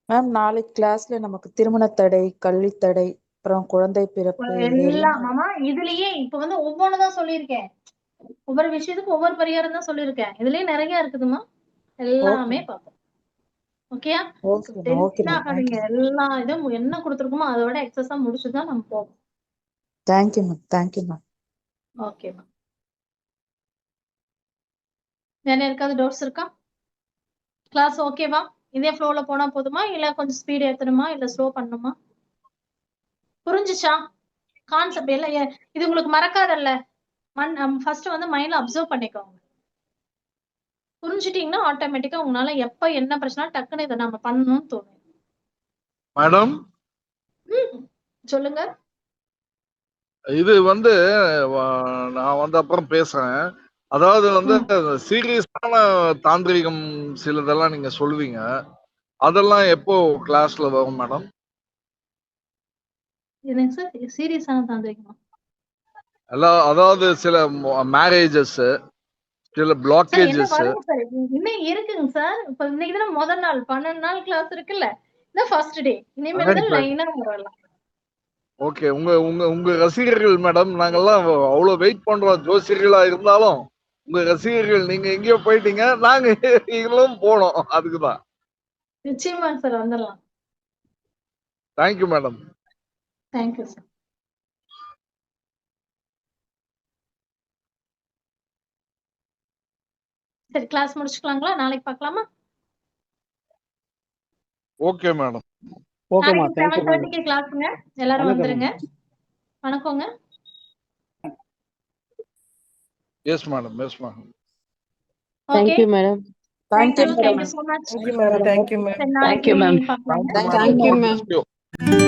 மேம் நாளைக்கு கிளாஸ்ல நமக்கு திருமண தடை, கல்வி தடை, அப்புறம் குழந்தை பிறப்பு எல்லாம் மாமா இதுலயே இப்ப வந்து ஒவ்வொன்றுதான் சொல்லியிருக்கேன். ஒவ்வொரு விஷயத்துக்கும் ஒவ்வொரு பரிகாரம் தான் சொல்லியிருக்கேன். இதுலயே நிறைய இருக்குதுமா. எல்லாமே பார்ப்போம். ஓகேயா? Okay okay tension ma'am. ஆகாதீங்க. எல்லா இதுவும் என்ன கொடுத்துருக்கோமோ அதோட எக்ஸஸா முடிச்சுதான் நம்ம போவோம். Thank you ma'am. Thank you ma'am. ஓகேமா. வேற யாருக்காவது டவுட்ஸ் இருக்கா? கிளாஸ் ஓகேவா? இதே ஃப்ளோல போனா போதுமா, இல்ல கொஞ்சம் ஸ்பீட் ஏத்தணுமா, இல்ல ஸ்லோ பண்ணணுமா? புரிஞ்சுச்சா கான்செப்ட்? இல்ல இது உங்களுக்கு மறக்காதல்ல. ஃபர்ஸ்ட் வந்து மைண்ட்ல அப்சர்வ் பண்ணிக்கோங்க. புரிஞ்சுட்டீங்கன்னா ஆட்டோமேட்டிக்கா உங்களால எப்ப என்ன பிரச்சனை டக்குன்னு இதை நம்ம பண்ணணும்னு தோணும். மேடம் சொல்லுங்க. இது வந்து நான் வந்து அப்புறம் பேசுறேன். அதாவது வந்து சீரியஸான தாந்திரிகம் சிலதெல்லாம் நீங்க சொல்லுவீங்க, அதெல்லாம் எப்போ கிளாஸ்ல வரும் மேடம்? என்னங்க சார் சீரியஸான தாந்திரிகமா? அதாவது சில மேரேஜஸ், சில சார் என்ன பிளாக்கேஜஸ். வருங்க சார், இன்னும் இருக்குங்க சார். இப்ப இன்னைக்கு தான் முதல் நாள், 12 நாள் கிளாஸ் இருக்குல்ல, இந்த ஃபர்ஸ்ட் டே. இனிமேல் தான் லைனா வரலாம். ஓகே, உங்க உங்க உங்க ரசிகர்கள் மேடம், நாங்கெல்லாம் அவ்வளவு வெயிட் பண்றோம். ஜோசியர்களா இருந்தாலும் உங்க ரசிகர்கள், நீங்க எங்கேயோ போயிட்டீங்க, நாங்க நீங்களும் போனோம். அதுக்குதான். நிச்சயமா சார் வந்துடலாம். Thank you madam. Thank you sir. சரி கிளாஸ் முடிச்சுக்கலாங்களா? நாளைக்கு பார்க்கலாமா? Okay madam. ஓகேமா. நாளைக்கு தேங்க்யூ மேடம். 7:30க்கு கிளாஸுங்க. எல்லாரும் வந்துருங்க. வணக்கங்க. Yes madam. Yes madam. Okay. Thank you madam. Thank you. Thank you thank you madam. so much. Thank you ma'am. Thank you ma'am. சரி நாளைக்கு தேங்க்யூ மேம். பார்க்கலாம். Thank you ma'am. தேங்க்யூ.